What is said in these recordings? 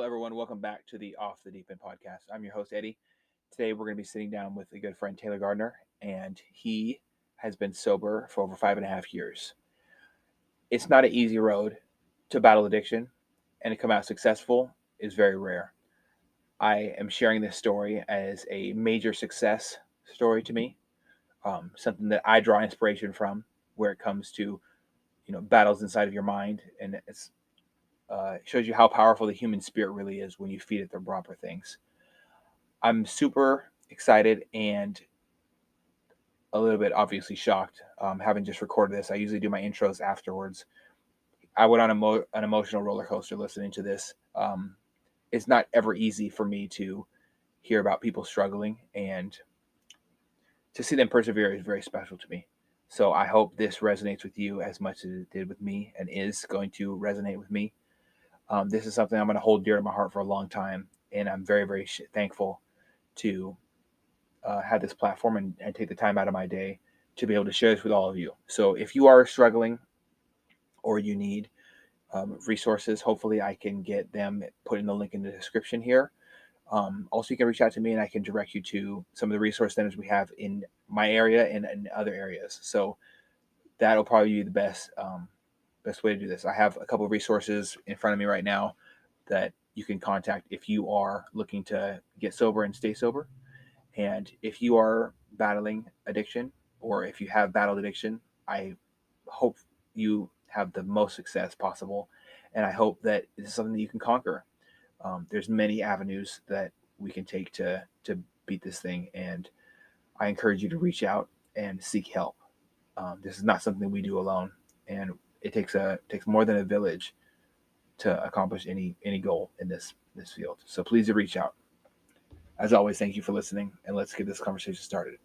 everyone. Welcome back to the Off the Deep End podcast. I'm your host, Eddie. Today, we're going to be sitting down with a good friend, Taylor Gardner, and he has been sober for over 5.5 years. It's not an easy road to battle addiction, and to come out successful is very rare. I am sharing this story as a major success story to me, something that I draw inspiration from, where it comes to battles inside of your mind, and it shows you how powerful the human spirit really is when you feed it the proper things. I'm super excited and a little bit obviously shocked, having just recorded this. I usually do my intros afterwards. I went on an emotional roller coaster listening to this. It's not ever easy for me to hear about people struggling, and to see them persevere is very special to me. So I hope this resonates with you as much as it did with me and is going to resonate with me. This is something I'm going to hold dear to my heart for a long time, and I'm very, very thankful to have this platform and take the time out of my day to be able to share this with all of you. So if you are struggling or you need resources, hopefully I can get them put in the link in the description here. Also, you can reach out to me and I can direct you to some of the resource centers we have in my area and in other areas. So that'll probably be the best way to do this. I have a couple of resources in front of me right now that you can contact if you are looking to get sober and stay sober. And if you are battling addiction, or if you have battled addiction, I hope you have the most success possible. And I hope that this is something that you can conquer. There's many avenues that we can take to beat this thing. And I encourage you to reach out and seek help. This is not something we do alone. And it takes more than a village to accomplish any goal in this field. So please do reach out. As always, thank you for listening, and let's get this conversation started.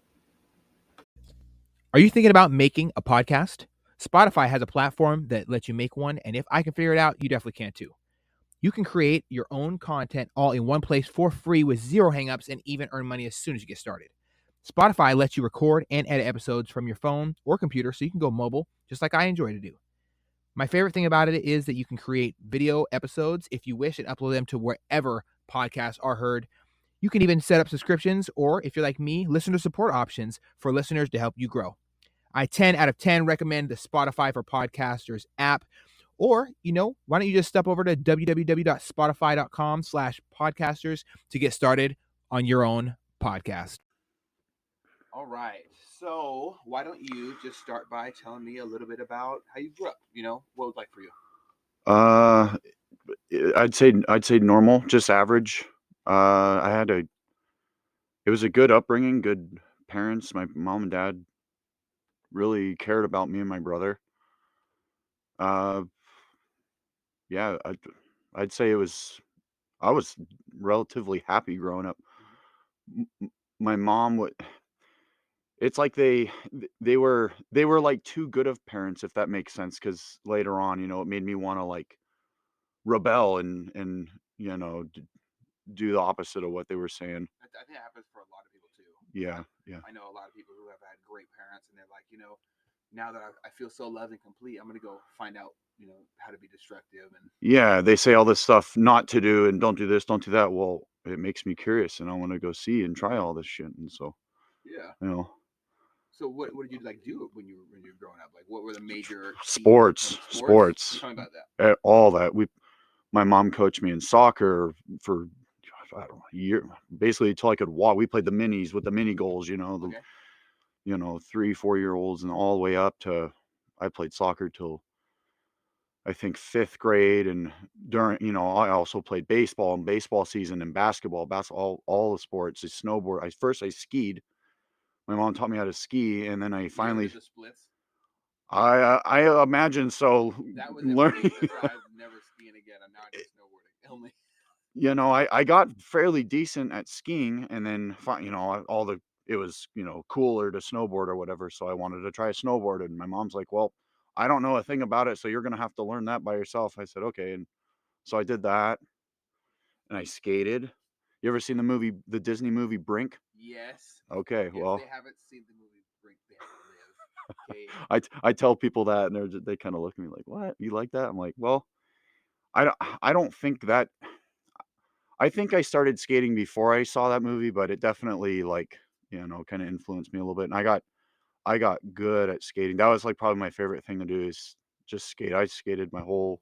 Are you thinking about making a podcast? Spotify has a platform that lets you make one, and if I can figure it out, you definitely can too. You can create your own content all in one place for free with zero hangups and even earn money as soon as you get started. Spotify lets you record and edit episodes from your phone or computer so you can go mobile, just like I enjoy to do. My favorite thing about it is that you can create video episodes if you wish and upload them to wherever podcasts are heard. You can even set up subscriptions, or if you're like me, listener support options for listeners to help you grow. I 10 out of 10 recommend the Spotify for Podcasters app. Or, why don't you just step over to www.spotify.com/podcasters to get started on your own podcast. All right. So why don't you just start by telling me a little bit about how you grew up? What it was like for you? I'd say normal, just average. It was a good upbringing, good parents. My mom and dad really cared about me and my brother. Yeah, I'd say I was relatively happy growing up. My mom would. It's like they were like too good of parents, if that makes sense. Because later on, it made me want to like rebel and do the opposite of what they were saying. I think it happens for a lot of people too. Yeah. I know a lot of people who have had great parents, and they're like, now that I feel so loved and complete, I'm gonna go find out, how to be destructive. And Yeah, they say all this stuff not to do and don't do this, don't do that. Well, it makes me curious, and I want to go see and try all this shit. And so, yeah. So what did you like do when you were growing up? Like, what were the major sports? Tell me about that. All that. My mom coached me in soccer for I don't know, a year, basically until I could walk. We played the minis with the mini goals, Okay. 3-4-year-olds, and all the way up to I played soccer till I think 5th grade, and during, I also played baseball in baseball season and basketball, all the sports. I snowboard. I skied. My mom taught me how to ski, and then I finally. The splits. I imagine so. That was learning. I've never skiing again. I'm now just snowboarding only. I got fairly decent at skiing, and then it was cooler to snowboard or whatever, so I wanted to try a snowboard, and my mom's like, well, I don't know a thing about it, so you're gonna have to learn that by yourself. I said okay, and so I did that, and I skated. You ever seen the Disney movie Brink? Yes. Okay. If well, they haven't seen the movie Brink, they have to live. Okay. I tell people that, and they kind of look at me like, what, you like that? I'm like, well, I don't think that I think I started skating before I saw that movie, but it definitely kind of influenced me a little bit. And I got good at skating. That was like probably my favorite thing to do is just skate. I skated my whole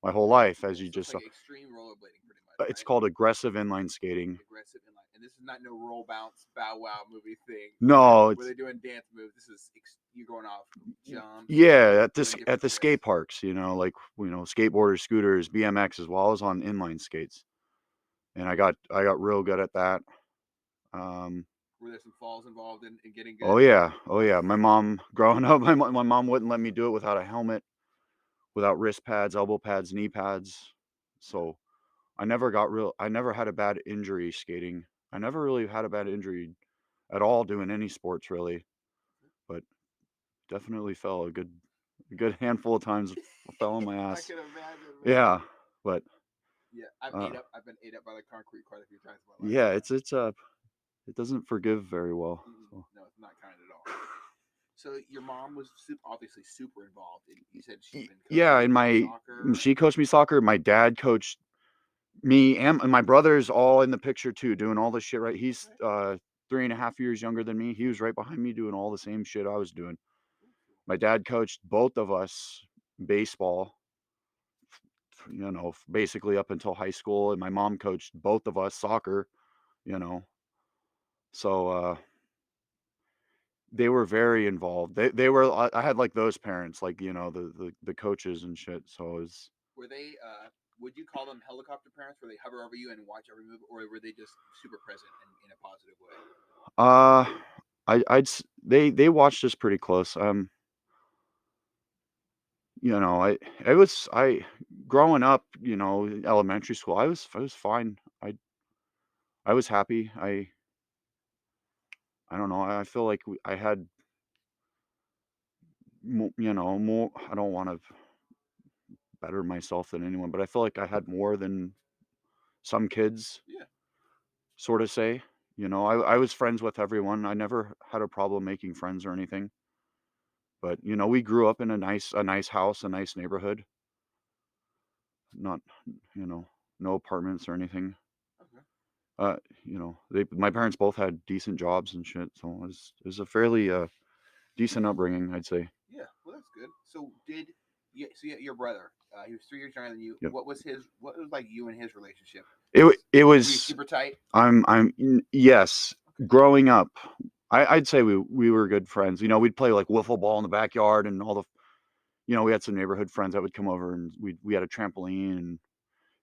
life, as Yeah, you so it's just like saw. extreme rollerblading, pretty much, It's right? called aggressive inline skating. Aggressive inline, and this is not no roll bounce bow wow movie thing No, where they're doing dance moves. This is you're going off jumps, yeah, doing at different the tricks. skate parks, like skateboarders, scooters, BMX as well. I was on inline skates, and I got real good at that. Um, Were there some falls involved in getting oh good? yeah, oh yeah. My mom growing up, my mom wouldn't let me do it without a helmet, without wrist pads, elbow pads, knee pads. So I never had a bad injury skating. I never really had a bad injury at all doing any sports really, but definitely fell a good handful of times. Fell on my I ass. can imagine, man. Yeah, but Yeah, uh, I've been ate up by the concrete quite a few times in my life, yeah, man. it doesn't forgive very well. So. No, it's not kind at all. So your mom was obviously super involved. You said she's been coaching Yeah, you in soccer. she coached me soccer. My dad coached me, and my brother's all in the picture too, doing all this shit. Right, he's Okay. 3.5 years younger than me. He was right behind me doing all the same shit I was doing. My dad coached both of us baseball, basically up until high school, and my mom coached both of us soccer. You know, so they were very involved. They were. I had like those parents, like the coaches and shit. So it was. Were they? Would you call them helicopter parents, where they hover over you and watch every move, or were they just super present and in a positive way? Uh, they watched us pretty close. I growing up, elementary school, I was fine. I was happy. I don't know. I feel like I had, more. I don't want to better myself than anyone, but I feel like I had more than some kids, Yeah. sort of say. I was friends with everyone. I never had a problem making friends or anything. But we grew up in a nice house, a nice neighborhood. Not, you know, no apartments or anything. Okay. Uh, my parents both had decent jobs and shit, so it was a fairly decent upbringing, I'd say. Yeah. Well, that's good. So your brother, he was 3 years younger than you. Yep. What was his? What was like you and his relationship? It Were you was. super tight? Yes. Okay. Growing up, I'd say we were good friends. We'd play like wiffle ball in the backyard and all the. We had some neighborhood friends that would come over and we had a trampoline and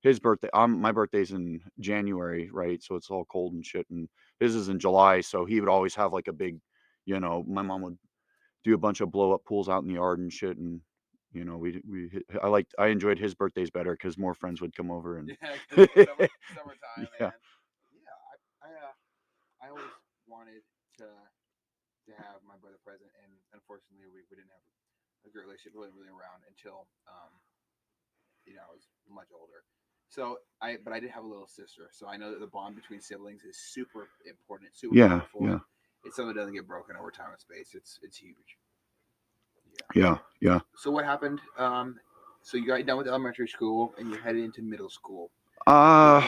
his birthday. My birthday's in January, right? So it's all cold and shit, and his is in July. So he would always have like a big, my mom would do a bunch of blow up pools out in the yard and shit, and I enjoyed his birthdays better because more friends would come over and Yeah, because summertime, yeah, man. Yeah, I always wanted to have my brother present, and unfortunately, we didn't have a good relationship really around until I was much older. So but I did have a little sister, so I know that the bond between siblings is super important, super yeah, powerful, yeah, and it's something that doesn't get broken over time and space. It's huge. Yeah. yeah, yeah. So what happened? So you got done with elementary school and you're headed into middle school. Did Uh,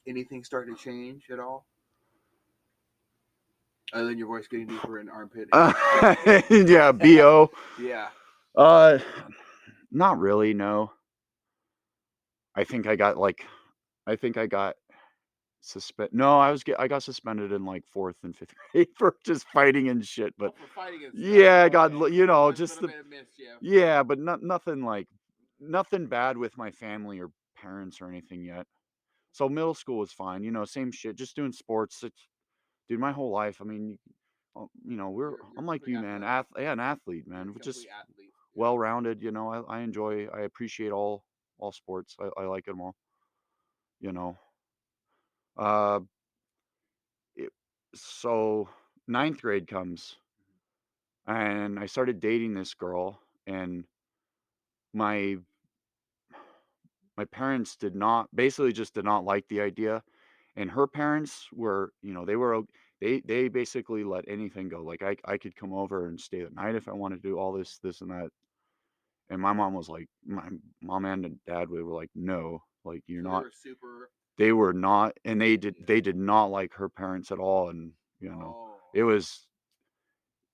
anything start to change at all? Other than your voice getting deeper in armpit. yeah, bo. Yeah. Uh, Not really. No, I think I got like, I think I got suspend. No, I got suspended in like fourth and fifth grade for just fighting and shit. But For fighting and stuff. yeah, I got Okay. One just little the bit of mischief. yeah, but nothing bad with my family or parents or anything yet. So middle school was fine. Same shit. Just doing sports. Dude, my whole life. I mean, You're I'm like pretty you, man. athletic. An athlete, You're man. a Just complete athlete. Yeah. well rounded. I appreciate all sports. I like them all. You know. Uh, it, so ninth grade comes, and I started dating this girl, and my my parents did not like the idea, and her parents were, they basically let anything go. Like I could come over and stay the night if I wanted to do all this and that. And my mom was like, my mom and dad were like, no, Like, you're So not. they were super. They were not, and they did not like her parents at all, and Oh.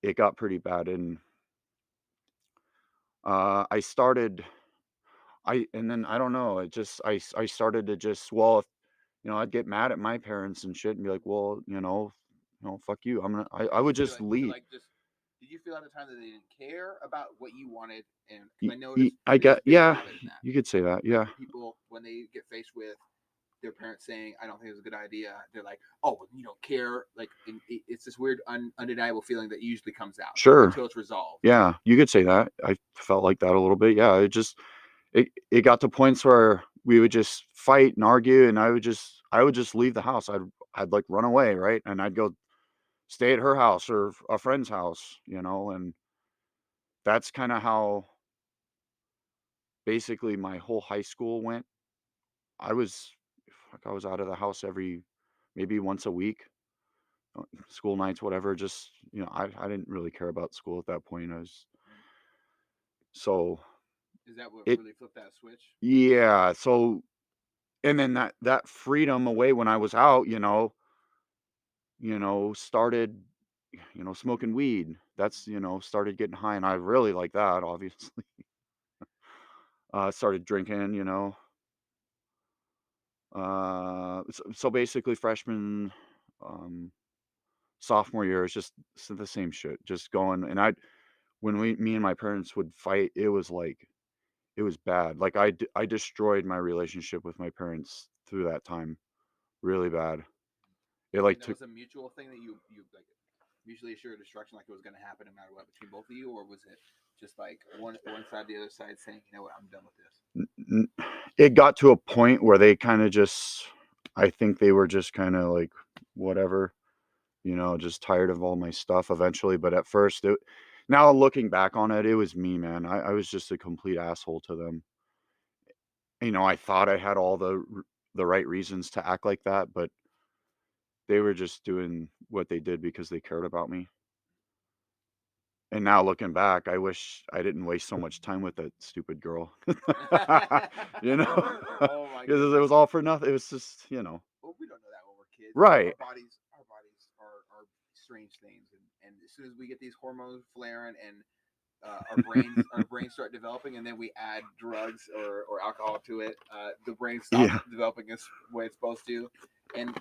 it got pretty bad, and I started. And then I don't know. I started to just, well, if, I'd get mad at my parents and shit and be like, well, fuck you. I would just leave. Did you feel at the time that they didn't care about what you wanted? And because I noticed I there's got, this big habit in that. you could say that. Yeah. People, when they get faced with their parents saying, "I don't think it's a good idea," they're like, "Oh, well, you don't care." Like, it's this weird, undeniable feeling that usually comes out Sure. until it's resolved. Yeah, you could say that. I felt like that a little bit. Yeah, it got to points where we would just fight and argue, and I would just leave the house. I'd like run away, right? And I'd go stay at her house or a friend's house, and that's kind of how basically my whole high school went. I was I was out of the house maybe once a week, school nights, whatever. Just, I didn't really care about school at that point. So Is that what it really flipped that switch? yeah, so, and then that freedom away when I was out, started, smoking weed. That's, started getting high, and I really like that, obviously. Started drinking, so basically freshman, um, sophomore year is just the same shit, just going. And when me and my parents would fight, it was like, it was bad. Like, I destroyed my relationship with my parents through that time, really bad. It like And that took. was a mutual thing that you like mutually assured destruction, like it was going to happen no matter what between both of you, or was it just like one side, the other side saying, "You know what, I'm done with this." It got to a point where they kind of just, I think they were just kind of like, whatever, just tired of all my stuff eventually. But at first, now looking back on it, it was me, man. I was just a complete asshole to them. I thought I had all the right reasons to act like that, but they were just doing what they did because they cared about me. And now looking back, I wish I didn't waste so much time with that stupid girl. You know, Oh my because it goodness. was all for nothing. It was just, Well, we don't know that when we're kids. right. Our bodies are strange things, and as soon as we get these hormones flaring and our brains start developing, and then we add drugs or alcohol to it, the brain stops Yeah. developing the way it's supposed to. And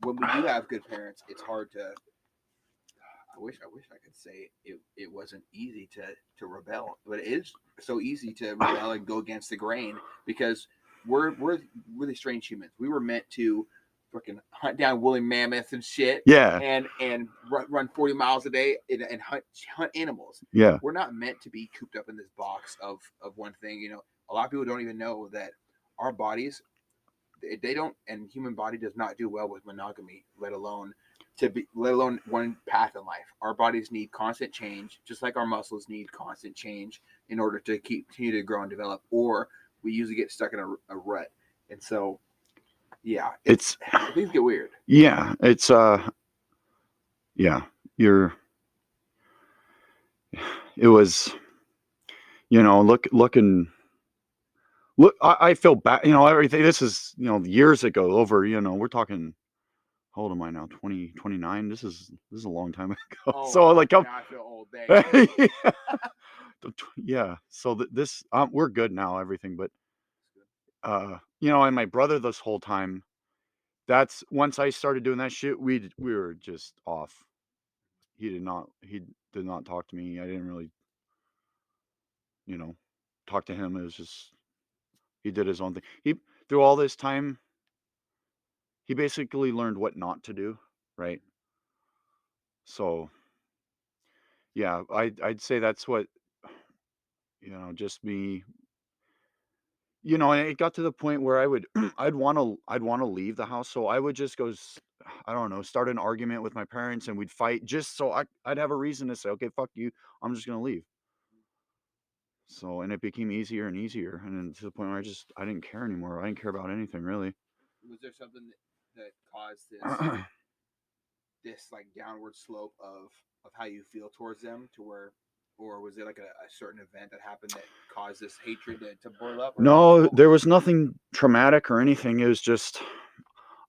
when we do have good parents, it's hard to. I wish I could say it wasn't easy to rebel, but it is so easy to rebel and go against the grain because we're really strange humans. We were meant to freaking hunt down woolly mammoths and shit, Yeah. and run 40 miles a day and hunt animals. Yeah. We're not meant to be cooped up in this box of one thing. A lot of people don't even know that our bodies they don't, and human body does not do well with monogamy, let alone one path in life. Our bodies need constant change, just like our muscles need constant change in order to continue to grow and develop, or we usually get stuck in a rut. And so, yeah, It's things get weird. yeah. It's yeah. You're. It was, looking. Look, I feel bad. Everything. This is, years ago. Over. We're talking. How old am I now? 29. This is a long time ago. Oh So wow! like, Now I feel old. Dang. yeah. So this, we're good now. Everything, but and my brother this whole time. That's once I started doing that shit. We were just off. He did not talk to me. I didn't really, you know, talk to him. It was just he did his own thing. He through all this time, he basically learned what not to do, right? So yeah, I'd say that's what, just me. And it got to the point where I would I'd want to leave the house, so I would just go, I don't know, start an argument with my parents, and we'd fight just so I'd have a reason to say, okay, fuck you, I'm just gonna leave. So, and it became easier and easier, and then to the point where I didn't care anymore. I didn't care about anything really. Was there something that caused this like downward slope of how you feel towards them to where, or was it like a certain event that happened that caused this hatred to boil up? No, there was nothing traumatic or anything. It was just,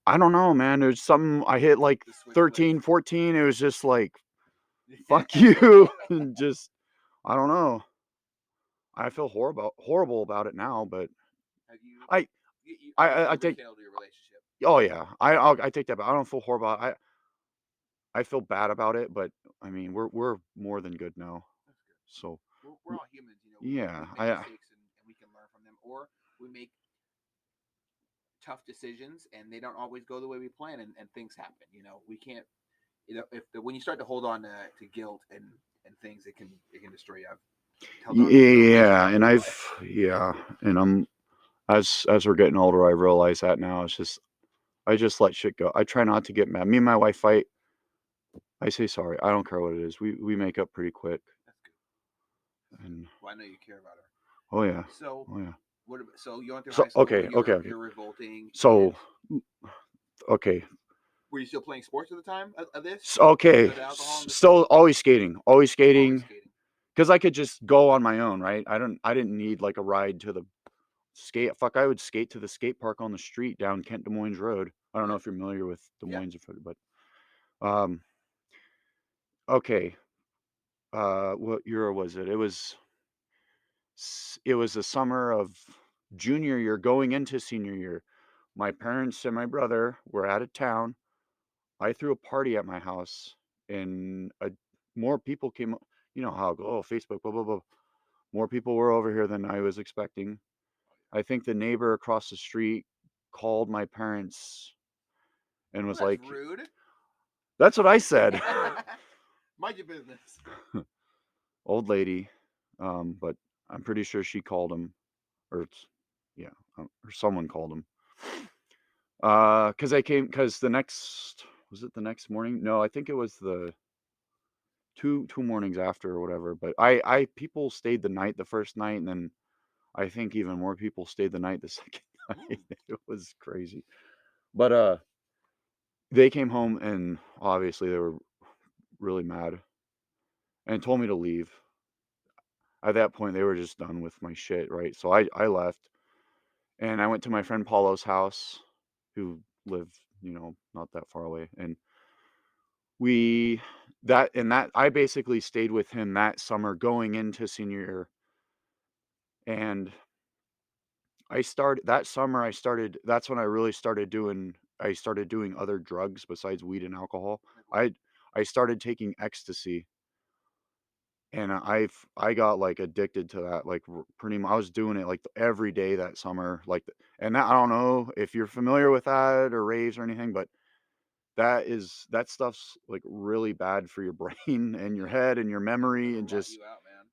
I don't know, man. There's something, I hit like 13, 14. It was just like, fuck you. And just, I don't know. I feel horrible about it now, but I take your relationship. Oh yeah, I take that back. I don't feel horrible. I feel bad about it, but I mean we're more than good now. So we're all humans, yeah, we make mistakes and we can learn from them, or we make tough decisions and they don't always go the way we plan, and things happen. We can't. When you start to hold on to guilt and things, it can destroy you. Yeah, and and I'm as we're getting older, I realize that now. It's just I just let shit go. I try not to get mad. Me and my wife fight. I say sorry. I don't care what it is. We make up pretty quick. That's good. And well, I know you care about her. Oh yeah. So oh yeah. So you went through high school. Okay. You're revolting. So okay. Were you still playing sports at the time of this? Okay. Still always skating. Always skating. Because I could just go on my own, right? I didn't need like a ride to the skate. Fuck, I would skate to the skate park on the street down Kent Des Moines Road. I don't know if you're familiar with Des Moines, but okay. What year was it? It was the summer of junior year, going into senior year. My parents and my brother were out of town. I threw a party at my house, and more people came. You know how Facebook, blah blah blah. More people were over here than I was expecting. I think the neighbor across the street called my parents and was like, "Rude." That's what I said. Mind your business. Old lady, but I'm pretty sure she called him, or someone called him. Because the next morning? No, I think it was the two mornings after or whatever. But people stayed the night the first night, and then I think even more people stayed the night the second night. It was crazy. But they came home and obviously they were really mad and told me to leave. At that point, they were just done with my shit, right? So I left and I went to my friend Paulo's house, who lived, not that far away. And I basically stayed with him that summer going into senior year. And that's when I really started doing other drugs besides weed and alcohol. I started taking ecstasy, and I got like addicted to that, like pretty much. I was doing it like every day that summer, and that, I don't know if you're familiar with that or raves or anything, but that stuff's like really bad for your brain and your head and your memory and just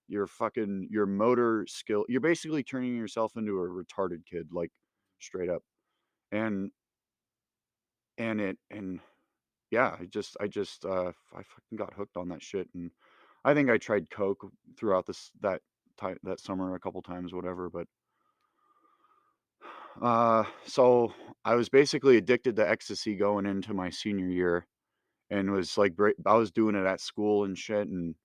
your motor skill. You're basically turning yourself into a retarded kid, like straight up. And yeah, I fucking got hooked on that shit. And I think I tried coke throughout that summer a couple times, whatever. But so I was basically addicted to ecstasy going into my senior year, and was like I was doing it at school and shit, and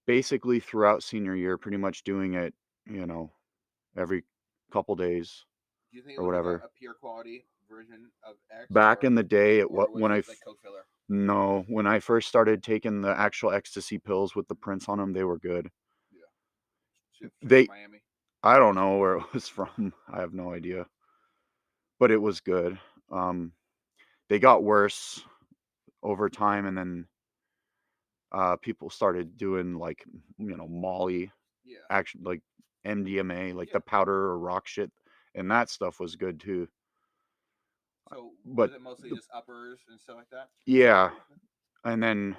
basically throughout senior year, pretty much doing it, every couple days. Do you think it or was whatever. Like a pure quality version of X? Back in the day, when I coke filler? No, when I first started taking the actual ecstasy pills with the prints on them, they were good. Yeah. Miami. I don't know where it was from. I have no idea, but it was good. They got worse over time, and then people started doing like Molly, action, like MDMA, like the powder or rock shit, and that stuff was good too. So was it mostly just uppers and stuff like that? Yeah, and then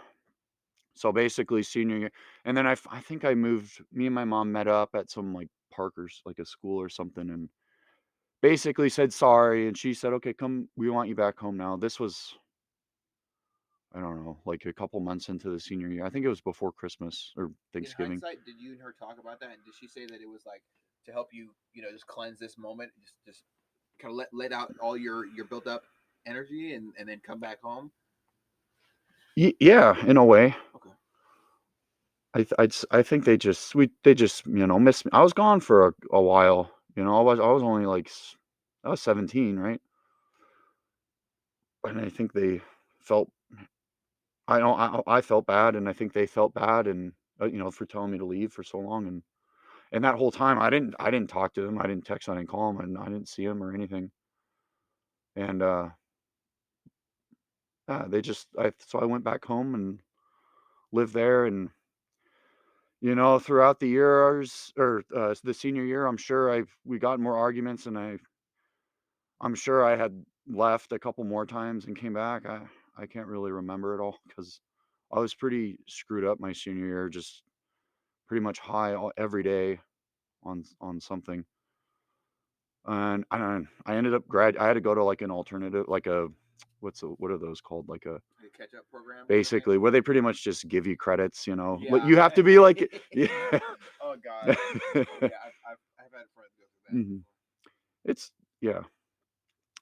so basically senior year, and then I think I moved. Me and my mom met up at some like Parker's, like a school or something, and basically said sorry, and she said, "Okay, come. We want you back home now." This was, I don't know, like a couple months into the senior year. I think it was before Christmas or Thanksgiving. In hindsight, did you and her talk about that? And did she say that it was like to help you, just cleanse this moment, just kind of let out all your built up energy and then come back home? Yeah, in a way. Okay. I think they just missed me. I was gone for a while. I was only like I was 17, right? And I think they felt I felt bad, and I think they felt bad, and for telling me to leave for so long, and that whole time I didn't talk to them, I didn't text, I didn't call them, and I didn't see them or anything, and yeah, so I went back home and lived there, and throughout the years or the senior year, I'm sure we got in more arguments, and I'm sure I had left a couple more times and came back. I can't really remember it all because I was pretty screwed up my senior year, just pretty much high every day on something. And I ended up I had to go to like an alternative, like what are those called? Like a catch-up program. basically where they pretty much just give you credits, like Yeah. you have to be like yeah. Oh God. Yeah, I've had friends go through that. Mhm. It's yeah.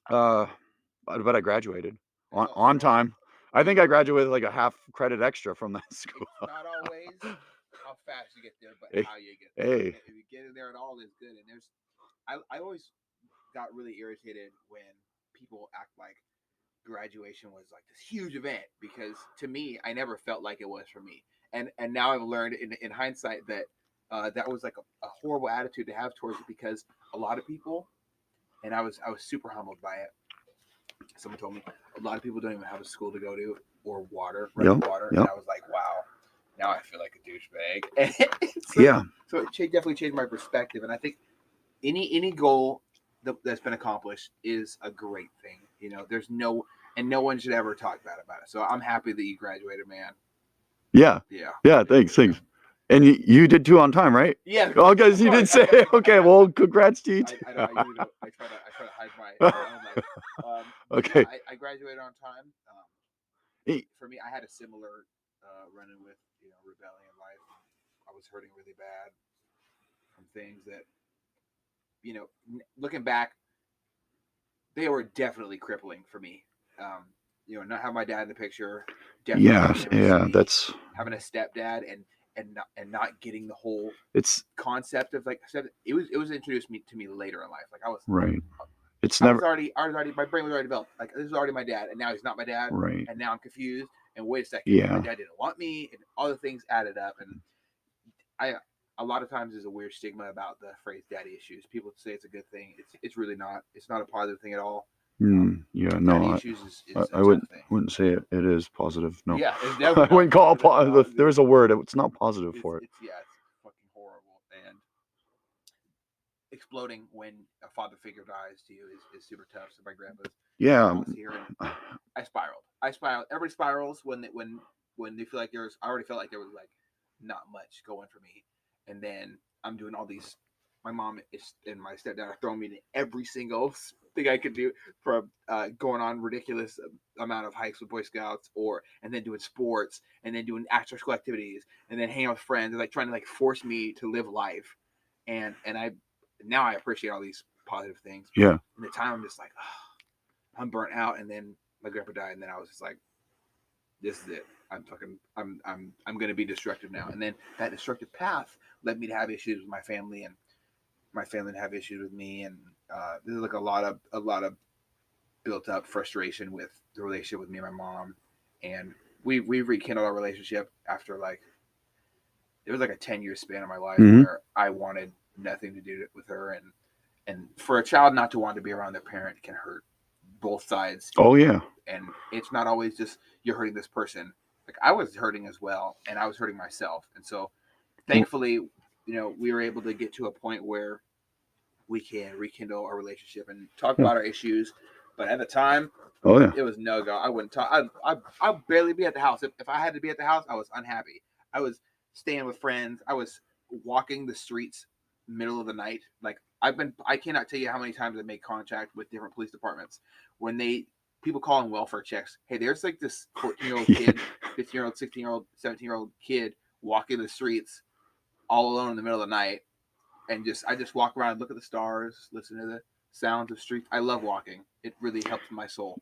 But I graduated on time. I think I graduated like a half credit extra from that school. It's not always how fast you get there, but Hey, how you get there. hey. If you get in there at all, is good. And I always got really irritated when people act like graduation was like this huge event, because to me, I never felt like it was for me. And now I've learned in hindsight that that was like a horrible attitude to have towards it, because a lot of people, and I was super humbled by it. Someone told me a lot of people don't even have a school to go to or running water, and I was like, wow, now I feel like a douchebag. So it definitely changed my perspective, and I think any goal that's been accomplished is a great thing. There's no one should ever talk bad about it. So I'm happy that you graduated, man. Yeah. Yeah. Thanks. And you did too on time, right? Yeah. Oh, guys, you did say okay. Well, congrats to you. I try to hide my own life. Okay. Yeah, I graduated on time. For me, I had a similar run-in with rebellion in life. I was hurting really bad from things that looking back, they were definitely crippling for me. Not having my dad in the picture. Yeah. That's having a stepdad and not getting the whole it's concept of like it was introduced to me later in life. Like I was right. It's I never was already my brain was already developed. Like this is already my dad, and now he's not my dad, right. and now I'm confused. And wait a second, Yeah. my dad didn't want me, and all the things added up. And a lot of times there's a weird stigma about the phrase "daddy issues." People say it's a good thing. It's really not. It's not a positive thing at all. Yeah, no, Daddy issues is I wouldn't say it is positive. No, Yeah, it's I definitely wouldn't call it positive. positive. There's a word. It's not positive for it. It's fucking horrible. And exploding when a father figure dies to you is super tough. So my grandpa's here, and I spiraled. Everybody spirals when they feel like I already felt like there was like not much going for me, and then I'm doing all these. My mom and my stepdad are throwing me in every single thing I could do, from going on ridiculous amount of hikes with Boy Scouts, and then doing sports, and then doing after school activities, and then hanging out with friends, and like trying to like force me to live life. And now I appreciate all these positive things. Yeah. In the time, I'm just like, oh, I'm burnt out. And then my grandpa died, and then I was just like, this is it. I'm going to be destructive now. And then that destructive path led me to have issues with my family, and my family to have issues with me. And there's like a lot of built up frustration with the relationship with me and my mom. And we rekindled our relationship after like, it was like a 10-year span of my life where I wanted nothing to do with her, and for a child not to want to be around their parent can hurt both sides. Oh yeah. And it's not always just you're hurting this person. Like I was hurting as well, and I was hurting myself. And so thankfully, we were able to get to a point where we can rekindle our relationship and talk about our issues. But at the time, it was no go. I wouldn't talk. I'd barely be at the house. If I had to be at the house, I was unhappy. I was staying with friends. I was walking the streets middle of the night. Like I cannot tell you how many times I made contact with different police departments when people call in welfare checks. Hey, there's like this 14-year-old kid, 15-year-old, 16-year-old, 17-year-old kid walking the streets all alone in the middle of the night. And I just walk around and look at the stars, listen to the sounds of streets. I love walking. It really helps my soul.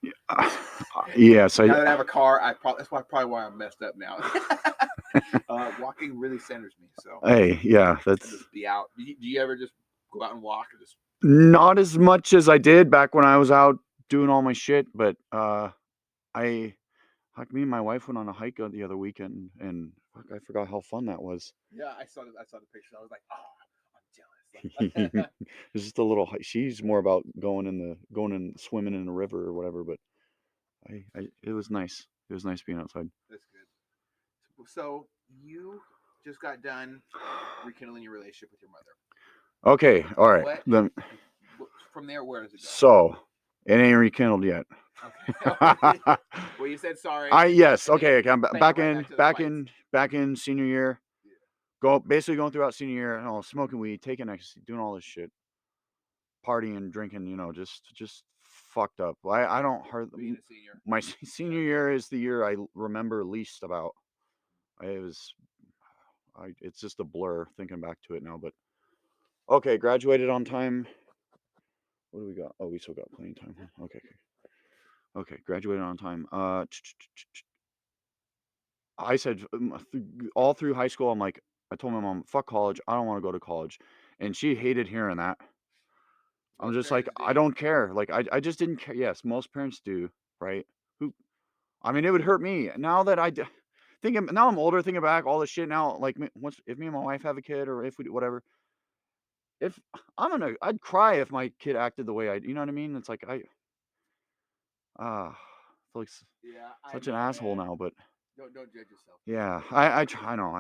Yes. Now that I have a car, that's probably why I'm messed up now. Walking really centers me. So Hey, yeah, I that's just be out. Do you ever just go out and walk, or just? not as much as I did back when I was out doing all my shit, but me and my wife went on a hike the other weekend, and fuck, I forgot how fun that was. Yeah, I saw the picture. I was like, oh, I'm jealous. It's just a little hike. She's more about going and swimming in the river or whatever, but it was nice. It was nice being outside. That's good. So you just got done rekindling your relationship with your mother. Okay, all right. From there, where does it go? So it ain't rekindled yet. Okay. Well, you said sorry. Yes. Okay. I'm back in senior year. Yeah. Basically going throughout senior year, smoking weed, taking ecstasy, doing all this shit, partying, drinking, just fucked up. I don't hardly. Being a senior. My senior year is the year I remember least about. It's just a blur thinking back to it now. But okay, graduated on time. What do we got? Oh, we still got plenty of time. Huh? Okay, graduated on time. I said all through high school, I told my mom, fuck college. I don't want to go to college. And she hated hearing that. I'm just like, I don't care. Like, I just didn't care. Yes, most parents do, right? It would hurt me. Now that now I'm older, thinking back, all this shit now, like, if me and my wife have a kid, or if we do whatever, I'd cry if my kid acted the way you know what I mean? It's like, I feel like such an asshole now, but. Don't judge yourself. Yeah, I know.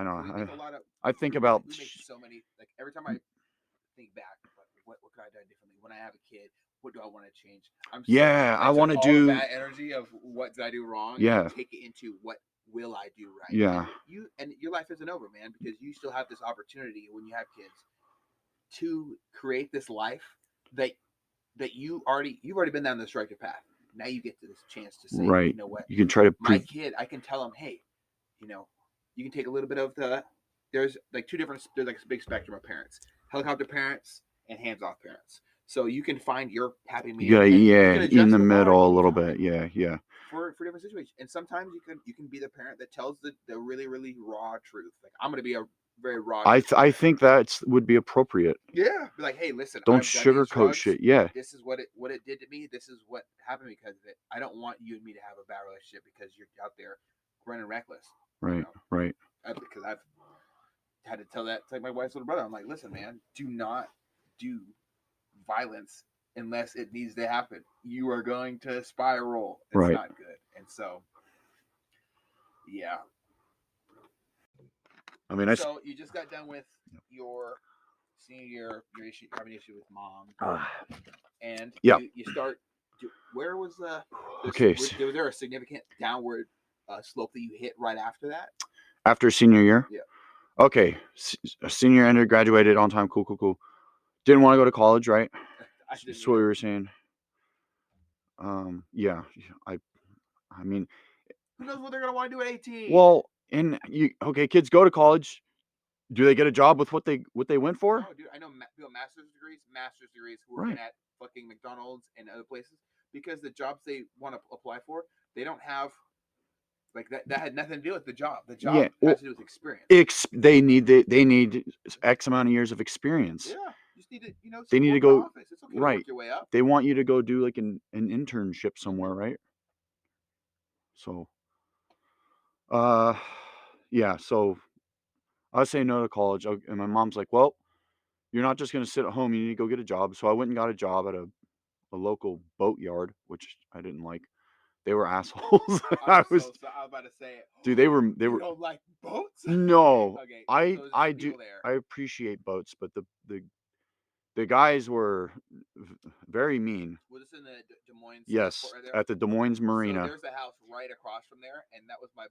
I think about we make so many, like, every time I think back, like, what could I have done differently when I have a kid? What do I want to change? I want to do that energy of what did I do wrong. Yeah. And take it into what will I do right. Yeah. And your life isn't over, man, because you still have this opportunity when you have kids to create this life that you've already been down this right path. Now you get this chance to say, right. You know what? You can try to my kid, I can tell him, hey, you can take a little bit of there's like there's like a big spectrum of parents: helicopter parents and hands-off parents. So you can find your happy medium. In the middle a little bit. Yeah. For different situations, and sometimes you can be the parent that tells the really, really raw truth. Like, I'm going to be a very raw. I think that would be appropriate. Yeah, be like, hey, listen, don't sugarcoat shit. Yeah, this is what it did to me. This is what happened because of it. I don't want you and me to have a bad relationship because you're out there running reckless. Right. Because I've had to tell that to my wife's little brother. I'm like, listen, man, do not do violence unless it needs to happen. You are going to spiral. It's not good. And so, yeah. So you just got done with your senior year. You're having an issue with mom, and you start. Where was was there a significant downward slope that you hit right after that? After senior year? Yeah. Okay, senior year ended, graduated on time. Cool. Didn't want to go to college, right? That's what we were saying. Yeah. I mean, who knows what they're gonna want to do at 18? Well, kids go to college. Do they get a job with what they went for? No, dude. I know people master's degrees who are working at fucking McDonald's and other places because the jobs they want to apply for, they don't have. Like that had nothing to do with the job. The job has to do with experience. They need X amount of years of experience. Yeah, you just need to, they need to go office. It's okay to work your way up. They want you to go do like an internship somewhere, right? So, yeah. So I was saying no to college, and my mom's like, "Well, you're not just gonna sit at home. You need to go get a job." So I went and got a job at a local boat yard, which I didn't like. They were assholes. I was about to say it. Dude, they were. You don't like boats? No, okay. I do. I appreciate boats, but the guys were very mean. Was this in the Des Moines? Yes, at the Des Moines Marina. So there's a house right across from there, and that was my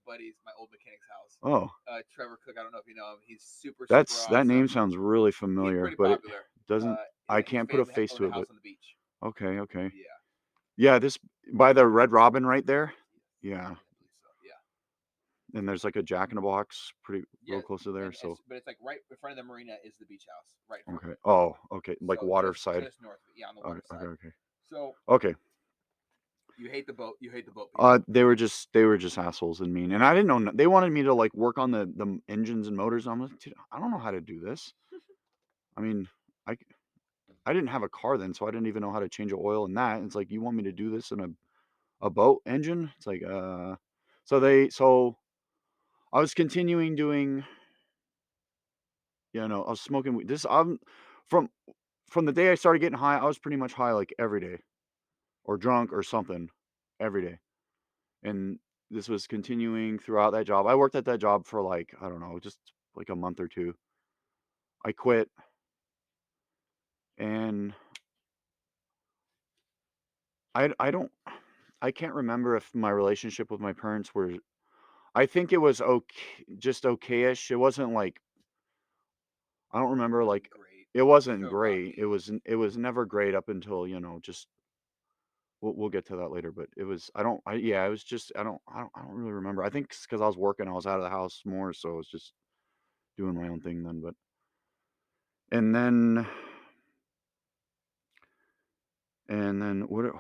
old mechanic's house. Oh. Trevor Cook. I don't know if you know him. He's super awesome. That name sounds really familiar, He's but popular. It doesn't. I can't put a face to it. House on the beach. Okay. Yeah. Yeah, this by the Red Robin right there. Yeah. Yeah. And there's like a Jack in the Box real close to there. But it's like right in front of the marina is the beach house. Right. Okay. Oh, okay. Like water side. Just north. Yeah, on the water side. Okay. So. Okay. You hate the boat people. They were just assholes and mean, and I didn't know. They wanted me to like work on the engines and motors. I'm like, dude, I don't know how to do this. I mean, I didn't have a car then, so I didn't even know how to change an oil in that. It's like, you want me to do this in a boat engine? It's like, so I was continuing doing, I was smoking weed. From from the day I started getting high, I was pretty much high like every day, or drunk or something every day. And this was continuing throughout that job. I worked at that job for like, I don't know, just like a month or two. I quit, and I can't remember if my relationship with my parents were, I think it was okay, just okayish. It wasn't like, I don't remember, like, Great. it wasn't So great. rocky. It was never great up until, just we'll get to that later, but it was, it was just, I don't really remember. I think because I was working, I was out of the house more, so I was just doing my own thing then. But and then where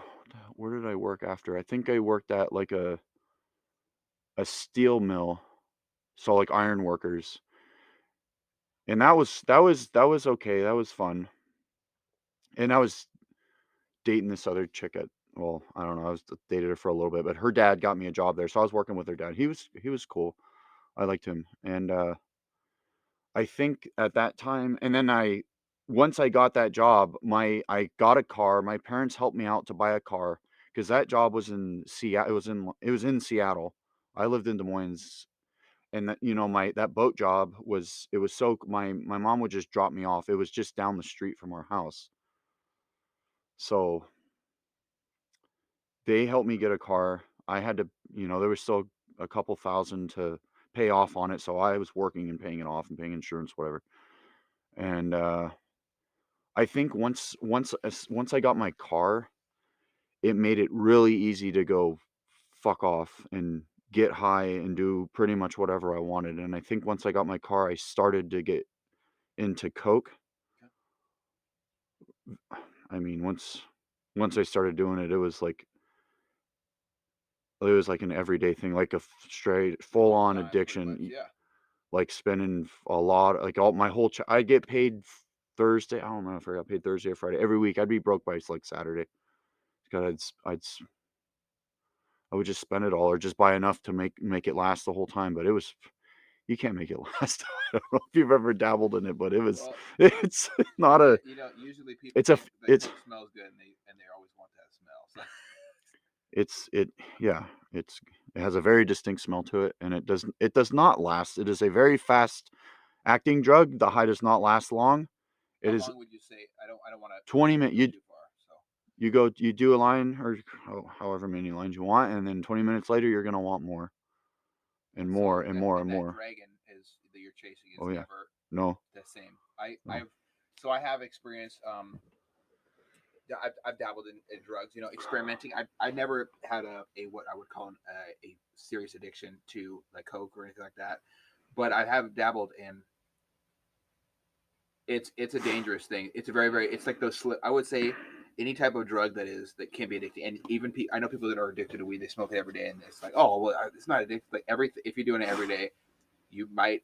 did I work after? I think I worked at like a steel mill, so like iron workers, and that was okay. That was fun, and I was dating this other chick at, well, I don't know. I was dated her for a little bit, but her dad got me a job there, so I was working with her dad. He was cool. I liked him, and I think at that time, and then once I got that job, I got a car. My parents helped me out to buy a car because that job was in Seattle. It was in Seattle. I lived in Des Moines, and that boat job my mom would just drop me off. It was just down the street from our house, so they helped me get a car. I had to, there was still a couple thousand to pay off on it, so I was working and paying it off and paying insurance, whatever. And I think once I got my car, it made it really easy to go fuck off and get high and do pretty much whatever I wanted. And I think once I got my car, I started to get into coke. I mean, once I started doing it, it was like an everyday thing, like a straight full on addiction. Yeah. Like spending a lot, like all my whole I get paid Thursday. I don't remember if I got paid Thursday or Friday. Every week I'd be broke by like Saturday because I would just spend it all or just buy enough to make it last the whole time. But you can't make it last. I don't know if you've ever dabbled in it, but Well, it's not a, usually people it's a, think that it's, coke smells good, and they always want that smell. So. yeah, it has a very distinct smell to it, and it does not last. It is a very fast acting drug. The high does not last long. It How is long would you say? I don't want to 20 minutes. go too far. So. You do a line or however many lines you want, and then 20 minutes later you're gonna want more and more and more and that more. dragon that you're chasing is Oh yeah, never no, the same. no. I have experience. I've dabbled in drugs, experimenting. I never had a what I would call a serious addiction to like coke or anything like that, but I have dabbled in. It's a dangerous thing. It's a very it's like those I would say any type of drug that can be addicting, and even I know people that are addicted to weed. They smoke it every day, and it's like, oh well, it's not addictive. Like if you're doing it every day, you might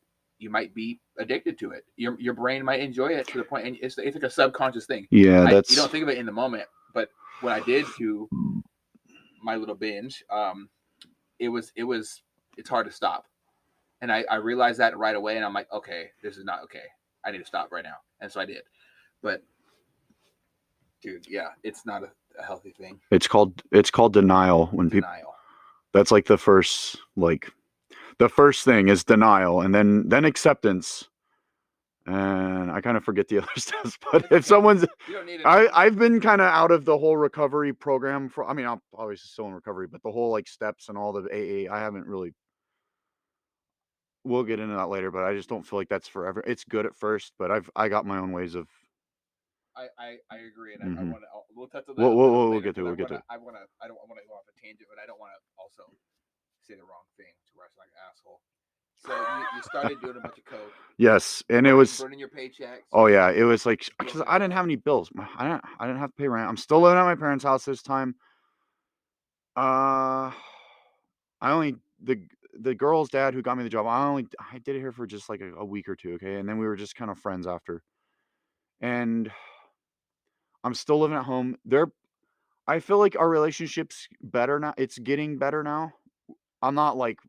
be addicted to it. Your brain might enjoy it to the point, and it's like a subconscious thing. Yeah, you don't think of it in the moment, but when I did do my little binge, it's hard to stop, and I realized that right away, and I'm like, okay, this is not okay. I need to stop right now, and so I did. But dude, yeah, it's not a healthy thing. It's called denial. Denial. That's like the first thing is denial, and then acceptance. And I kind of forget the other steps, but if someone's, you don't need it. I've been kind of out of the whole recovery program I mean, I'm obviously still in recovery, but the whole like steps and all the AA, I haven't really. We'll get into that later, but I just don't feel like that's forever. It's good at first, but I got my own ways of. I agree, and Mm-hmm. we'll touch on that. We'll get to it. I don't want to go off a tangent, but I don't want to also say the wrong thing to where I sound like an asshole. So you started doing a bunch of coke. Yes, and it was burning your paychecks. Oh yeah, it was like because I didn't have any bills. I didn't have to pay rent. I'm still living at my parents' house this time. I only the girl's dad who got me the job. I did it here for just like a week or two, okay, and then we were just kind of friends after. And I'm still living at home. I feel like our relationship's better now. It's getting better now. I'm not like,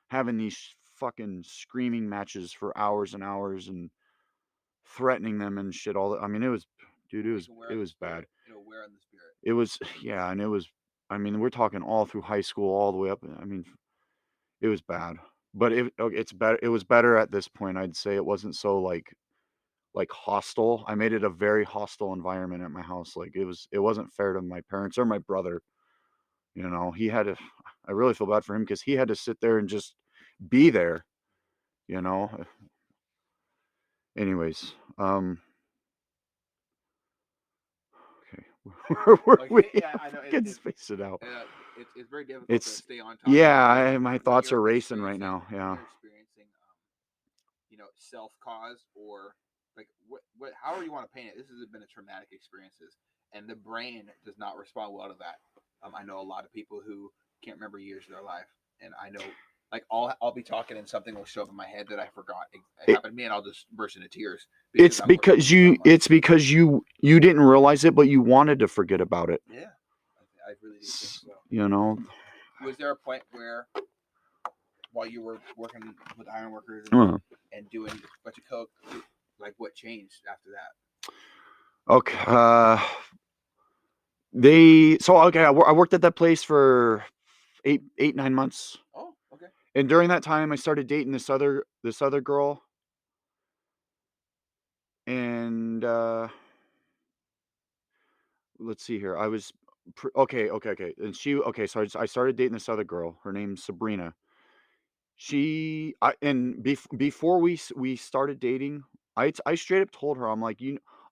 having these fucking screaming matches for hours and hours and threatening them and shit all I mean, dude, it was bad. It'll wear on the spirit. It was yeah, and it was I mean, we're talking all through high school all the way up. I mean, it was bad. But it's better. It was better at this point, I'd say. It wasn't so like hostile. I made it a very hostile environment at my house. Like it wasn't fair to my parents or my brother. He had to I really feel bad for him because he had to sit there and just be there, you know. Anyways, okay. Where were we? Yeah, I know. I can space it out. It's very difficult to It's stay on top. yeah, my when thoughts you're are racing right experiencing- now. Yeah. When you're experiencing, self-caused or like what however you want to paint it. This has been a traumatic experiences, and the brain does not respond well to that. I know a lot of people who can't remember years of their life, and I know like I'll be talking and something will show up in my head that I forgot. It happened to me, and I'll just burst into tears. It's because you didn't realize it, but you wanted to forget about it. Yeah, I really do think so. Was there a point where, while you were working with iron workers and doing a bunch of coke, like what changed after that? Okay. I worked at that place for 9 months. Oh, okay. And during that time, I started dating this other girl. And let's see here. I was okay. And so I started dating this other girl. Her name's Sabrina. Before we started dating, I straight up told her, I'm like,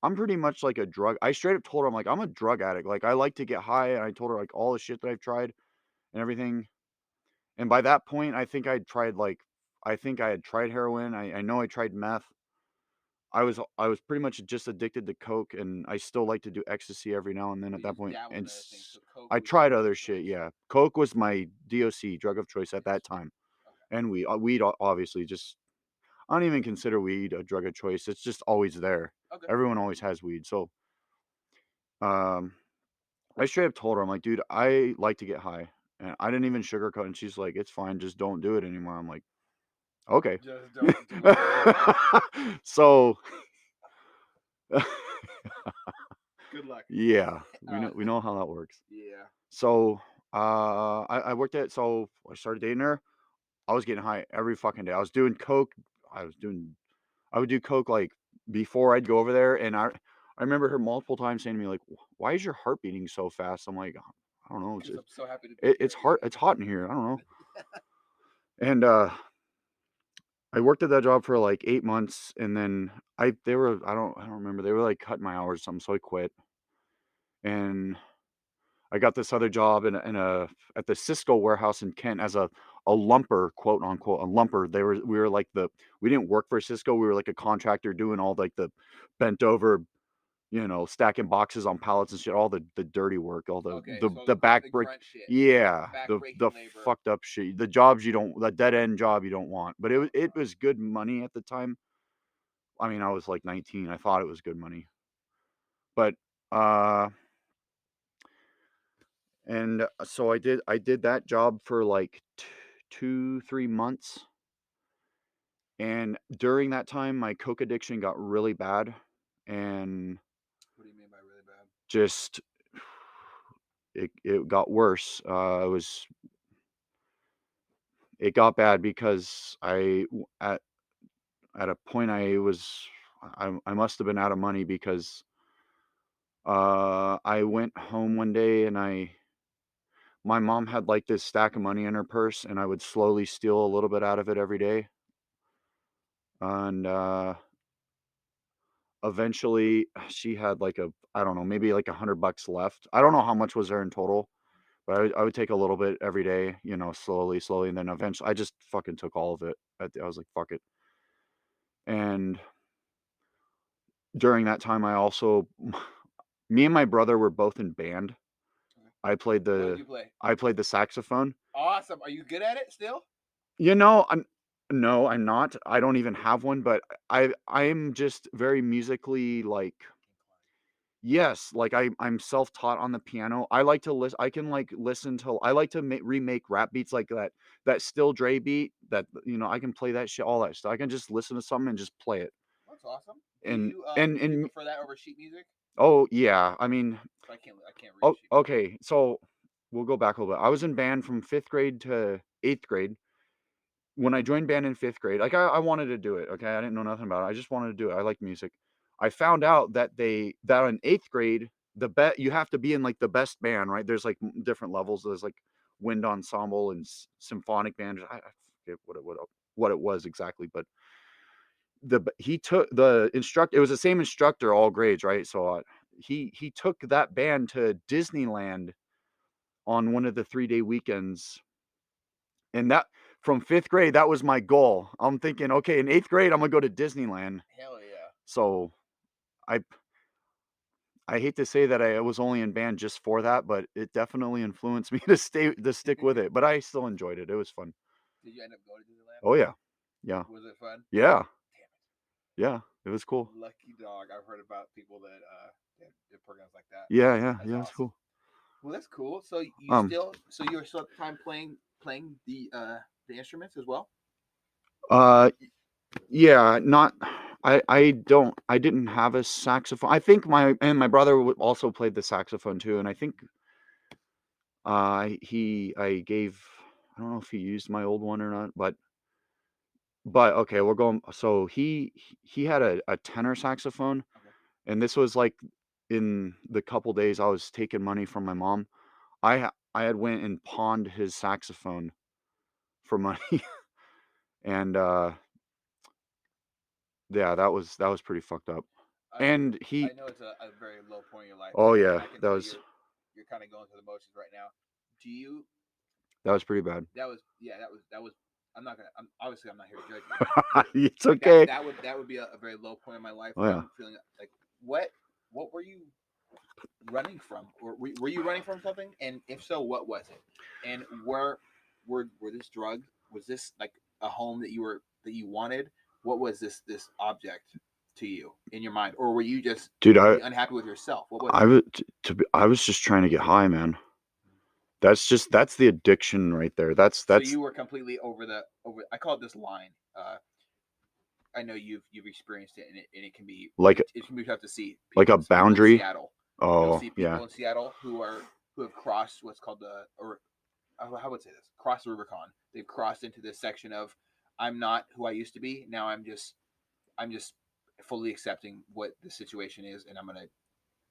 I'm pretty much like a drug. I straight up told her, I'm like, I'm a drug addict. Like I like to get high, and I told her like all the shit that I've tried and everything. And by that point, I think I had tried heroin. I know I tried meth. I was pretty much just addicted to coke, and I still like to do ecstasy every now and then at that point. And I tried other shit. Yeah, coke was my DOC, drug of choice, at that time. And weed obviously just, I don't even consider weed a drug of choice. It's just always there. Okay. Everyone always has weed. So, I straight up told her, I'm like, dude, I like to get high, and I didn't even sugarcoat. And she's like, it's fine, just don't do it anymore. I'm like, okay. Just don't do it. So, good luck. Yeah, we know how that works. Yeah. So, I worked at so I started dating her. I was getting high every fucking day. I was doing coke. I would do coke like before I'd go over there, and I remember her multiple times saying to me like, "Why is your heart beating so fast?" I'm like, I don't know. I'm so happy to be It's hard. It's hot in here. I don't know. And I worked at that job for like 8 months, and then I don't remember. They were like cutting my hours or something, so I quit. And I got this other job at the Cisco warehouse in Kent as a lumper, quote unquote, a lumper. We were like we didn't work for Cisco. We were like a contractor doing all like the bent over, stacking boxes on pallets and shit, all the dirty work, all the back break. Yeah, the fucked up shit. The dead end job you don't want. But it was good money at the time. I mean, I was like 19. I thought it was good money. But and so I did that job for like 2-3 months. And during that time, my coke addiction got really bad. And what do you mean by really bad? Just it got worse. It got bad because at a point I must have been out of money because I went home one day, and my mom had like this stack of money in her purse, and I would slowly steal a little bit out of it every day. And eventually she had like I don't know, maybe like $100 left. I don't know how much was there in total, but I would take a little bit every day, slowly. And then eventually I just fucking took all of it. I was like, fuck it. And during that time, me and my brother were both in band. I played What did the you play? I played the saxophone. Awesome. Are you good at it still? You know, no, I'm not. I don't even have one, but I'm just very musically like yes, like I'm self-taught on the piano. I like to listen. I can like listen to. I like to remake rap beats like that Still Dre beat. That I can play that shit, all that stuff. I can just listen to something and just play it. That's awesome. Do And you and do you and prefer that over sheet music? oh yeah, I mean, So I can't read oh sheet music. okay. So we'll go back a little bit. I was in band from 5th grade to 8th grade. When I joined band in 5th grade, like I wanted to do it. Okay, I didn't know nothing about it. I just wanted to do it. I like music. I found out that that in 8th grade, you have to be in like the best band, right? There's like different levels. There's like wind ensemble and symphonic band. I forget what it was exactly, but he took the instructor. It was the same instructor all grades, right? So he took that band to Disneyland on one of the 3-day weekends. And that from 5th grade, that was my goal. I'm thinking, okay, in 8th grade, I'm gonna go to Disneyland. Hell yeah. So I I hate to say that I was only in band just for that, but it definitely influenced me to stick with it. But I still enjoyed it. It was fun. Did you end up going to Disneyland? Oh yeah, yeah, Was it fun? yeah, Damn yeah. It was cool. it. Lucky dog. I've heard about people that did programs like that. Yeah, yeah, That's yeah. It's awesome. cool. Well, that's cool. So Um, you were still at the time playing the instruments as well. uh, yeah, not. I didn't have a saxophone. I think my brother also played the saxophone too, and I think I gave. I don't know if he used my old one or not, but okay, we're going. So he had a tenor saxophone, Okay. and this was like in the couple days I was taking money from my mom. I had went and pawned his saxophone for money, and yeah, that was pretty fucked up. And I he, know it's a very low point in your life, oh and yeah, I can that tell was you're kind of going through the motions right now. Do you? that was pretty bad. That was yeah. That was. I'm not gonna. I'm not here to judge you. It's Like okay. that would be a very low point in my life Oh where yeah. I'm feeling like what were you running from, or were you running from something? And if so, what was it? And were this drug? Was this like a home that you wanted? What was this object to you in your mind, or were you just Dude, completely unhappy with yourself? What was it? I was just trying to get high, man. That's the addiction right there. So That's you were completely over. I call it this line. I know you've experienced it, and it can be like it can be tough to see like a people in boundary. Seattle. You'll Oh see yeah. people in Seattle who have crossed what's called or how would I say this, cross the Rubicon. They've crossed into this section of I'm not who I used to be. Now I'm just fully accepting what the situation is, and I'm gonna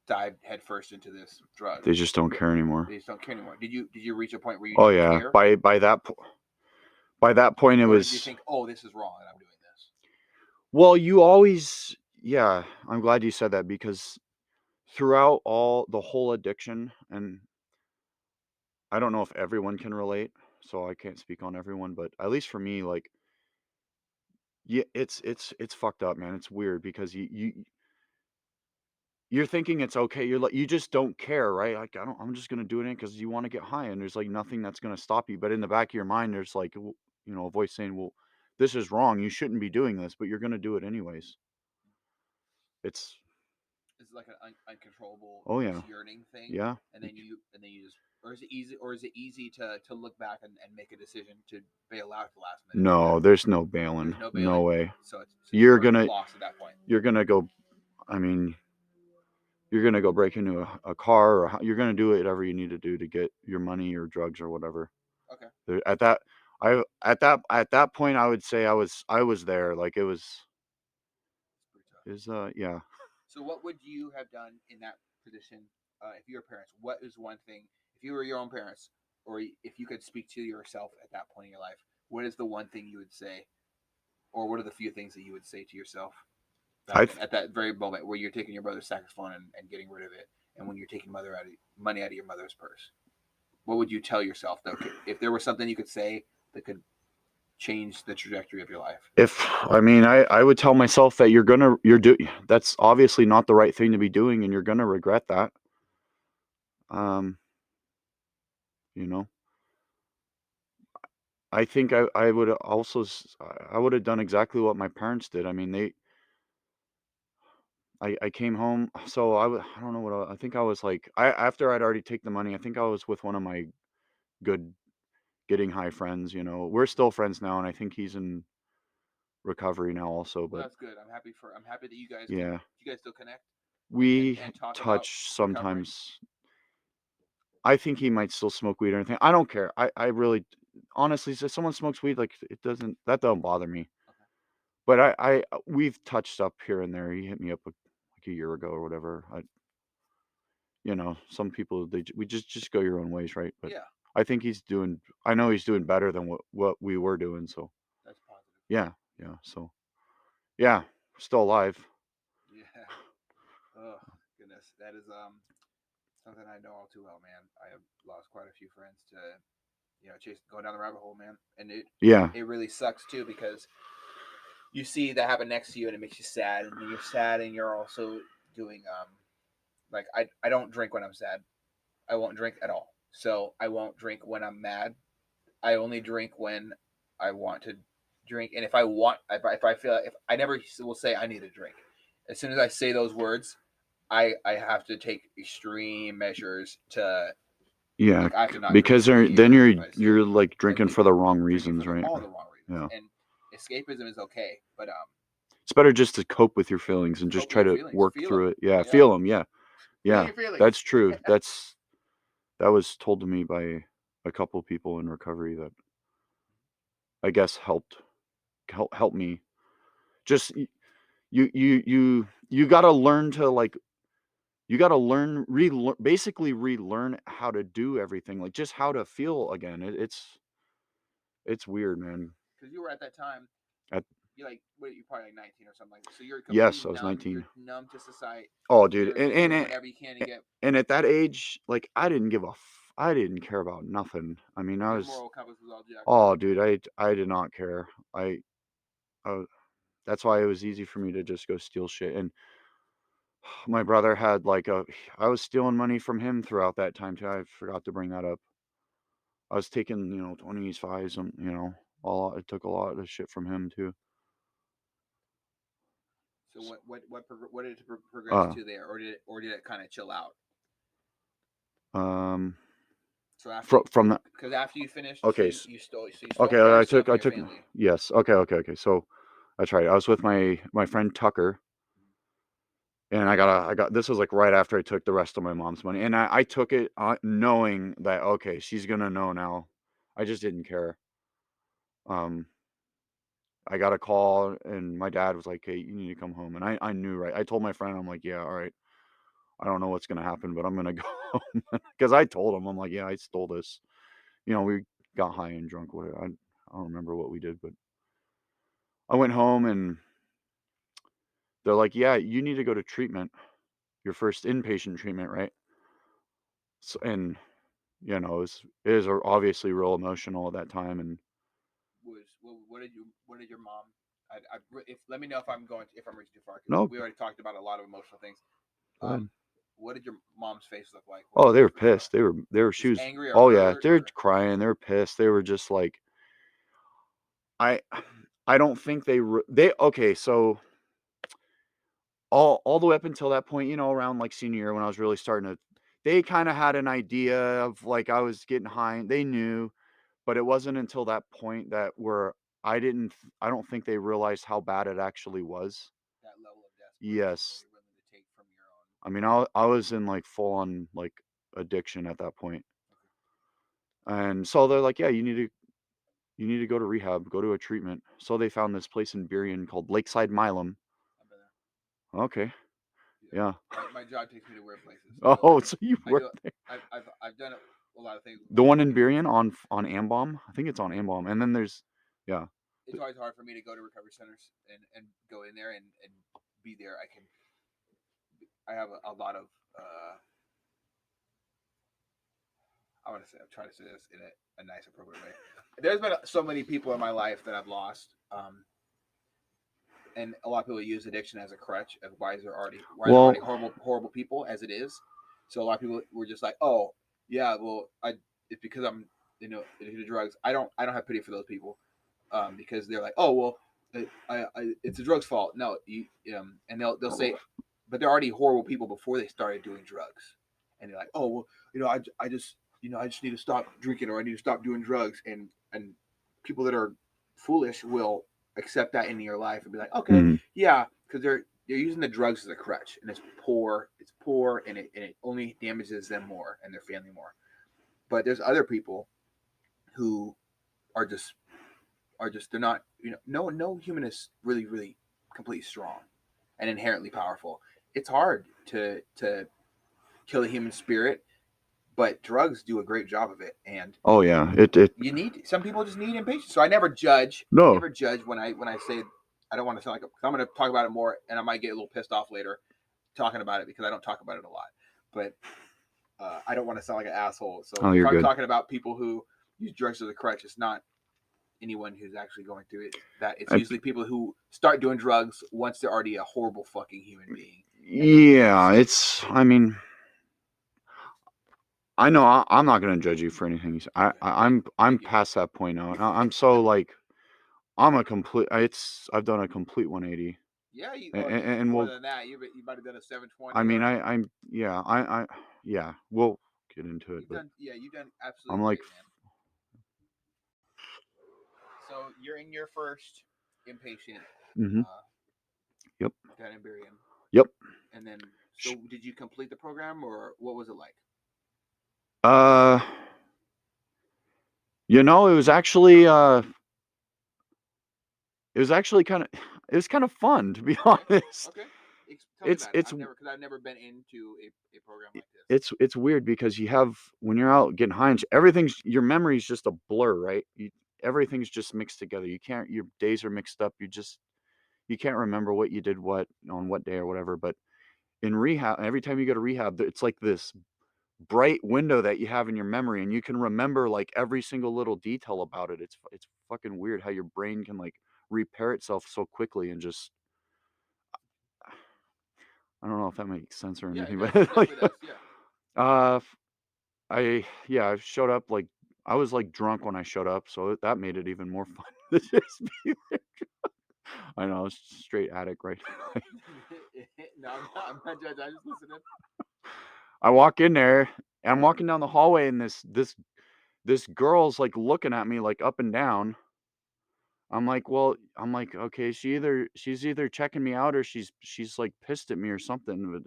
dive headfirst into this drug. They just don't care anymore. They just don't care anymore. Did you reach a point where you Oh didn't yeah. care, By that point it or did you was think, oh, this is wrong, and I'm doing this? well, you always yeah, I'm glad you said that because throughout all the whole addiction, and I don't know if everyone can relate, so I can't speak on everyone, but at least for me, like yeah, it's fucked up, man. It's weird because you're thinking it's okay. You're like you just don't care, right? Like I'm just gonna do it because you want to get high, and there's like nothing that's gonna stop you. But in the back of your mind, there's like a voice saying, "Well, this is wrong. You shouldn't be doing this," but you're gonna do it anyways. It's Is it like an uncontrollable oh just yeah, yearning thing, yeah. and then you just, or is it easy to look back and make a decision to bail out at the last minute like No, that? there's no bailing. There's no No bailing, way. so you You're were gonna lost at that point. you're gonna go. I mean, you're gonna go break into a car, or you're gonna do whatever you need to do to get your money or drugs or whatever. Okay. At that, at that point, I would say I was there. Like it was It's pretty tough. is yeah. So what would you have done in that position if you were parents? What is one thing if you were your own parents, or if you could speak to yourself at that point in your life? What is the one thing you would say, or what are the few things that you would say to yourself back I then, at that very moment where you're taking your brother's saxophone and getting rid of it, and when you're taking money out of your mother's purse? What would you tell yourself though, if there was something you could say that could change the trajectory of your life? if I mean I would tell myself that that's obviously not the right thing to be doing, and you're gonna regret that. Um, you know. I think I would also I would have done exactly what my parents did. I mean, I came home, so I don't know what I think I was like after I'd already taken the money. I think I was with one of my good getting high friends. You know, we're still friends now, and I think he's in recovery now also. Well, But that's good. I'm happy that you guys can. yeah, You guys still connect we and talk about touch recovery. sometimes. I think he might still smoke weed or anything. I don't care. I really, honestly, if someone smokes weed, like that don't bother me. Okay. But we've touched up here and there. He hit me up like a year ago or whatever. Some people we just go your own ways, right? But Yeah, I think I know he's doing better than what we were doing. So that's positive. yeah, yeah. So yeah, still alive. Yeah. Oh goodness, that is something I know all too well, man. I have lost quite a few friends to chase going down the rabbit hole, man, and Yeah, it really sucks too because you see that happen next to you and it makes you sad, and then you're sad and you're also doing like I don't drink when I'm sad. I won't drink at all. So I won't drink when I'm mad. I only drink when I want to drink, and if I feel, if I never will say I need a drink. As soon as I say those words, I have to take extreme measures to yeah. like I have to not drink Because for then years if I say you're like at drinking least for the wrong drinking reasons, for right? all the wrong reasons. Yeah. And escapism is okay, but It's better just to cope with your feelings and just cope with try your to feelings, work feel them. through it. Yeah, Yeah, feel them. Yeah, feel yeah. your feelings. That's true. That was told to me by a couple of people in recovery that I guess help me. Just you got to learn to like you got to basically relearn how to do everything, like just how to feel again. It's weird, man. Because you were at that time, At, you're like, what? You're probably like 19 or something like that. So you're completely yes, I was numb. You're 19. numb to society. Oh, dude, You're doing whatever you can to get. and at that age, like I didn't care about nothing. I mean, I Your was, moral compass was all jacked up. oh, dude, I did not care. I that's why it was easy for me to just go steal shit. And my brother had I was stealing money from him throughout that time too. I forgot to bring that up. I was taking 20s, fives, and I took a lot of shit from him too. So what did it progress Uh, to there, or did it kind of chill out? um, So after from that. because after you finished, Okay, you stole okay. from yourself I and your took. family. Yes. Okay. Okay. So that's right. I was with my friend Tucker. And I got this was like right after I took the rest of my mom's money, and I took it knowing that okay, she's gonna know now. I just didn't care. Um, I got a call, and my dad was like, "Hey, you need to come home," and I knew right. I told my friend, I'm like, "Yeah, all right. I don't know what's gonna happen, but I'm gonna go home," because I told him, I'm like, "Yeah, I stole this." We got high and drunk. Whatever. I don't remember what we did, but I went home, and they're like, "Yeah, you need to go to treatment, your first inpatient treatment, right?" So, and it was obviously real emotional at that time. And What did your mom? If let me know if I'm reaching too far because no, we already talked about a lot of emotional things. go ahead. What did your mom's face look like when Oh, you they were first saw her? pissed. They were she Just was angry or oh yeah, hurt they're or crying, they were pissed. They were just like I I don't think they okay, so all the way up until that point, around like senior year when I was really starting to they kind of had an idea of like I was getting high. They knew, but it wasn't until that point that where I don't think they realized how bad it actually was. that level of desperation where Yes. you're willing to take from your own? I mean, I was in like full on like addiction at that point. And so they're like, "Yeah, you need to go to rehab, go to a treatment." So they found this place in Burien called Lakeside Milam. I've been there. Okay. Yeah. Yeah. My job takes me to weird places. Oh, so you I work do. there. I've done a lot of things The one in because Burien on Ambom? I think it's on Ambom. And then there's yeah. it's always hard for me to go to recovery centers and go in there and be there. I have a lot of I want to say I'm trying to say this in a nice appropriate way. There's been so many people in my life that I've lost. And a lot of people use addiction as a crutch of why they're already Well, horrible people as it is. So a lot of people were just like, oh yeah, well it's because I'm into drugs. I don't have pity for those people, because they're like, oh well, it's the drugs' fault. No, and they'll say, but they're already horrible people before they started doing drugs, and they're like, oh well, I just need to stop drinking or I need to stop doing drugs, and people that are foolish will accept that into your life and be like, okay, Mhm. yeah, because they're using the drugs as a crutch, and it's poor, and it only damages them more and their family more. But there's other people who are just they're not, no human is really completely strong and inherently powerful. It's hard to kill a human spirit, but drugs do a great job of it. And Oh yeah, it you need some people just need impatience. So I never judge. I no never judge when I say I don't want to sound like I'm going to talk about it more, and I might get a little pissed off later talking about it because I don't talk about it a lot. But I don't want to sound like an asshole. So Oh, if you're I'm good. talking about people who use drugs as a crutch, it's not anyone who's actually going through it. That it's I, usually people who start doing drugs once they're already a horrible fucking human being. yeah, it's. I mean, I know I'm not gonna judge you for anything you say. I'm Thank you. past that point now. I'm so like I'm a complete. I've done a complete 180, Yeah, you and more we'll. than that. You might have done a 720 I mean, or I'm yeah. Yeah. We'll get into it, but you've done absolutely I'm like, great, man. So you're in your first inpatient mm-hmm. uh, Yep. dead and burying, Yep. and then so did you complete the program or what was it like? Uh, it was actually kind of it was kind of fun, to be honest. Okay. Tell me about it. It's I've never been into a program like this. it's weird because you have when you're out getting high, and everything's your memory's just a blur, right? Everything's just mixed together. You can't your days are mixed up. You can't remember what you did what on what day or whatever. But in rehab, every time you go to rehab, it's like this bright window that you have in your memory, and you can remember like every single little detail about it. It's fucking weird how your brain can like repair itself so quickly and just I don't know if that makes sense or Yeah, it anything, does. but It like definitely does. Yeah. uh I showed up like I was like drunk when I showed up, so that made it even more fun to just be there. I know, it's straight addict, right? No, I'm not judging. I'm just listening. I walk in there and I'm walking down the hallway and this girl's like looking at me like up and down. I'm like, okay, she's either checking me out or she's like pissed at me or something. But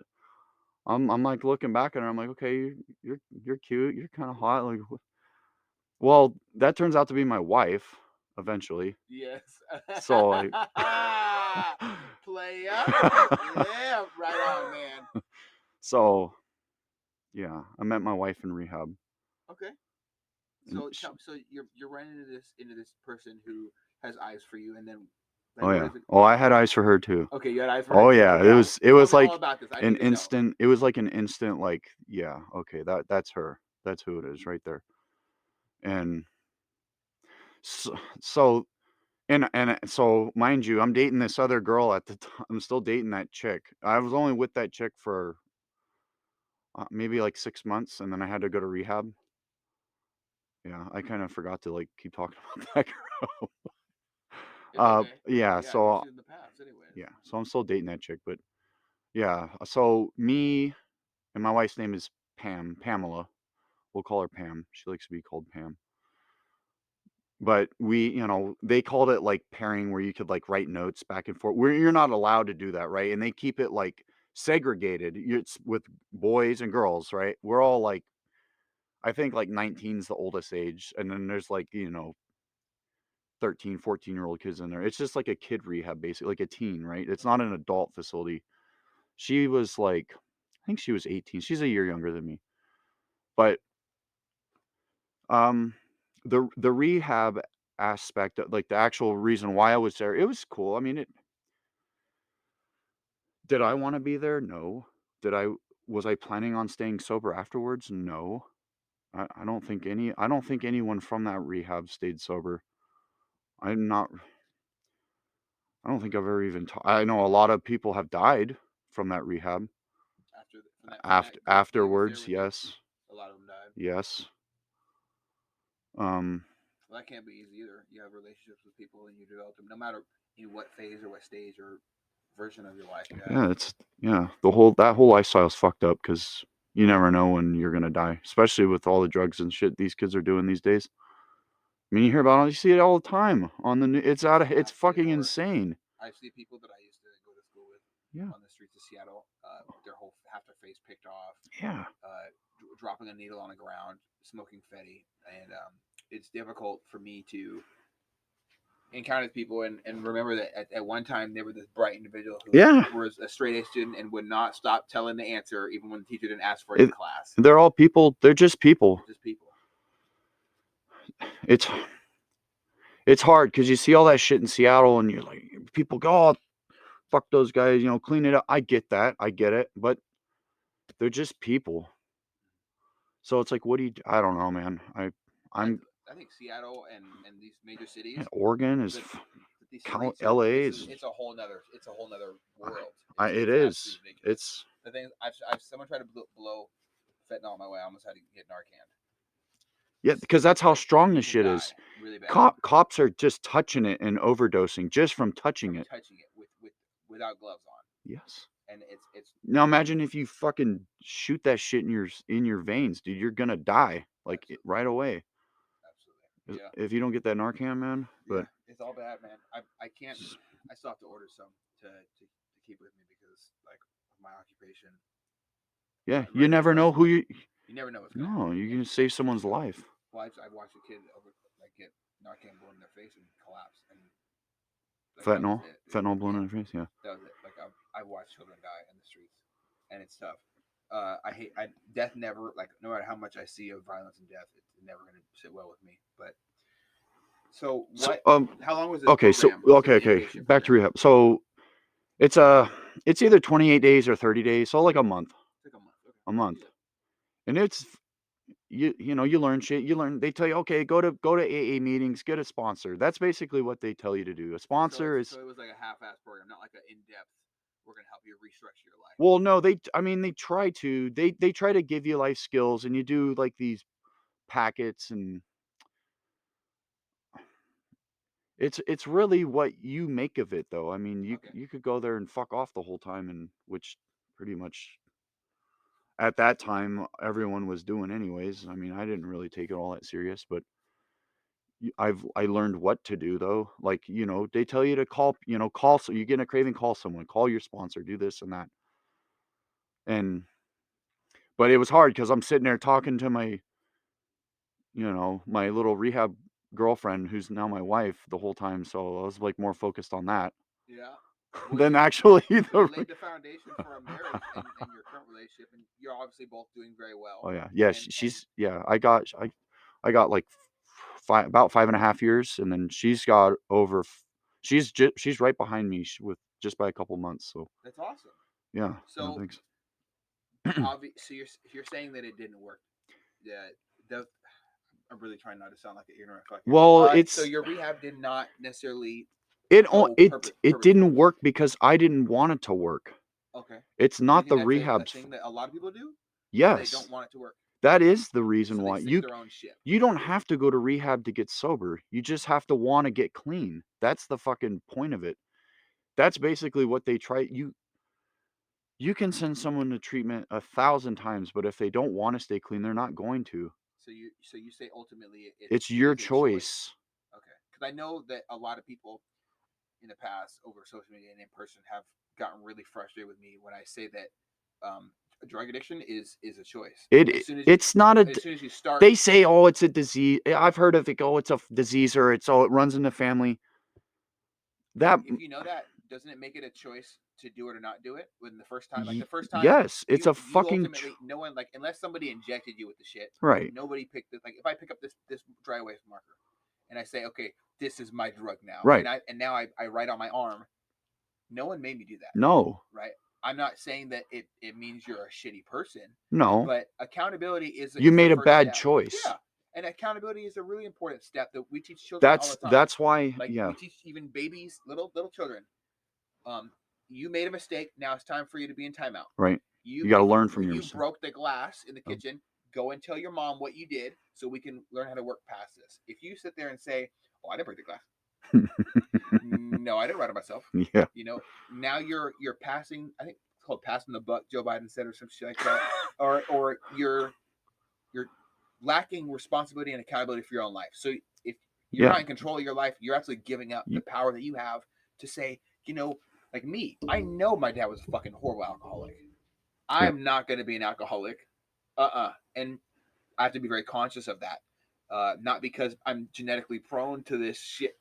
I'm like looking back at her. I'm like, okay, you're cute. You're kind of hot. Like, well, that turns out to be my wife eventually. Yes. So like, Playa. Yeah, right on, man. so yeah, I met my wife in rehab. Okay. And So you're running into this person who has eyes for you, and then oh like what yeah, is it? oh I had eyes for her too. Okay, you had eyes for her Oh too. yeah, Okay, it tell was me all like about this. I an need to know. instant. It was like an instant. Like yeah, okay, that's her. That's who it is right there. And so and so mind you, I'm dating this other girl at the time. I'm still dating that chick. I was only with that chick for maybe like 6 months, and then I had to go to rehab. Yeah, I kind of forgot to like keep talking about that girl. It's okay. Yeah, Yeah, well, so she's in the past, anyways. yeah, so I'm still dating that chick, but yeah, so me and my wife's name is Pamela. We'll call her Pam. She likes to be called Pam. But they called it like pairing where you could like write notes back and forth. Where you're not allowed to do that, right? And they keep it like segregated. It's with boys and girls, right? We're all like, I think like 19's the oldest age, and then there's like 13, 14-year-old kids in there. It's just like a kid rehab, basically, like a teen, right? It's not an adult facility. She was like, I think she was 18. She's a year younger than me. But um the rehab aspect, like the actual reason why I was there, it was cool. I mean, did I want to be there? No. Was I planning on staying sober afterwards? No. I don't think anyone from that rehab stayed sober. I'm not I don't think I've ever even I know a lot of people have died from that rehab. From that group that was there Afterwards, with you, yes. a lot of them died. Yes. Um, Well, that can't be easy either. You have relationships with people and you develop them, no matter in what phase or what stage or version of your life you have. that whole lifestyle's fucked up because you never know when you're gonna die, especially with all the drugs and shit these kids are doing these days. I mean, you hear about it, you see it all the time on the news. It's fucking insane. I see people that I used to go to school with Yeah. on the streets of Seattle, half their face picked off, Yeah. dropping a needle on the ground, smoking fetty, and it's difficult for me to encounter people and remember that at one time they were this bright individual who was a straight A student and would not stop telling the answer even when the teacher didn't ask for it in class. They're all people. They're just people. It's hard because you see all that shit in Seattle and you're like, people go, oh, fuck those guys, clean it up. I get that. I get it. But they're just people. So it's like, what do you do? I don't know, man. I think Seattle and these major cities, Oregon is LA is it's a whole nother world. It is. It's the thing. I've someone tried to blow fentanyl my way. I almost had to get Narcan. Yeah, because that's how strong this shit is. Really bad. Cops are just touching it and overdosing just from touching it. Without gloves on. Yes. And it's now imagine if you fucking shoot that shit in your veins, dude. You're gonna die right away. Absolutely. Yeah. If you don't get that Narcan, man. But it's all bad, man. I can't. I still have to order some to keep with me because like my occupation. Yeah, you never know who you. You never know what's going on. No, you're gonna save someone's life. Well, I watched a kid get Narcan blown in their face and collapse and. Fentanyl blown in their face. Yeah. That was it. Like I've watched children die in the streets, and it's tough. Death never, like, no matter how much I see of violence and death, it's never going to sit well with me. But how long was this? Okay. Back to rehab. So it's either 28 days or 30 days. So like a month. It's like a month. Okay. A month. And it's you learn shit. They tell you, okay, go to AA meetings, get a sponsor. That's basically what they tell you to do. A sponsor so it was like a half-ass program, not like an in-depth. We're gonna help you restructure your life. Well, no, they try to. They try to give you life skills, and you do like these packets, and it's really what you make of it, though. I mean, you could go there and fuck off the whole time, and which pretty much at that time everyone was doing anyways. I mean, I didn't really take it all that serious, but I learned what to do, though. Like, they tell you to call, so you get in a craving, call someone, call your sponsor, do this and that. But it was hard because I'm sitting there talking to my little rehab girlfriend who's now my wife the whole time. So I was like more focused on that. Yeah. Than actually you laid the foundation for a marriage and your current relationship, and you're obviously both doing very well. Oh yeah. Yeah. I got like about 5.5 years, and then she's got over. She's right behind me with just by a couple months. So that's awesome. Yeah. So thanks. So you're saying that it didn't work. Yeah. I'm really trying not to sound like an ignorant fucker. Well, so your rehab did not necessarily. It didn't work because I didn't want it to work. Okay. It's not the rehab's thing that a lot of people do. Yes. They don't want it to work. That is the reason why you don't have to go to rehab to get sober. You just have to want to get clean. That's the fucking point of it. That's basically what they try. You can send someone to treatment 1,000 times, but if they don't want to stay clean, they're not going to. So you say ultimately it's your choice. Okay, because I know that a lot of people in the past over social media and in person have gotten really frustrated with me when I say that drug addiction is a choice. It's not a. As soon as you start, they say, "Oh, it's a disease." I've heard of it. Oh, it's a disease, or it runs in the family. If you know that, doesn't it make it a choice to do it or not do it? When the first time, yes, it's a fucking. No one, like, unless somebody injected you with the shit, right? Nobody picked it. Like, if I pick up this dry erase marker, and I say, okay, this is my drug now, right? And now I write on my arm. No one made me do that. No. Right. I'm not saying that it means you're a shitty person. No. But accountability is. You made a bad choice. Yeah. And accountability is a really important step that we teach children all the time. That's why. Like, we teach even babies, little children. You made a mistake. Now it's time for you to be in timeout. Right. You got to learn from yourself. You broke the glass in the kitchen. go and tell your mom what you did so we can learn how to work past this. If you sit there and say, "Oh, I didn't break the glass," no, I didn't write it myself. Yeah. Now you're passing. I think it's called passing the buck. Joe Biden said, or some shit like that. Or you're lacking responsibility and accountability for your own life. So if you're not in control of your life, you're actually giving up the power that you have to say, like me, I know my dad was a fucking horrible alcoholic. I'm not going to be an alcoholic. And I have to be very conscious of that. Not because I'm genetically prone to this shit.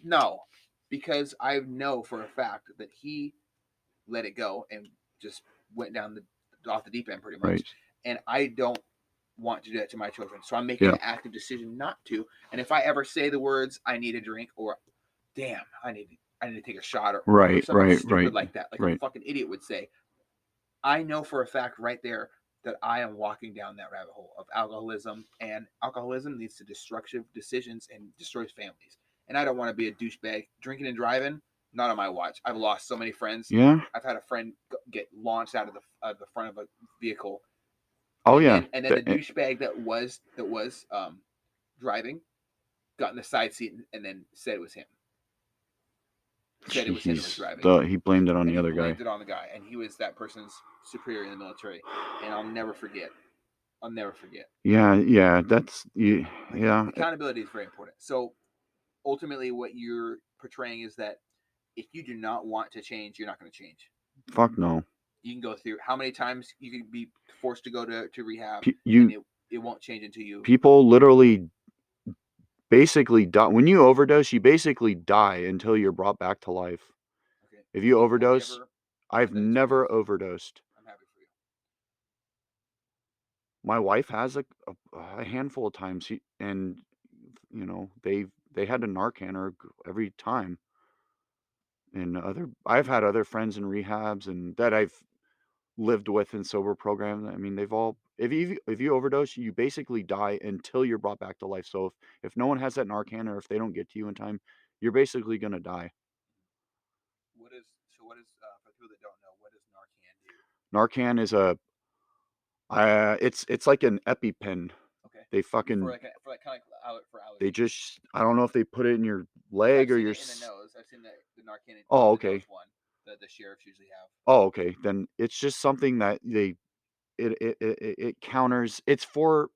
No, because I know for a fact that he let it go and just went down off the deep end pretty much. Right. And I don't want to do that to my children. So I'm making an active decision not to. And if I ever say the words, "I need a drink," or "Damn, I need to take a shot," or something stupid like that, like a fucking idiot would say, I know for a fact right there that I am walking down that rabbit hole of alcoholism, and alcoholism leads to destructive decisions and destroys families. And I don't want to be a douchebag. Drinking and driving, not on my watch. I've lost so many friends. Yeah. I've had a friend get launched out of the front of a vehicle. Oh, and then the douchebag that was driving got in the side seat and then said it was him. Said it was him that was driving. He blamed it on the other guy. He blamed it on the guy, and he was that person's superior in the military. And I'll never forget. Yeah, that's yeah. Accountability is very important. So ultimately, what you're portraying is that if you do not want to change, you're not going to change. Fuck no. You can go through how many times you can be forced to go to rehab, and it won't change until you. People literally basically die. When you overdose, you basically die until you're brought back to life. Okay. If you overdose, I've never overdosed. I'm happy for you. My wife has a handful of times, and they had to Narcan her every time. And I've had other friends in rehabs and that I've lived with in sober programs. I mean, they've all, if you overdose, you basically die until you're brought back to life. So if no one has that Narcan, or if they don't get to you in time, you're basically going to die. What is for people that don't know, what does Narcan do? Narcan is it's like an EpiPen. Okay. They fucking for kind of for allergies. They just, I don't know if they put it in your leg or your. In the nose. I've seen the Narcan in okay. The nose one. The sheriffs usually have. Oh, okay. Then it's just something that it counters. It's for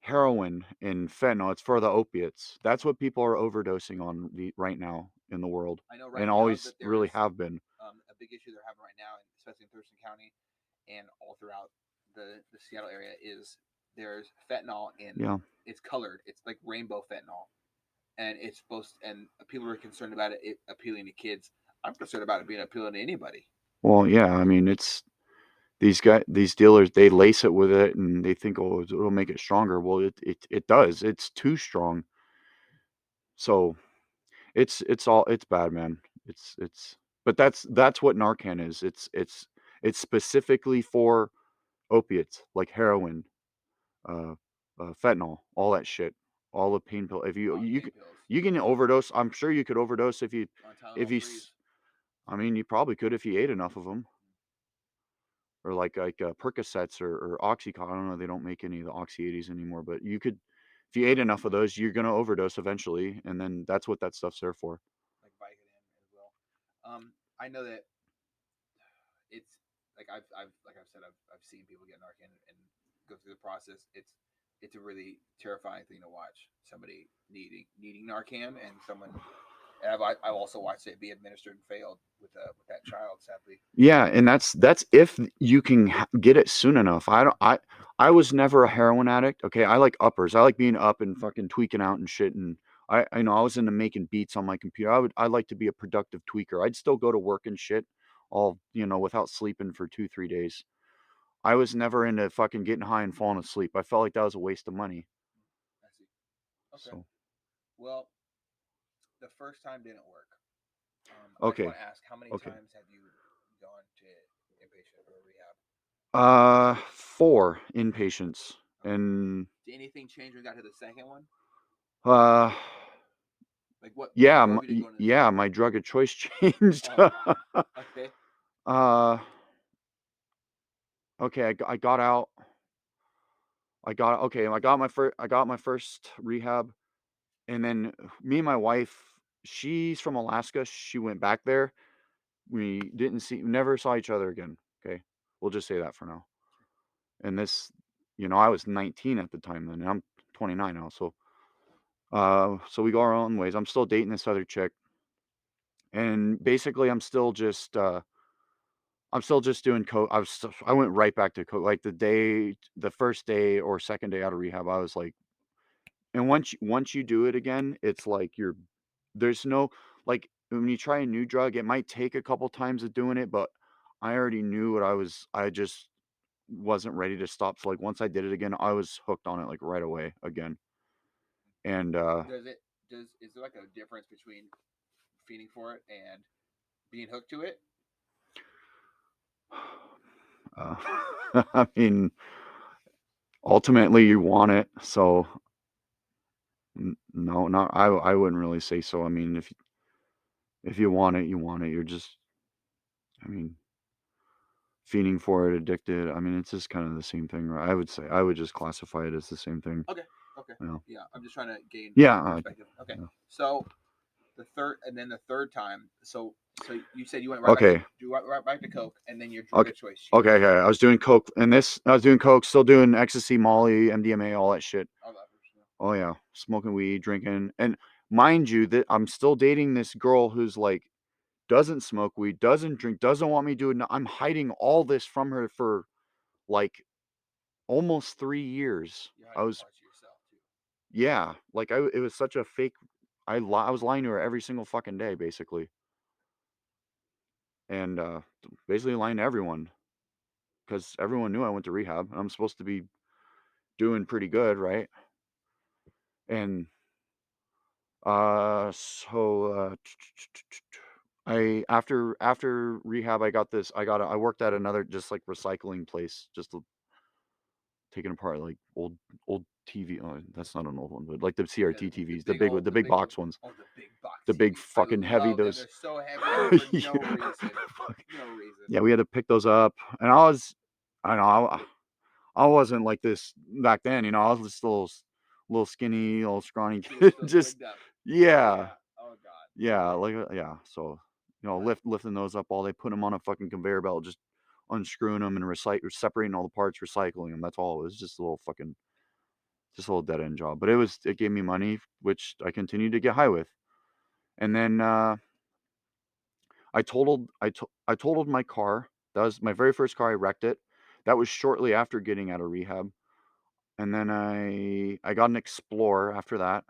heroin and fentanyl. It's for the opiates. That's what people are overdosing on right now in the world. I know right and now always that really have been. A big issue they're having right now, especially in Thurston County and all throughout the Seattle area, is there's fentanyl in it's colored. It's like rainbow fentanyl. And it's and people are concerned about it appealing to kids. I'm concerned about it being appealing to anybody. Well, yeah, I mean, it's these dealers, they lace it with it and they think, oh, it'll make it stronger. Well, it does. It's too strong. So it's bad, man. But that's what Narcan is. It's specifically for opiates like heroin, fentanyl, all that shit, all the pain pill. If you can overdose. I'm sure you could overdose if you I mean, you probably could if you ate enough of them. Or like Percocets or Oxycontin. I don't know. They don't make any of the Oxy 80s anymore, but you could, if you ate enough of those, you're gonna overdose eventually, and then that's what that stuff's there for. Like Vicodin as well. I know that it's like I've said I've seen people get Narcan and go through the process. It's a really terrifying thing to watch. Somebody needing Narcan and someone. And I've also watched it be administered and failed with that child, sadly. Yeah, and that's if you can get it soon enough. I was never a heroin addict. Okay, I like uppers. I like being up and fucking tweaking out and shit. And I was into making beats on my computer. I'd like to be a productive tweaker. I'd still go to work and shit, all without sleeping for 2-3 days. I was never into fucking getting high and falling asleep. I felt like that was a waste of money. I see. Okay. So. Well, the first time didn't work. I just want to ask, how many times have you gone to inpatient or rehab? 4 inpatients. Okay. And did anything change when you got to the second one? Like what? Yeah, my drug of choice changed. Okay. Okay, I got out. I got my first rehab, and then me and my wife, she's from Alaska. She went back there. We never saw each other again. Okay, we'll just say that for now. And this, I was 19 at the time then, and I'm 29 now. So we go our own ways. I'm still dating this other chick, and basically, I'm still just doing coke. I went right back to coke. Like the first day or second day out of rehab, I was like, and once you do it again, it's like there's no, like, when you try a new drug, it might take a couple times of doing it, but I already knew I just wasn't ready to stop. So like once I did it again, I was hooked on it like right away again. And Is there like a difference between feeding for it and being hooked to it? I mean, ultimately you want it, so no, not I wouldn't really say so. I mean, if you want it, you want it. I mean, feeding for it, addicted. I mean, it's just kind of the same thing, right? I would just classify it as the same thing. Okay. You know? Yeah, I'm just trying to gain Yeah. perspective. Okay. Yeah. So the third time. So you said you went right back to coke, and then your drug Okay. of choice. Okay. Yeah. I was doing coke, still doing ecstasy, Molly, MDMA, all that shit. Oh yeah, smoking weed, drinking, and mind you, that I'm still dating this girl who's like doesn't smoke weed, doesn't drink, doesn't want me to do it. I'm hiding all this from her for like almost 3 years. I was Yeah, like it was such a fake. I was lying to her every single fucking day, basically, and basically lying to everyone because everyone knew I went to rehab. And I'm supposed to be doing pretty good, right? And so I after rehab, I worked at another just like recycling place, taking apart like old TV. Oh, that's not an old one, but like the CRT TVs, the big box ones. Oh, the big box. The big fucking heavy those. They're so heavy for no reason. No reason. Yeah, we had to pick those up, and I know, I wasn't like this back then. I was just a little skinny, little scrawny kid. Just yeah. Oh god. Yeah, like yeah. So lifting those up all day, putting them on a fucking conveyor belt, just unscrewing them and separating all the parts, recycling them. That's all. It was just a little dead end job. But it gave me money, which I continued to get high with. And then I totaled my car. That was my very first car. I wrecked it. That was shortly after getting out of rehab. And then I got an Explorer after that.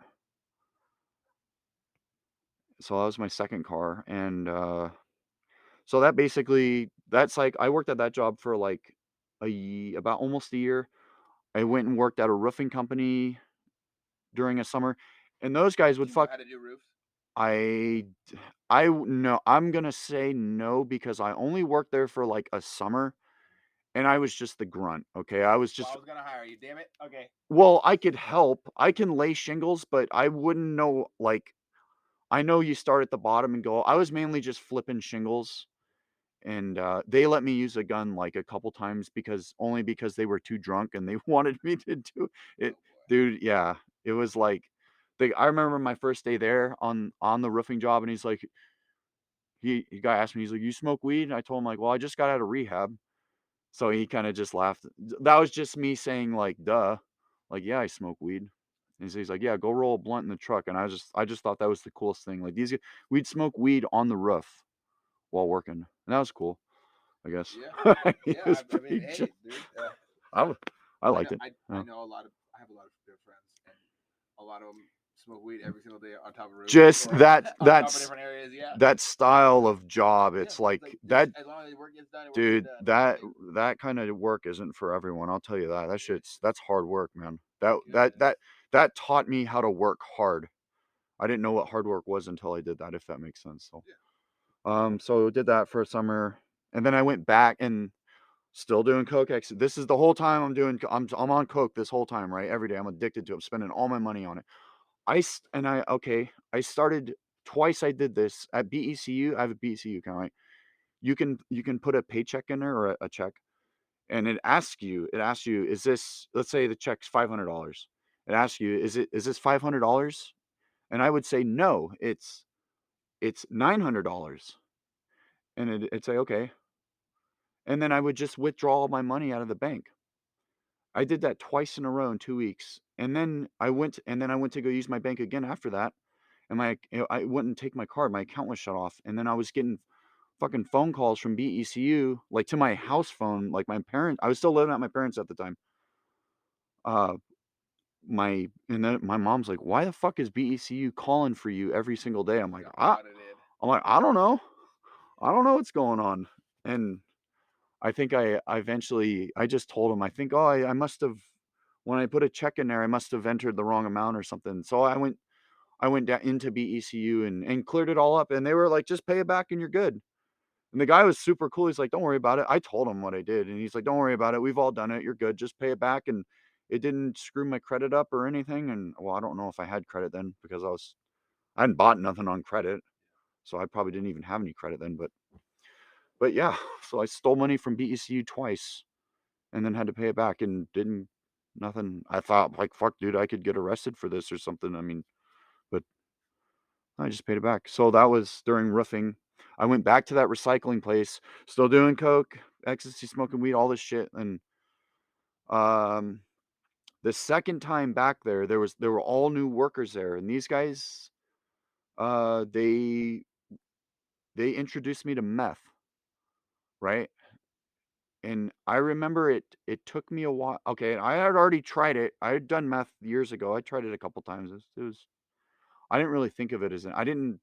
So that was my second car. And so that's like I worked at that job for like about almost a year. I went and worked at a roofing company during a summer, and those guys would fuck. How to do roofs? No, I'm gonna say no because I only worked there for like a summer, and I was just the grunt. Okay, I was gonna hire you. Damn it. Okay. Well, I could help. I can lay shingles, but I wouldn't know. Like, I know you start at the bottom and go. I was mainly just flipping shingles. And they let me use a gun like a couple times because they were too drunk and they wanted me to do it. Dude, yeah. It was like I remember my first day there on the roofing job, and he's like he guy asked me, he's like, "You smoke weed?" And I told him like, "Well, I just got out of rehab." So he kind of just laughed. That was just me saying like, "Duh." Like, "Yeah, I smoke weed." And so he's like, "Yeah, go roll a blunt in the truck." And I just thought that was the coolest thing. Like we'd smoke weed on the roof while working. And that was cool. I guess. Yeah. It was I mean, pretty dude. I liked it. I know I have a lot of good friends, and a lot of them smoke weed every single day on top of roofs. Just or that on top of that's different areas. Yeah. that style of job. It's like that, As long as the work gets done, dude. That kind of work isn't for everyone. I'll tell you that. That's hard work, man. That taught me how to work hard. I didn't know what hard work was until I did that, if that makes sense. So did that for a summer, and then I went back and still doing coke. This is the whole time I'm on coke this whole time, right? Every day I'm addicted to it. I'm spending all my money on it. I started twice. I did this at BECU. I have a BECU account, right? You can put a paycheck in there or a check, and it asks you, is this, let's say the check's $500. It asks you, is this $500? And I would say, no, it's $900. And it'd say, okay. And then I would just withdraw all my money out of the bank. I did that twice in a row in 2 weeks. And then I went to go use my bank again after that. And I wouldn't take my card. My account was shut off. And then I was getting fucking phone calls from BECU, like to my house phone, like my parents. I was still living at my parents at the time. And then my mom's like, "Why the fuck is BECU calling for you every single day?" I'm like, I don't know. I don't know what's going on. And I think I eventually, I just told him, I think, oh, I must have, when I put a check in there, I must have entered the wrong amount or something. So I went down into BECU and cleared it all up. And they were like, just pay it back and you're good. And the guy was super cool. He's like, don't worry about it. I told him what I did. And he's like, don't worry about it. We've all done it. You're good. Just pay it back. And it didn't screw my credit up or anything. And well, I don't know if I had credit then because I hadn't bought nothing on credit. So I probably didn't even have any credit then. But yeah, so I stole money from BECU twice and then had to pay it back and didn't, nothing. I thought, like, fuck, dude, I could get arrested for this or something. I mean, but I just paid it back. So that was during roofing. I went back to that recycling place, still doing coke, ecstasy, smoking weed, all this shit. And the second time back there were all new workers there, and these guys, they introduced me to meth, right? And I remember it took me a while. Okay, I had already tried it. I had done meth years ago. I tried it a couple times. It was I didn't really think of it as I didn't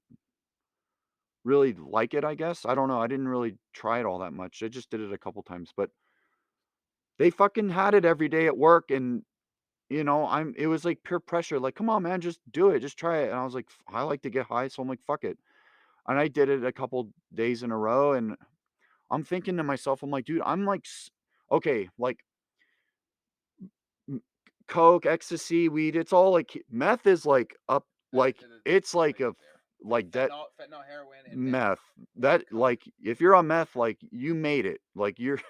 really like it, I guess. I don't know. I didn't really try it all that much. I just did it a couple times, but they fucking had it every day at work. And it was like peer pressure, like, come on, man, just do it, just try it. And I was like, I like to get high, so I'm like, fuck it. And I did it a couple days in a row, and I'm thinking to myself, I'm like, dude, I'm like, okay, like coke, ecstasy, weed, it's all like meth is like up, like it's like a like that fentanyl, heroin, and meth that like if you're on meth, like you made it, like you're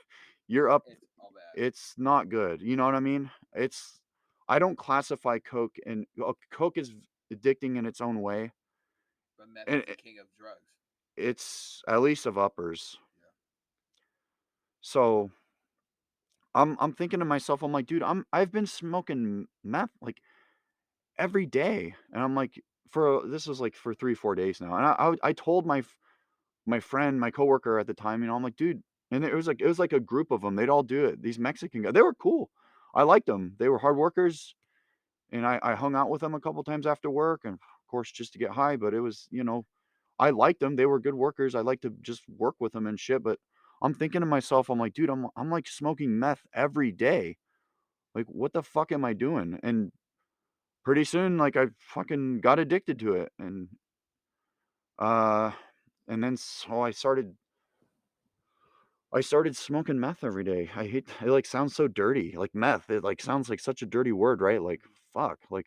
up. it's all bad. It's not good, you know what I mean? I don't classify coke, and coke is addicting in its own way, But meth and is the king of drugs. it's at least of uppers. Yeah. So I'm thinking to myself, I'm like, dude, I've been smoking meth like every day. And I'm like, this was like for 3-4 days now. And I told my friend, my coworker at the time, I'm like, dude, and it was like a group of them. They'd all do it. These Mexican guys, they were cool. I liked them. They were hard workers. And I hung out with them a couple times after work, and of course, just to get high. But it was, I liked them. They were good workers. I like to just work with them and shit. But I'm thinking to myself, I'm like, dude, I'm like smoking meth every day. Like, what the fuck am I doing? And pretty soon, like, I fucking got addicted to it. Uh, and then so I started smoking meth every day. I hate it, like sounds so dirty. Like meth, it like sounds like such a dirty word, right? Like fuck. Like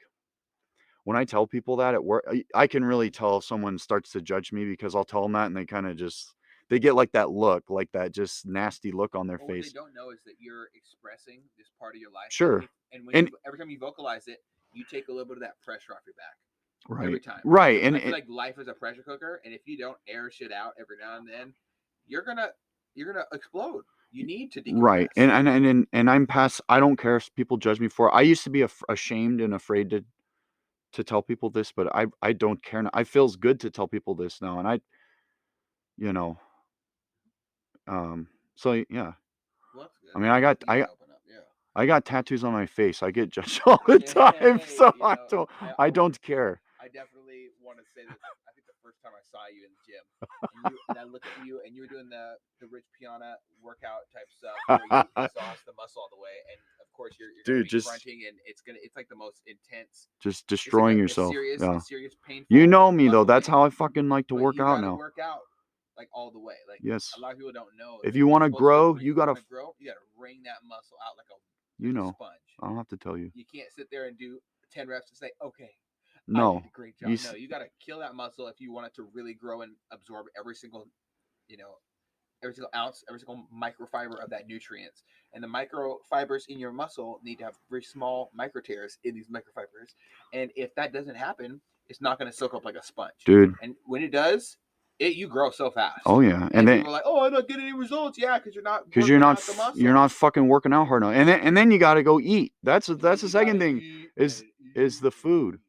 when I tell people that at work, I can really tell if someone starts to judge me because I'll tell them that and they kind of just they get like that look, like that just nasty look on their Well, what they face. don't know is that you're expressing this part of your life. Sure. And when And every time you vocalize it, you take a little bit of that pressure off your back. Every right. time. Right. I feel like life is a pressure cooker, and if you don't air shit out every now and then, you're gonna explode. You need to decompress. Right. And I'm past, I don't care if people judge me for it. I used to be ashamed and afraid to tell people this, but I don't care now. I feels good to tell people this now. And you know, so yeah. Well, that's good. I mean, I got You open up, yeah. I got tattoos on my face. I get judged all the time, so I don't care. I definitely want to say that. I think the first time I saw you in the gym, and I looked at you, and you were doing the Rich Piana workout type stuff, where you exhaust the muscle all the way, and of course you're dude, just grunting, and it's like the most intense, just destroying like yourself. A serious painful. You know me though. That's how I fucking like to work out now. Work out like all the way. Like yes. A lot of people don't know. If you want to grow, you gotta wring that muscle out like a sponge. I don't have to tell you. You can't sit there and do 10 reps and say, okay, no, I did a great job. No, you got to kill that muscle if you want it to really grow and absorb every single, every single ounce, every single microfiber of that nutrients. And the microfibers in your muscle need to have very small micro tears in these microfibers. And if that doesn't happen, it's not going to soak up like a sponge. Dude. And when it does, you grow so fast. Oh yeah. And then people are like, "Oh, I'm not getting any results." Yeah, because you're not you're not fucking working out hard enough. And then you got to go eat. That's the second thing is the food.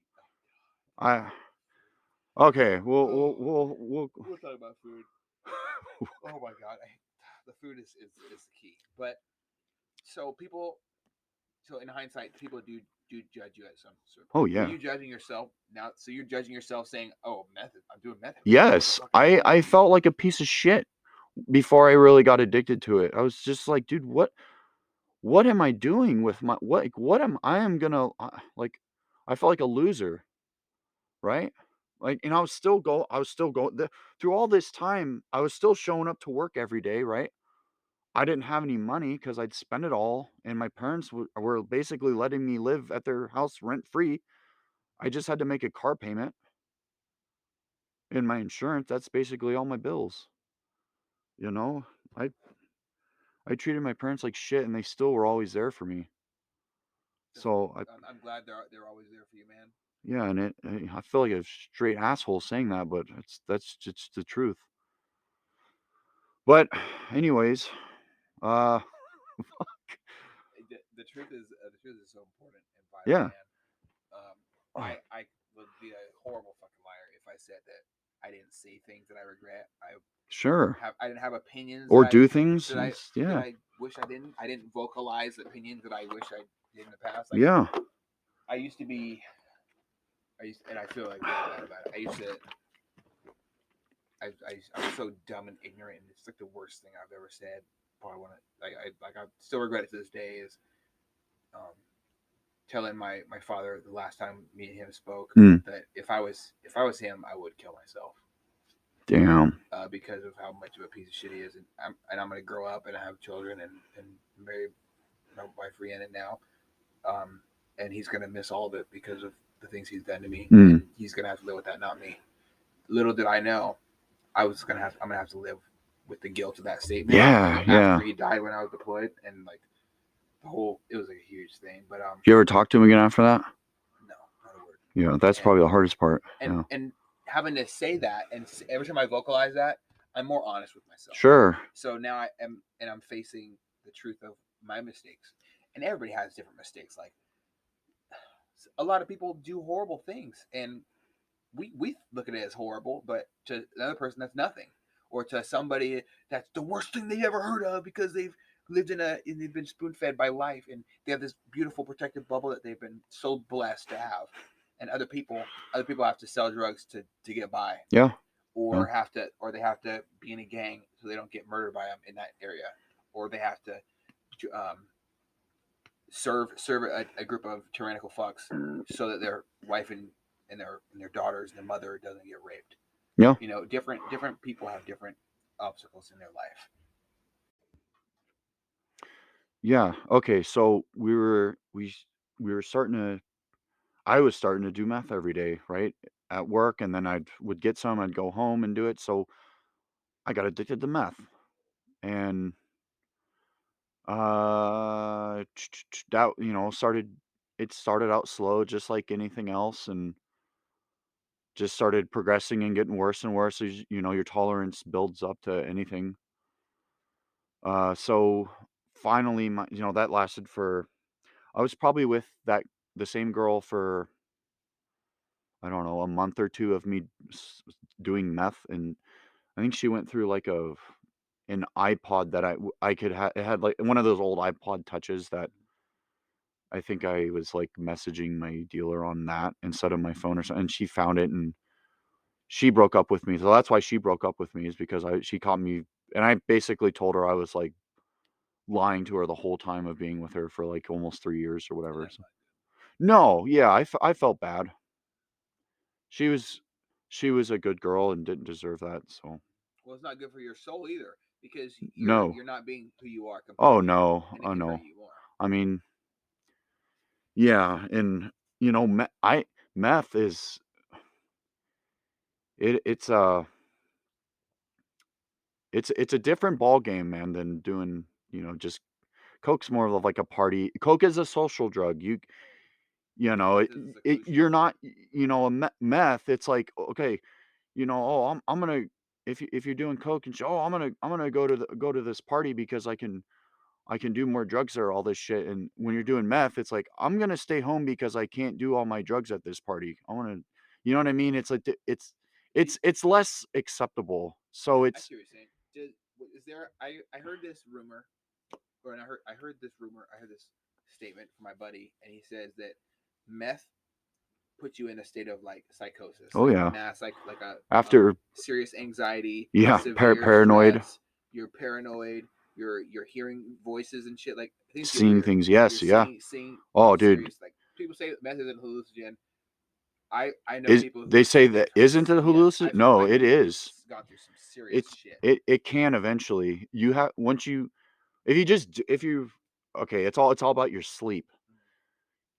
Okay, we'll talk about food. Oh my god, the food is the key. But so in hindsight, people do judge you at some sort. Oh yeah. Are you judging yourself now? So you're judging yourself, saying, "Oh, method. I'm doing method." Yes, I felt like a piece of shit before I really got addicted to it. I was just like, dude, what am I doing with my what am I am gonna like? I felt like a loser, right? Like, and I was still going through all this time. I was still showing up to work every day, right? I didn't have any money because I'd spent it all, and my parents were basically letting me live at their house rent free. I just had to make a car payment and my insurance. That's basically all my bills. You know, I I treated my parents like shit, and they still were always there for me. So I'm glad they're always there for you, man. Yeah, and I feel like a straight asshole saying that, but that's just the truth. But anyways, the truth is so important and vital, yeah, man. I would be a horrible fucking liar if I said that I didn't say things that I regret. sure. I didn't have opinions Or do things. that Yeah, I wish I didn't. I didn't vocalize opinions that I wish I did in the past. Like, yeah, I used to be. And I feel like really bad about it. I used to. I was so dumb and ignorant, and it's like the worst thing I've ever said. Probably want to I still regret it to this day. Is telling my father the last time me and him spoke that if I was him, I would kill myself. Damn. Because of how much of a piece of shit he is, and I'm gonna grow up and have children and marry my wife Rhiannon now, and he's gonna miss all of it because of the things he's done to me. And he's gonna have to live with that, not me. Little did I know, I'm gonna have to live with the guilt of that statement. After he died when I was deployed, and like it was like a huge thing. But you ever talk to him again after that? No, not a word. Yeah, that's probably the hardest part. And having to say that, and every time I vocalize that, I'm more honest with myself. Sure. So now I'm facing the truth of my mistakes, and everybody has different mistakes. Like, a lot of people do horrible things, and we look at it as horrible, but to another person that's nothing, or to somebody that's the worst thing they've ever heard of because they've lived they've been spoon fed by life, and they have this beautiful protective bubble that they've been so blessed to have. And other people have to sell drugs to get by. Yeah. Or they have to be in a gang so they don't get murdered by them in that area, or they have to serve a group of tyrannical fucks so that their wife and their daughters and their mother doesn't get raped. Yeah. You know, different people have different obstacles in their life. Yeah. Okay. So we were starting to. I was starting to do meth every day, right, at work, and then would get some. I'd go home and do it. So I got addicted to meth, and that started. It started out slow, just like anything else, and just started progressing and getting worse and worse as your tolerance builds up to anything. So finally, that lasted for. I was probably with the same girl for, I don't know, a month or two of me doing meth, and I think she went through like an iPod that I could have. It had like one of those old iPod touches that I think I was like messaging my dealer on that instead of my phone or something. And she found it, and she broke up with me. So that's why she broke up with me, is because she caught me, and I basically told her I was like lying to her the whole time of being with her for like almost 3 years or whatever. So, no, yeah, I felt bad. She was a good girl and didn't deserve that. So, well, it's not good for your soul either, because no, you're not being who you are completely. Oh no, and it oh can no. hurt you more. I mean, yeah, and meth is it's it's a different ball game, man, than doing, just coke's more of like a party. Coke is a social drug. Meth is a seclusion You're drug. not, meth. It's like, okay, oh, I'm gonna, if you're doing coke and oh, I'm gonna go to this party because I can do more drugs there, all this shit. And when you're doing meth, it's like, I'm gonna stay home because I can't do all my drugs at this party. I want to, you know what I mean? It's like it's less acceptable. So I it's see what you're saying. Is there? I heard this rumor, or I heard this rumor. I heard this statement from my buddy, and he says that meth puts you in a state of like psychosis, oh like yeah. mass, like a After serious anxiety, yeah, severe paranoid, stress. You're paranoid. You're hearing voices and shit. Like things get seeing weird. things. You're Yes, yeah. seeing Oh, dude, serious, like people say meth is a hallucinogen. I know is people who they have say taken that it from isn't it a yes. hallucination? No, I know it people who've is. gone through some serious It's shit. it can eventually. You have once you if you okay, it's all about your sleep.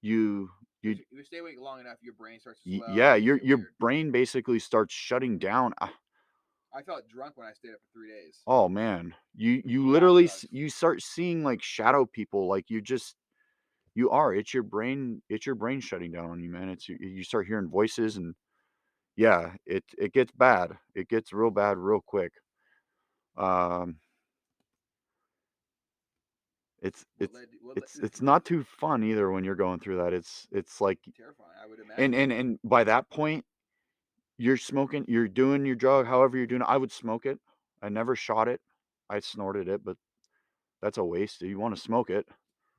You you If you stay awake long enough, your brain starts to swell yeah, and things get your weird. brain basically starts shutting down. I felt drunk when I stayed up for 3 days. Oh man, you Without literally drugs. you start seeing like shadow people. Like you are. It's your brain. It's your brain shutting down on you, man. You start hearing voices and yeah, it gets bad. It gets real bad real quick. Um, it's What it's led? What led? it's not too fun either when you're going through that. It's like Terrifying. I would imagine. and by that point you're smoking, you're doing your drug, however you're doing it. I would smoke it. I never shot it. I snorted it, but that's a waste. You want to smoke it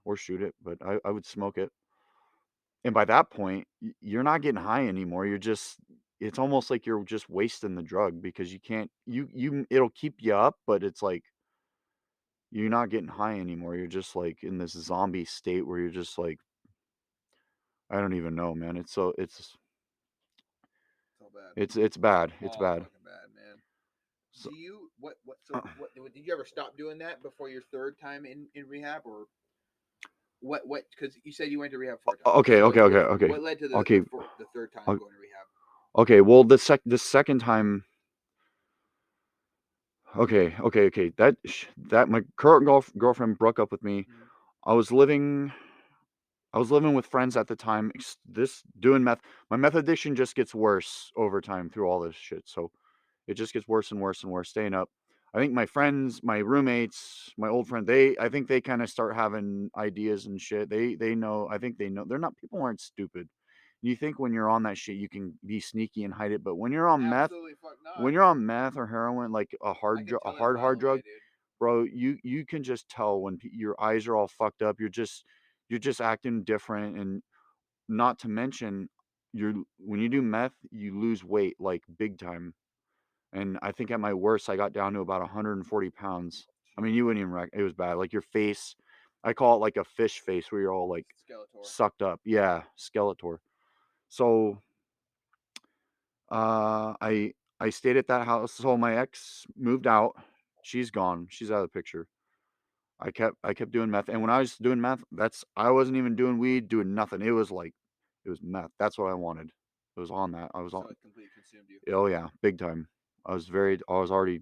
or shoot it, but I would smoke it. And by that point, you're not getting high anymore. It's almost like you're just wasting the drug because you can't, it'll keep you up, but it's like you're not getting high anymore. You're just like in this zombie state where you're just like, I don't even know, man. It's all bad. It's bad. It's All bad. fucking bad, man. So, Do you what did you ever stop doing that before your third time in rehab, or what? Because you said you went to rehab 4 times. okay, So okay, okay, okay, what led to okay, the third time o- going to rehab? okay. Well, the second time, okay. That my current girlfriend broke up with me. Mm-hmm. I was living I was living with friends at the time. This doing meth. My meth addiction just gets worse over time through all this shit. So it just gets worse and worse and worse. Staying up. I think my friends, my roommates, my old friend, I think they kind of start having ideas and shit. They know. I think they know. They're not. People aren't stupid. You think when you're on that shit, you can be sneaky and hide it, but Absolutely fuck not. when you're on meth or heroin, like I can a tell it right hard away, drug, dude. bro, you can just tell when your eyes are all fucked up. You're just acting different, and not to mention, you're when you do meth, you lose weight like big time. And I think at my worst, I got down to about 140 pounds. I mean, Jeez. you wouldn't even it was bad. Like your face, I call it like a fish face, where you're all like Skeletor. sucked up. Yeah, Skeletor. So I stayed at that house. So my ex moved out. She's gone. She's out of the picture. I kept doing meth, and when I was doing meth, I wasn't even doing weed, doing nothing. It was meth. That's what I wanted. It was on that. I was on. So it completely consumed you. Oh yeah, big time. I was already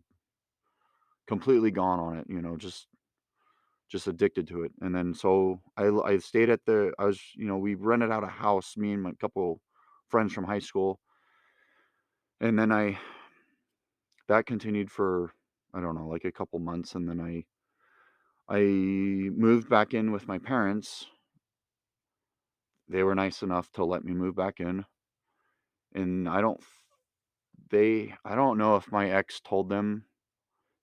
completely gone on it. Just addicted to it. And then so I stayed at I was we rented out a house, me and my couple friends from high school, and then that continued for I don't know like a couple months, and then I moved back in with my parents. They were nice enough to let me move back in, and I don't know if my ex told them.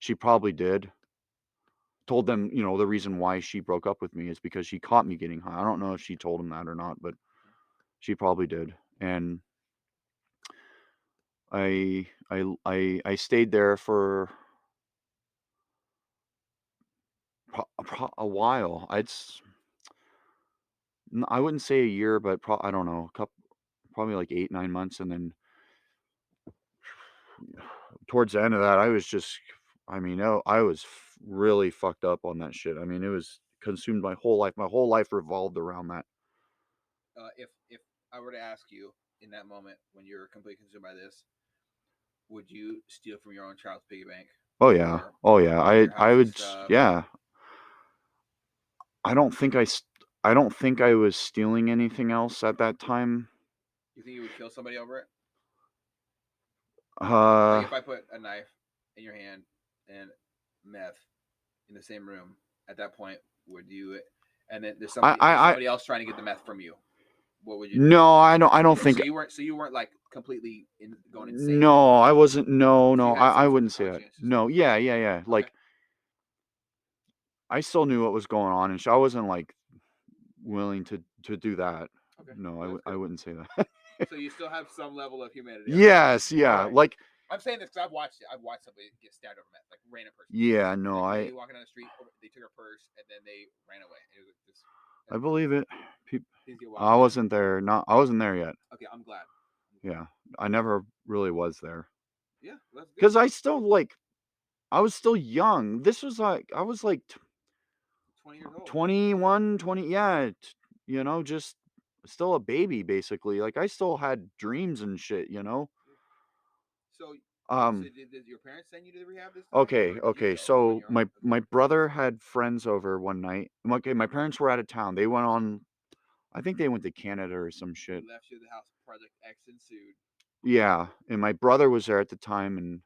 She probably did. Told them, the reason why she broke up with me is because she caught me getting high. I don't know if she told them that or not, but she probably did. And I stayed there for a while. I wouldn't say a year, but I don't know, probably like 8 9 months, and then towards the end of that, I was just, I mean, I was really fucked up on that shit. I mean, it was consumed my whole life. My whole life revolved around that. If I were to ask you in that moment when you're completely consumed by this, would you steal from your own child's piggy bank? Oh yeah. Or Oh yeah. going to your I house and would. stuff? Yeah. I don't think I don't think I was stealing anything else at that time. You think you would kill somebody over it? Uh, Like if I put a knife in your hand and meth in the same room, at that point, would you? And then there's somebody else trying to get the meth from you. What would you do? no, I don't So think. you weren't like completely going insane. No, I wasn't. No, So you no, had some I sort wouldn't of say that. conscience. No, yeah, yeah, yeah. Okay. Like I still knew what was going on, and I wasn't like willing to do that. Okay. No, Well, that's I good. wouldn't say that. So you still have some level of humanity. Yes, yeah, Alright. like I'm saying this because I've watched it. I've watched somebody get stabbed over meth, like random person. yeah, no, Like I lady walking down the street, they took her purse and then they ran away. It was just, I believe it. things get wild. I wasn't there. Not I wasn't there yet. Okay, I'm glad. Yeah, I never really was there Yeah, well, that's good. because I still like I was still young. This was like I was like 20 years old. 21, 20. Yeah, you know, just still a baby basically. Like I still had dreams and shit. You know. So, Um. did your parents send you to the rehab this time? Okay. Or did Okay. you go on So your own? my brother had friends over one night. Okay. My parents were out of town. They went on. I think they went to Canada or some shit. He left you at the house. Project X ensued. Yeah, and my brother was there at the time, and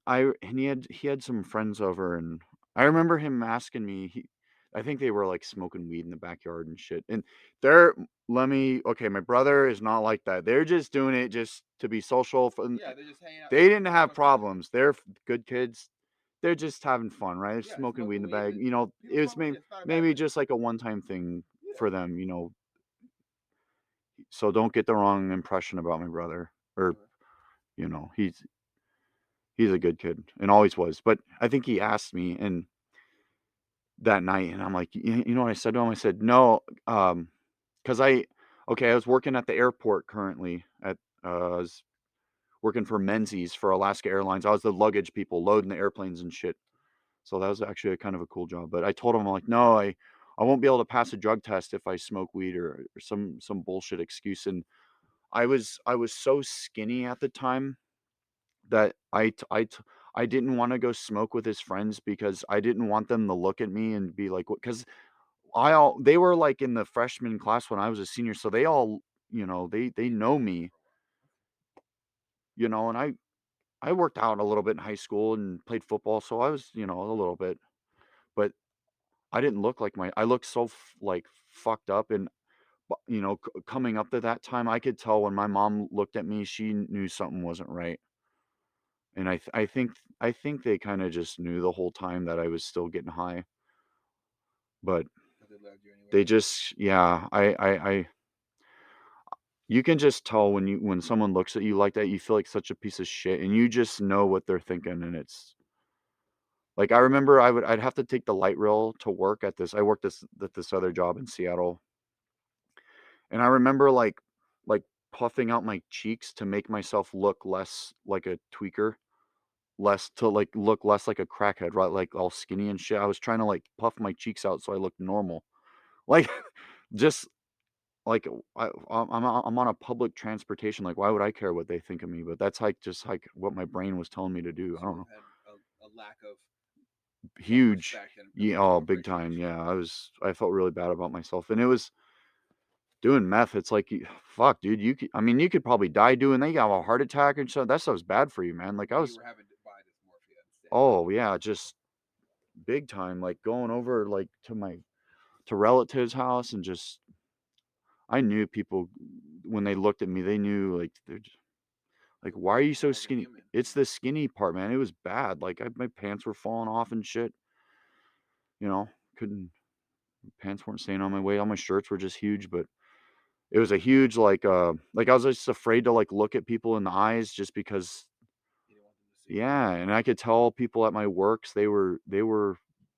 and he had some friends over, and I remember him asking me. I think they were like smoking weed in the backyard and shit. And they're okay. My brother is not like that. They're just doing it just to be social. Yeah, they're just hanging out. They didn't have problems. They're good kids. They're just having fun, right? Yeah, smoking weed in the weed, bag. You know, people it was smoke weed, it's not a bad maybe thing. just like a one-time thing for them. You know, so don't get the wrong impression about my brother. Or you know, he's a good kid and always was. But I think he asked me and that night, and I'm like, you know what I said to him? I said no, because I was working at the airport currently at I was working for Menzies for Alaska Airlines. I was the luggage people loading the airplanes and shit. So that was actually a kind of a cool job. But I told him I'm like, no, I won't be able to pass a drug test if I smoke weed or some bullshit excuse. And I was so skinny at the time that I didn't wanna go smoke with his friends because I didn't want them to look at me and be like, because they were, like, in the freshman class when I was a senior, so they all, you know, they know me, you know, and I worked out a little bit in high school and played football, so I was, you know, a little bit, but I didn't look like I looked so like, fucked up and, you know, coming up to that time, I could tell when my mom looked at me, she knew something wasn't right. And I think they kinda just knew the whole time that I was still getting high, but But they loved you they anyway. just yeah, I you can just tell when someone looks at you like that, you feel like such a piece of shit, and you just know what they're thinking, and it's like, I remember I'd have to take the light rail to work at this I worked at this other job in Seattle, and I remember, like, puffing out my cheeks to make myself look less like a tweaker. Less to, like, look less like a crackhead, right, like, all skinny and shit. I was trying to, like, puff my cheeks out so I looked normal. Like, just, like, I'm on a public transportation, like, why would I care what they think of me? But that's, like, just, like, what my brain was telling me to do. I So don't you know. had a lack of Huge. self-respect and Yeah, oh, personal big time, appreciation. yeah. I felt really bad about myself, and it was doing meth, it's like, fuck, dude, I mean, you could probably die doing that. You have a heart attack and stuff. That stuff's bad for you, man. Like, I And you was were having to buy this morphine instead. oh, yeah, just big time, like, going over, like, to relatives' house and just I knew people when they looked at me, they knew like they're just, like, why are you so More of a skinny? human. It's the skinny part, man. It was bad. Like my pants were falling off and shit. You know, couldn't pants weren't staying on my weight. All my shirts were just huge, but it was a huge like I was just afraid to like look at people in the eyes just because You didn't want them to see. yeah, and I could tell people at my works they were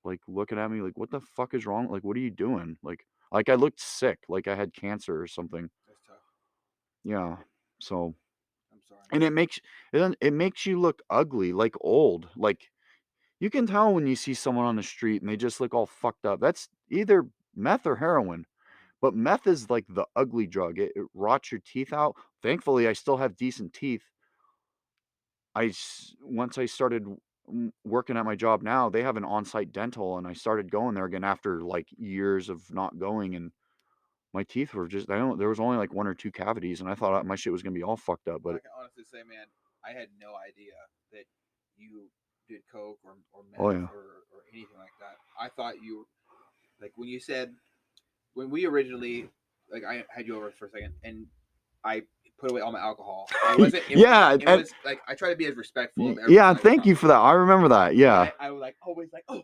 like looking at me like what the fuck is wrong? Like what are you doing? Like I looked sick, like I had cancer or something. That's tough. Yeah. So I'm sorry. and it makes you look ugly, like old. Like you can tell when you see someone on the street and they just look all fucked up. That's either meth or heroin. But meth is like the ugly drug. It rots your teeth out. Thankfully, I still have decent teeth. once I started working at my job now, they have an on-site dental, and I started going there again after like years of not going, and my teeth were just, there was only like 1 or 2 cavities, and I thought my shit was gonna be all fucked up, but I can honestly say, man, I had no idea that you did coke or meth oh yeah. or anything like that. I thought you, like when you said, when we originally, like I had you over for a second and I put away all my alcohol. It wasn't. Yeah, It was like I try to be as respectful of everything. yeah, thank you for that. I remember that. Yeah. I was like always like, oh,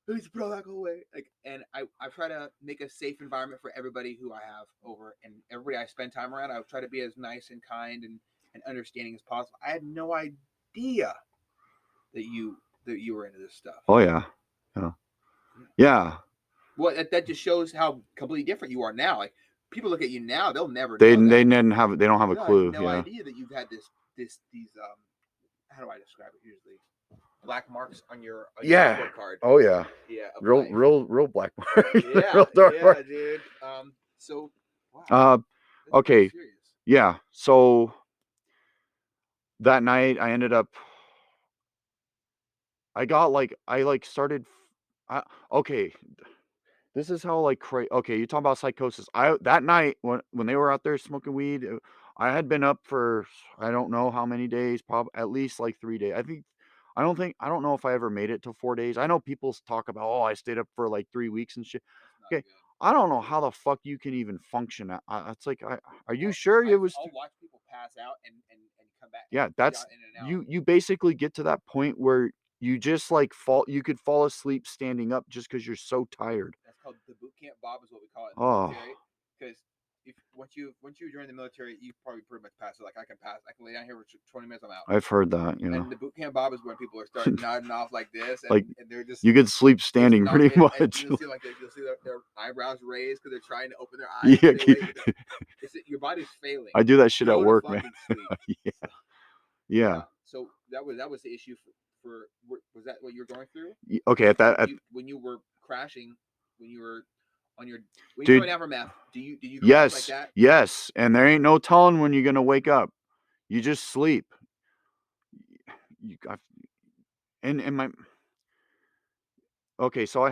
I need to put all that alcohol away. Like, and I try to make a safe environment for everybody who I have over, and everybody I spend time around. I try to be as nice and kind and understanding as possible. I had no idea that you were into this stuff. Oh yeah. Yeah. Well, that just shows how completely different you are now. Like people look at you now, they'll never. They know that. don't have a clue. No idea that you've had these how do I describe it? Usually black marks on your report card. Oh yeah. Yeah. Real black mark. Yeah. Real dark mark. Dude. So. Wow. Okay. Yeah. So that night I ended up. I started. Okay. This is how like crazy. Okay, you talk about psychosis. That night when they were out there smoking weed, I had been up for I don't know how many days, probably at least like 3 days. I don't know if I ever made it to 4 days. I know people talk about, oh, I stayed up for like 3 weeks and shit. Okay, good. I don't know how the fuck you can even function. It's like, are you sure it was? I'll watch people pass out and come back. Yeah, that's you basically get to that point where you just like you could fall asleep standing up just because you're so tired. That's called the boot camp bob is what we call it in the military. Because once you join the military, you probably pretty much pass it. Like I can lay down here for 20 minutes, I'm out. I've heard that, yeah. And the boot camp bob is when people are starting nodding off like this, and, like and they're just you could sleep standing pretty much. And you'll see their eyebrows raised because they're trying to open their eyes. Yeah, your body's failing. I do that shit at work, man. Yeah. So that was the issue for was that what you were going through? Okay, when you were crashing, when you were on your when you're going out for meth, did you yes like that? Yes, and there ain't no telling when you're gonna wake up. You just sleep. Okay, so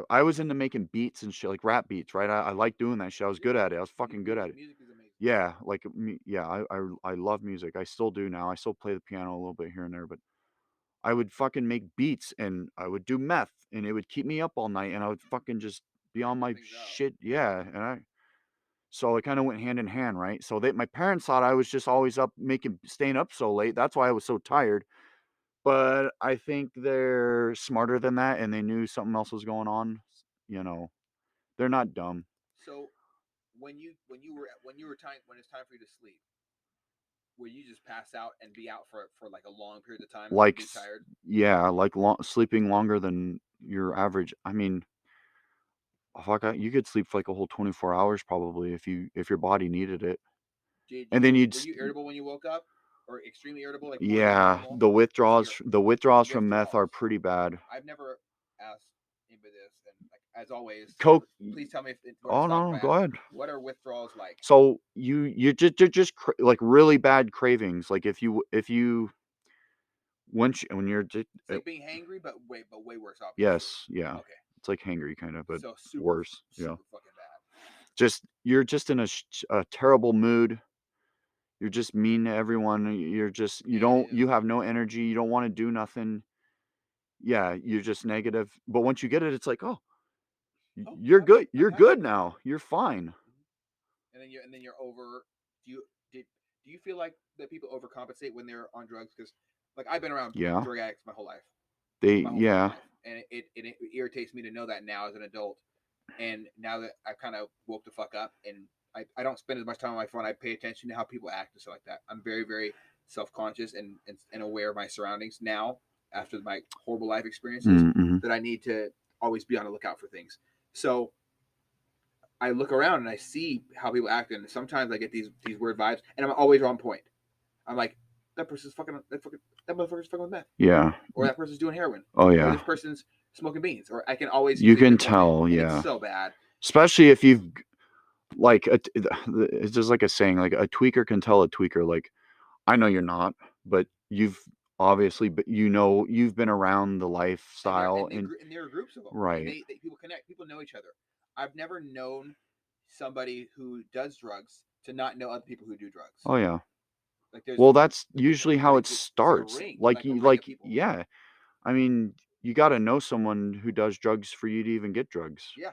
I was into making beats and shit, like rap beats, right? I like doing that shit. I was good at it. I was fucking good at it. Music is amazing. Yeah, like me. Yeah, I love music. I still do now. I still play the piano a little bit here and there, but I would fucking make beats and I would do meth and it would keep me up all night and I would fucking just be on my shit. Yeah, and so it kind of went hand in hand, right? So my parents thought I was just always up staying up so late. That's why I was so tired. But I think they're smarter than that and they knew something else was going on. They're not dumb. So when it's time for you to sleep, will you just pass out and be out for like a long period of time? Like, be tired? Yeah, like sleeping longer than your average. I mean, fuck, you could sleep for like a whole 24 hours probably if your body needed it. Were you irritable when you woke up, or extremely irritable? Like yeah, the withdrawals from meth are pretty bad. I've never asked anybody this, and like as always, coke. Please tell me if. Oh no, go ahead. What are withdrawals like? So you're just like really bad cravings. Like if you when you're just it's like being hangry, but way worse. Obviously. Yes, yeah. Okay. It's like hangry kind of, but super, worse. Super fucking bad. You're just in a terrible mood. You're just mean to everyone. You're just you have no energy. You don't want to do nothing. Yeah, you're just negative. But once you get it, it's like, you're good. You're good now. You're fine. And then you're over. Do you feel like that people overcompensate when they're on drugs? Because like I've been around drug addicts my whole life. Life. And it irritates me to know that now as an adult, and now that I kind of woke the fuck up, and I don't spend as much time on my phone. I pay attention to how people act and stuff like that. I'm very, very self-conscious and aware of my surroundings now after my horrible life experiences, that I need to always be on the lookout for things. So I look around and I see how people act, and sometimes I get these weird vibes, and I'm always on point. I'm like, that person's fucking that motherfucker's fucking with meth. Yeah. Or that person's doing heroin. Oh yeah. Or this person's smoking beans. Or I can always. You can tell. Yeah. It's so bad. Especially if you've like it's just like a saying, like a tweaker can tell a tweaker. Like, I know you're not, but you've obviously, but you've been around the lifestyle, and there are groups of them. right? And they people connect. People know each other. I've never known somebody who does drugs to not know other people who do drugs. Oh yeah. Like there's Well, that's usually how it it's like a starts. ring, Like a you, ring of people. yeah. I mean, you got to know someone who does drugs for you to even get drugs. Yeah,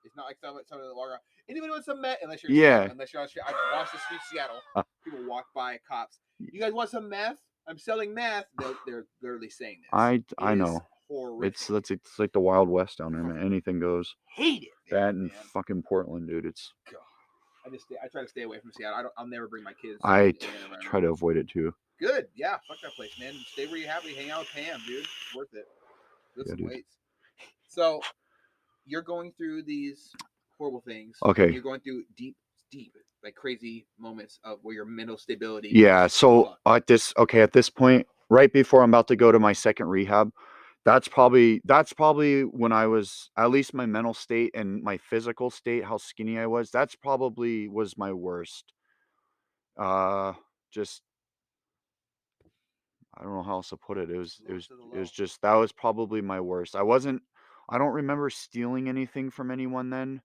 it's not like someone that walk around. Anybody want some meth? Unless you're Yeah. unless you're on street. I watched the street Seattle. People walk by cops. You guys want some meth? I'm selling meth. They're literally saying this. I know. Horrific. It's like the Wild West down there, man. Anything goes. Hate it. That and fucking Portland, dude. It's. God. I try to stay away from Seattle. I'll never bring my kids. I try to avoid it too. Good. Yeah. Fuck that place, man. Stay where you're happy. Hang out with Pam, dude. It's worth it. Lift some weights. So you're going through these horrible things. Okay. You're going through deep, like crazy moments of where your mental stability. Yeah. So at this point, right before I'm about to go to my second rehab, that's probably when I was, at least my mental state and my physical state, how skinny I was, that's probably was my worst. Just, I don't know how else to put it. It was just, that was probably my worst. I don't remember stealing anything from anyone then,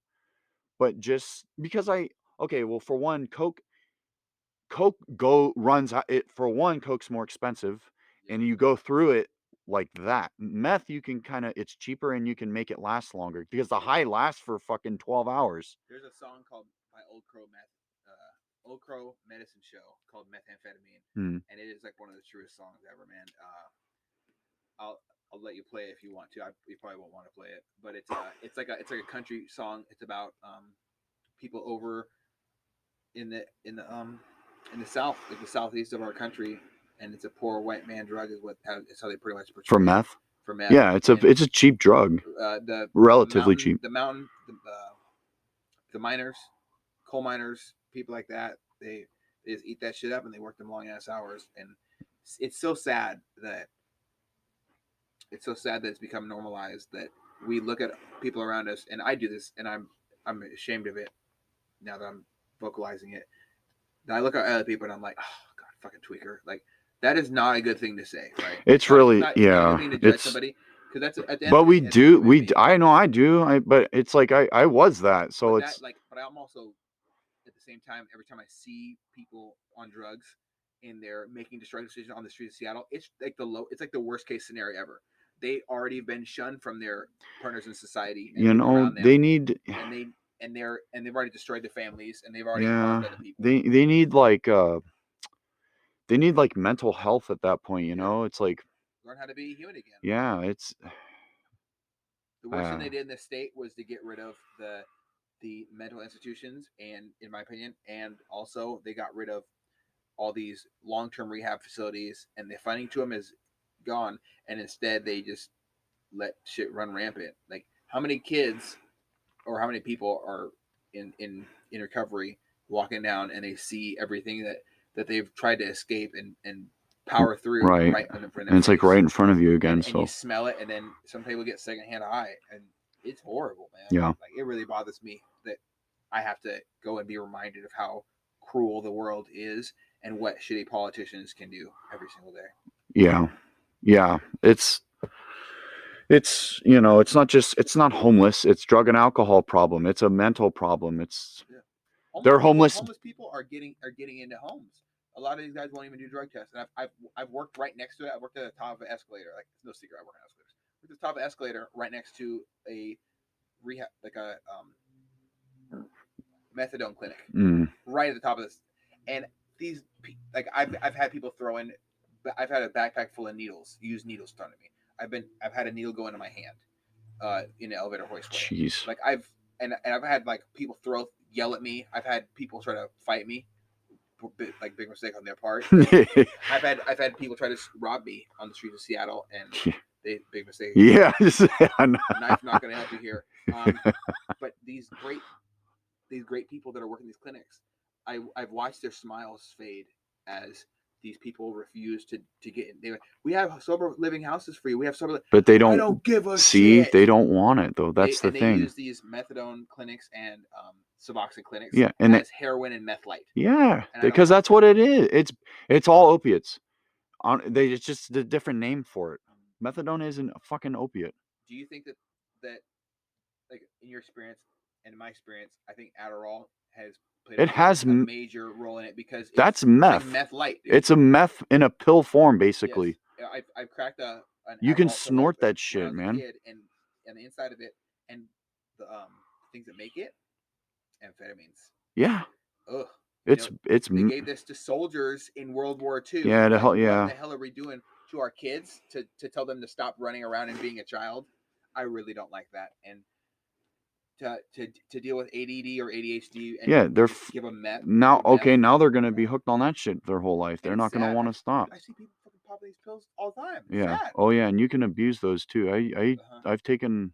but just because well, for one, Coke runs it. For one, Coke's more expensive, and you go through it like that. Meth, you can it's cheaper and you can make it last longer because the high lasts for fucking 12 hours. There's a song called by Old Crow Medicine Show called Methamphetamine, and it is like one of the truest songs ever, man. I'll let you play it if you want to. You probably won't want to play it, but it's like a country song. It's about people over in the south, like the southeast of our country, and it's a poor white man drug is how they pretty much portray for meth. For meth, yeah, it's a cheap drug. Relatively cheap. The miners, coal miners, people like that, they just eat that shit up and they work them long ass hours, and it's so sad that it's become normalized that we look at people around us, and I do this, and I'm ashamed of it now that I'm vocalizing it. I look at other people and I'm like, oh god, fucking tweaker. Like that is not a good thing to say, right? It's really not a good thing to judge somebody, because that's at the end. But I know I do. But it's like I was that, so but it's but I'm also at the same time, every time I see people on drugs and they're making destructive decisions on the streets of Seattle, it's like the worst case scenario ever. They already been shunned from their partners in society. And they need and they've already destroyed the families, and they've already harmed other people. They need like mental health at that point, you know. It's like learn how to be human again. Yeah, it's the worst thing they did in this state was to get rid of the mental institutions, and in my opinion, and also they got rid of all these long-term rehab facilities, and the funding to them is gone, and instead they just let shit run rampant. Like how many kids or how many people are in recovery walking down and they see everything that they've tried to escape and power through right in front of and it's face. Like right in front of you again, and you smell it, and then some people get secondhand high, and it's horrible, man. Yeah, like it really bothers me that I have to go and be reminded of how cruel the world is and what shitty politicians can do every single day. Yeah, it's it's not homeless, it's drug and alcohol problem, it's a mental problem. It's they're homeless. Homeless people are getting into homes. A lot of these guys won't even do drug tests, and I've worked right next to it. I worked at the top of an escalator. Like it's no secret, I work on escalators. At the top of an escalator, right next to a rehab, like a methadone clinic, right at the top of this. And these, like I've had people throw in. I've had a backpack full of needles, used needles thrown at me. I've had a needle go into my hand, in the elevator hoistway. Jeez. Like I've had like people yell at me. I've had people try to fight me. Like big mistake on their part. I've had people try to rob me on the streets of Seattle, and they big mistake. Yeah, knife's not going to help you here. But these great people that are working these clinics, I've watched their smiles fade as these people refuse to get in. We have sober living houses for you. We have sober. But they don't. I don't give a shit. They don't want it though. That's the thing. They use these methadone clinics and Suboxone clinics. Yeah, and as heroin and meth light. Yeah, because that's what it is. It's all opiates. It's just a different name for it. Methadone isn't a fucking opiate. Do you think that like in your experience and in my experience, I think Adderall has played a major role in it because that's meth. It's like meth light. Dude. It's a meth in a pill form, basically. Yes. I've cracked an you can Adderall snort pill that shit, when I was man. a kid, and the inside of it and the things that make it, amphetamines. Yeah. Ugh. It's they gave this to soldiers in World War II. Yeah, What the hell are we doing to our kids to tell them to stop running around and being a child? I really don't like that. And to deal with ADD or ADHD and they're give them meth. Now, okay, now they're gonna be hooked on that shit their whole life. They're not gonna want to stop. I see people fucking popping these pills all the time. Yeah. Sad. Oh yeah, and you can abuse those too. I've taken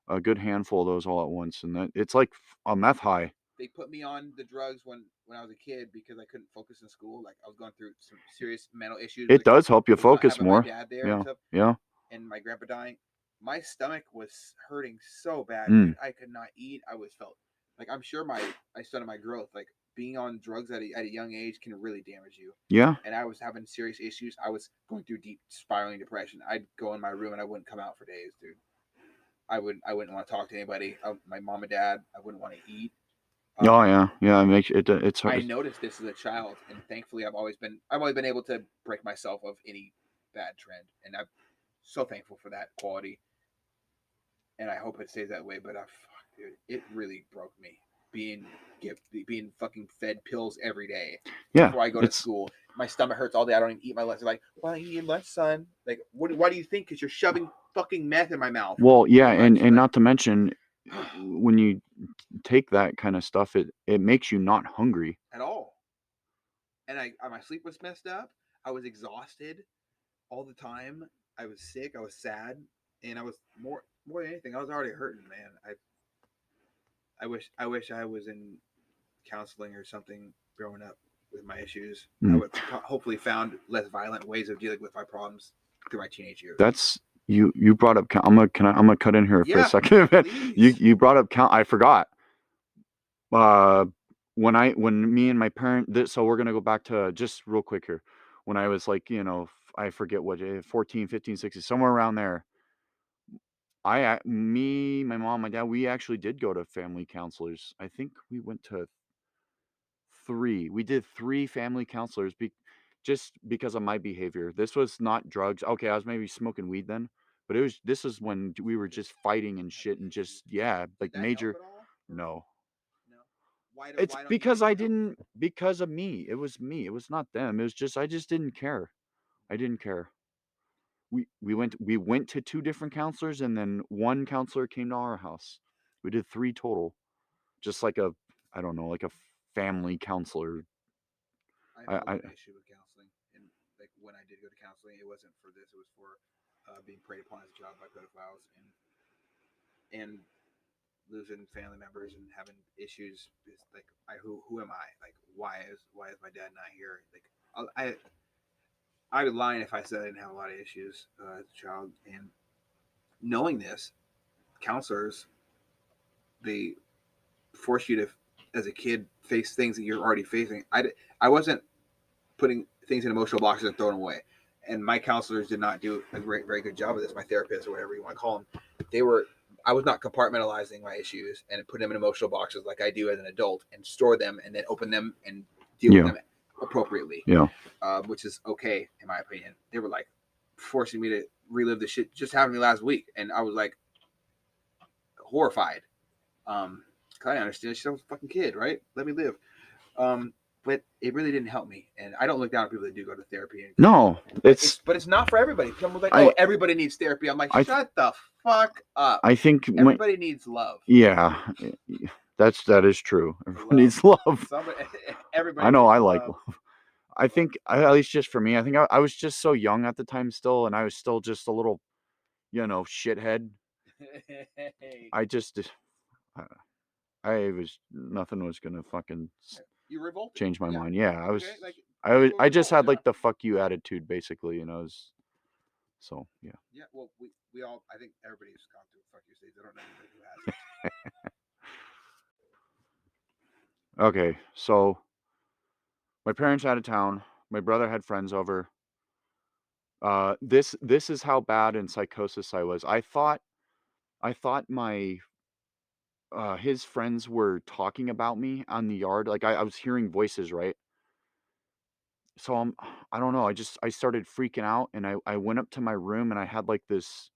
a good handful of those all at once, and it's like a meth high. They put me on the drugs when I was a kid because I couldn't focus in school. Like I was going through some serious mental issues. It does help you focus more. My dad there yeah. and stuff, yeah. And my grandpa dying. My stomach was hurting so bad. Dude. I could not eat. I was felt like I'm sure I stunted my growth. Like being on drugs at a young age can really damage you. Yeah. And I was having serious issues. I was going through deep spiraling depression. I'd go in my room and I wouldn't come out for days, dude. I wouldn't want to talk to anybody. My mom and dad. I wouldn't want to eat. Oh yeah. It makes it's hard. I noticed this as a child, and thankfully I've always been able to break myself of any bad trend, and I'm so thankful for that quality. And I hope it stays that way. But dude, it really broke me being fucking fed pills every day. Yeah. Before I go to school, my stomach hurts all day. I don't even eat my lunch. They're like, why don't you eat lunch, son? Like, why do you think? Because you're shoving fucking meth in my mouth. Well, yeah, and not to mention, when you take that kind of stuff, it makes you not hungry at all. And my sleep was messed up. I was exhausted all the time. I was sick. I was sad, and I was more than anything, I was already hurting, man. I wish I was in counseling or something growing up with my issues. I would hopefully found less violent ways of dealing with my problems through my teenage years. That's you brought up. I'm gonna cut in here for a second. you brought up count. I forgot. When me and my parent. So we're gonna go back to just real quick here. When I was like, I forget what 14, 15, 16, somewhere around there. Me, my mom, my dad, we actually did go to family counselors. I think we went to 3. We did 3 family counselors just because of my behavior. This was not drugs. Okay, I was maybe smoking weed then, but this is when we were just fighting and shit and just like major. No. It's because I didn't, because of me. It was me. It was not them. It was just I just didn't care. I didn't care. We went to 2 different counselors, and then 1 counselor came to our house. We did 3 total, just like I don't know, like a family counselor. I have an issue with counseling, and like when I did go to counseling, it wasn't for this; it was for being preyed upon as a child by pedophiles and losing family members and having issues. It's like who am I? Like why is my dad not here? Like I would lie if I said I didn't have a lot of issues as a child. And knowing this, counselors, they force you to, as a kid, face things that you're already facing. I wasn't putting things in emotional boxes and throwing them away. And my counselors did not do a very good job of this. My therapist or whatever you want to call them, I was not compartmentalizing my issues and putting them in emotional boxes like I do as an adult and store them and then open them and deal with them appropriately. Yeah. Which is okay in my opinion. They were like forcing me to relive the shit just happened to me last week, and I was like horrified. Cause I understand she's a fucking kid, right? Let me live. But it really didn't help me, and I don't look down on people that do go to therapy. No, but it's not for everybody. People are like, everybody needs therapy. I'm like, shut the fuck up. I think everybody needs love. Yeah, that is true. Everyone needs love. Everybody. I know. I like love. I think, at least just for me, I think I was just so young at the time still, and I was still just a little, shithead. I just, nothing was gonna fucking change my mind. Yeah, I just had like the fuck you attitude, basically, so yeah. Yeah, well, we all, I think everybody's gone through fuck you stage. I don't know anybody who hasn't. Okay, so my parents out of town. My brother had friends over. This is how bad in psychosis I was. I thought my his friends were talking about me on the yard. Like I was hearing voices, right? So I don't know. I started freaking out, and I went up to my room, and I had like this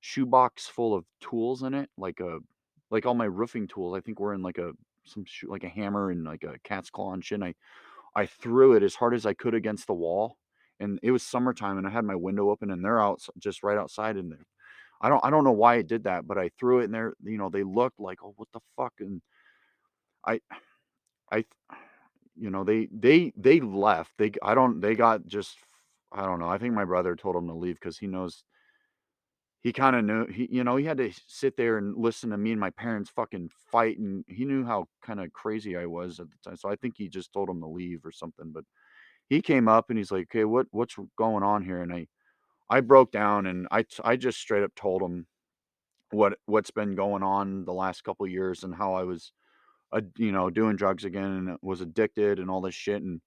shoebox full of tools in it, like all my roofing tools. I think were in like like a hammer and like a cat's claw and shit. And I threw it as hard as I could against the wall, and it was summertime, and I had my window open, and they're out just right outside, and I don't know why I did that, but I threw it, and they looked like, oh, what the fuck, and I I they left. They got just, I don't know. I think my brother told them to leave because he knows. He kind of knew, he had to sit there and listen to me and my parents fucking fight, and he knew how kind of crazy I was at the time. So I think he just told him to leave or something. But he came up and he's like, "Okay, what's going on here?" And I broke down, and I just straight up told him what's been going on the last couple of years, and how I was doing drugs again, and was addicted and all this shit. And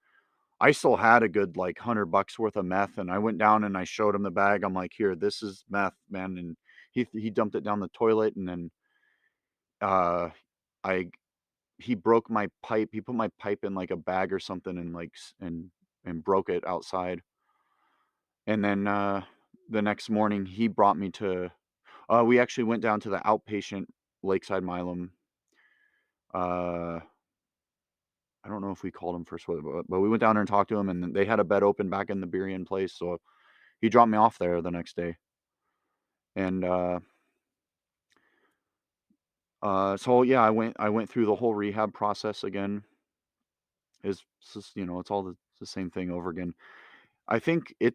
I still had a good like $100 worth of meth, and I went down and I showed him the bag. I'm like, "Here, this is meth, man." And he dumped it down the toilet, and then uh I he broke my pipe. He put my pipe in like a bag or something, and and broke it outside. And then the next morning he brought me to we actually went down to the outpatient Lakeside Milam. uh I don't know if we called him first, but we went down there and talked to him, and they had a bed open back in the Burien place, so he dropped me off there the next day. And so yeah, I went through the whole rehab process again. It's just, it's all the same thing over again. I think the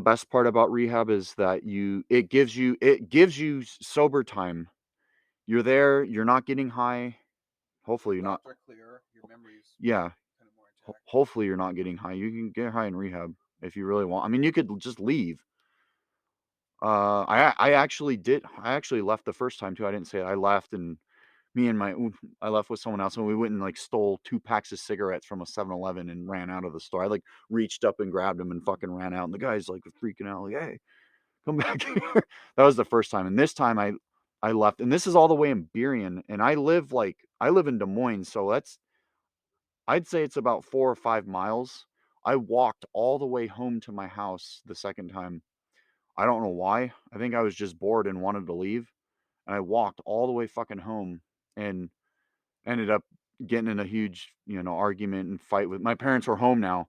best part about rehab is that it gives you sober time. You're there, you're not getting high. Hopefully you're not. Thoughts are clear. Your memories Yeah, kind of more intact. hopefully you're not getting high. You can get high in rehab if you really want. I mean, you could just leave. I actually did. I actually left the first time too. I didn't say it. I left, and me and I left with someone else, and we went and like stole 2 packs of cigarettes from a 7-Eleven and ran out of the store. I like reached up and grabbed them and fucking ran out, and the guy's like freaking out, like, "Hey, come back here." That was the first time, and this time I left, and this is all the way in Burien, and I live in Des Moines, so I'd say it's about 4 or 5 miles. I walked all the way home to my house the second time. I don't know why. I think I was just bored and wanted to leave, and I walked all the way fucking home, and ended up getting in a huge, argument and fight with my parents. Were home now,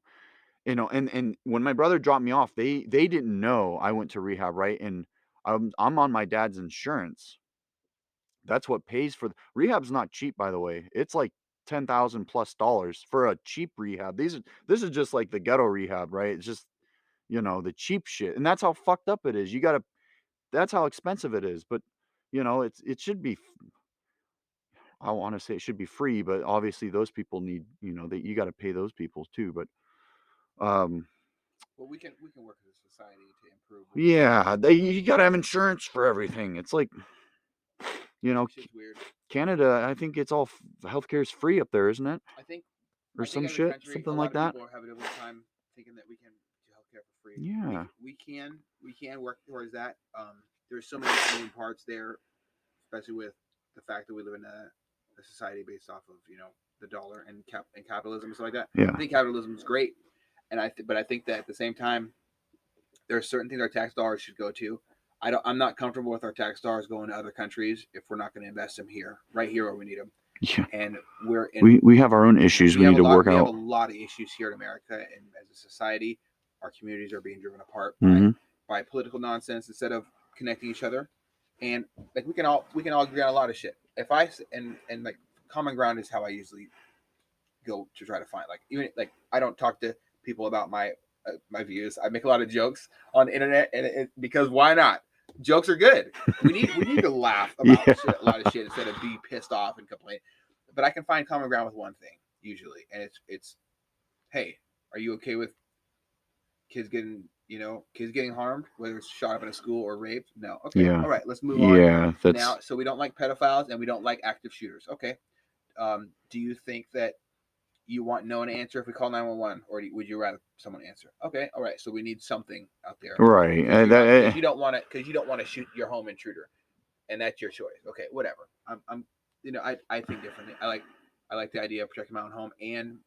and when my brother dropped me off, they didn't know I went to rehab, right? And I'm on my dad's insurance. That's what pays for rehab's not cheap, by the way. It's like $10,000+ for a cheap rehab. This is just like the ghetto rehab, right? It's just, the cheap shit. And that's how fucked up it is. That's how expensive it is. But it should be, I want to say it should be free, but obviously those people need, that you got to pay those people too. But um Well, we can work as a society to improve. yeah, you got to have insurance for everything. It's like, Shit's weird. Canada, I think it's all healthcare is free up there, isn't it? I think Or as a shit, country, a something lot like of that. people are having a difficult time thinking that we can do healthcare for free. Yeah. We can work towards that. There's so many moving parts there, especially with the fact that we live in a society based off of the dollar and capitalism and stuff like that. Yeah. I think capitalism is great, but I think that at the same time, there are certain things our tax dollars should go to. I'm not comfortable with our tax dollars going to other countries if we're not going to invest them here, right here where we need them. Yeah. And we have our own issues we need to work we have a out. lot of issues here in America, and as a society, our communities are being driven apart by political nonsense instead of connecting each other. And like we can all agree on a lot of shit. If I and like common ground is how I usually go to try to find, like, even like I don't talk to people about my views. I make a lot of jokes on the internet, and because why not? Jokes are good. We need to laugh about a lot of shit instead of be pissed off and complain. But I can find common ground with one thing usually, and it's hey, are you okay with kids getting harmed, whether it's shot up in a school or raped? No. Okay. Yeah. All right. Let's move on. Yeah. That's now. So we don't like pedophiles and we don't like active shooters. Okay. Do you think that you want no one to answer if we call 911, or would you rather someone answer? Okay, all right. So we need something out there, right? Because you don't want to shoot your home intruder, and that's your choice. Okay, whatever. I'm I think differently. I like the idea of protecting my own home and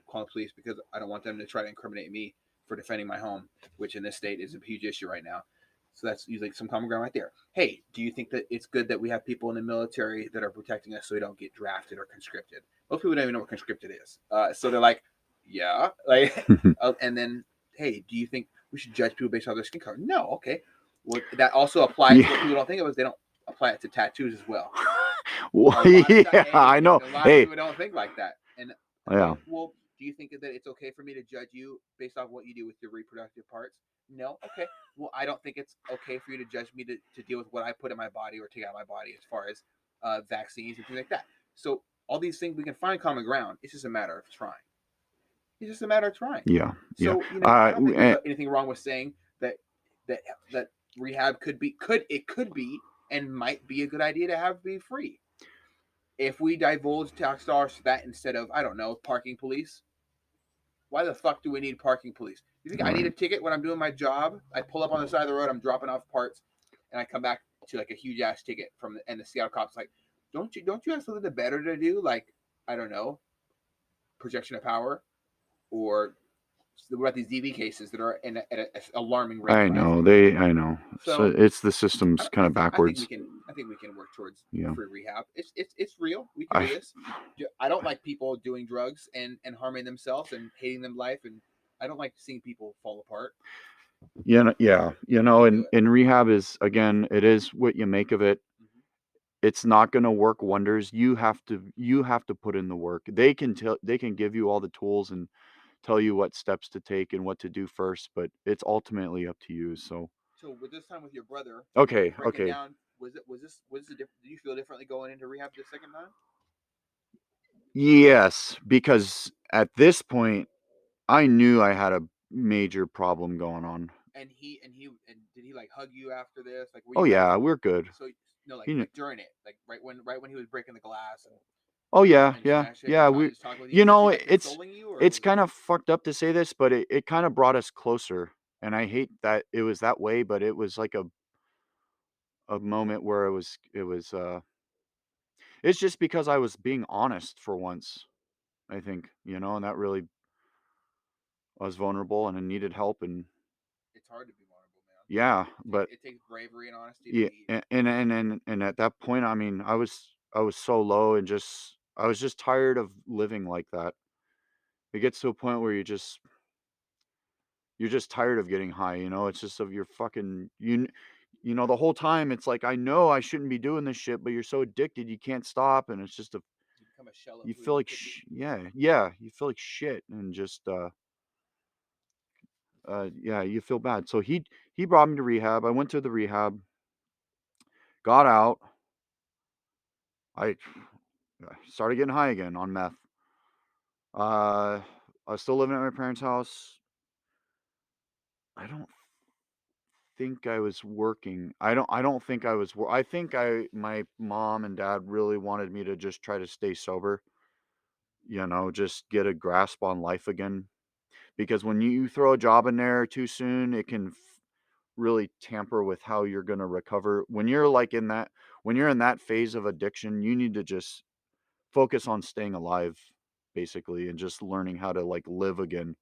calling the police, because I don't want them to try to incriminate me for defending my home, which in this state is a huge issue right now. So that's usually some common ground right there. Hey, do you think that it's good that we have people in the military that are protecting us so we don't get drafted or conscripted? Most people don't even know what conscripted is. So they're like, yeah, like, and then, hey, do you think we should judge people based on their skin color? No, okay. Well, that also applies. What people don't think of is they don't apply it to tattoos as well. Well, yeah, I know. A lot Hey, of people don't think like that. And yeah. okay, well, do you think that it's okay for me to judge you based off what you do with your reproductive parts? No. Okay. Well, I don't think it's okay for you to judge me to deal with what I put in my body or take out of my body as far as vaccines and things like that. So all these things, we can find common ground. It's just a matter of trying. It's just a matter of trying. Yeah. So I don't think there's anything wrong with saying that rehab could be and might be a good idea to have be free. If we divulge tax dollars to that instead of, I don't know, parking police, why the fuck do we need parking police? You think I need a ticket when I'm doing my job? I pull up on the side of the road, I'm dropping off parts, and I come back to like a huge ass ticket and the Seattle cops like, don't you have something better to do? Like, I don't know, projection of power, or what about these DV cases that are at an alarming rate? I know. So it's the system's kind of backwards. I think we can work towards Yeah. free rehab. It's real. We can do this. I don't like people doing drugs and harming themselves and hating them life, and I don't like seeing people fall apart. Yeah. And rehab is, again, it is what you make of it. Mm-hmm. It's not going to work wonders. You have to put in the work. They can give you all the tools and tell you what steps to take and what to do first, but it's ultimately up to you. So with this time with your brother, okay. Down, was it different? Did you feel differently going into rehab the second time? Yes, because at this point I knew I had a major problem going on. And did he like hug you after this? Like, yeah, we're good. So no, like during it, like right when he was breaking the glass. Oh yeah, and yeah. It's kind of fucked up to say this, but it kind of brought us closer. And I hate that it was that way, but it was like a moment where it was it's just because I was being honest for once, I think, and that really, I was vulnerable and I needed help, and it's hard to be vulnerable, man. Yeah, but it takes bravery and honesty. Yeah, and at that point, I mean, I was so low, and I was just tired of living like that. It gets to a point where you're just tired of getting high, it's just of your fucking the whole time it's like, I know I shouldn't be doing this shit, but you're so addicted you can't stop, and it's just you become a shell of you feel like yeah, you feel like shit, and just yeah, you feel bad. So he brought me to rehab. I went to the rehab, got out. I started getting high again on meth. I was still living at my parents' house. I don't think I was working. I don't think I was. I think my mom and dad really wanted me to just try to stay sober. Just get a grasp on life again. Because when you throw a job in there too soon, it can really tamper with how you're going to recover. When you're in that phase of addiction, you need to just focus on staying alive, basically, and just learning how to like live again.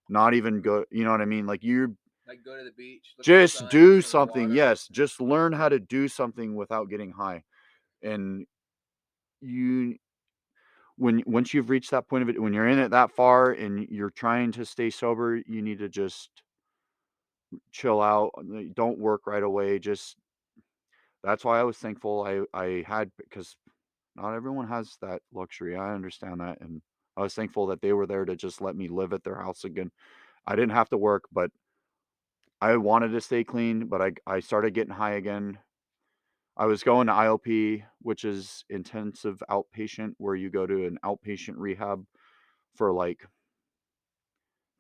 Not even go, you know what I mean? Like, you like go to the beach, just do something. Yes, just learn how to do something without getting high. And once you've reached that point of it, when you're in it that far and you're trying to stay sober, you need to just chill out. Don't work right away. Just That's why I was thankful I had, because not everyone has that luxury. I understand that, and I was thankful that they were there to just let me live at their house again. I didn't have to work, but I wanted to stay clean, but I started getting high again. I was going to IOP, which is intensive outpatient, where you go to an outpatient rehab for like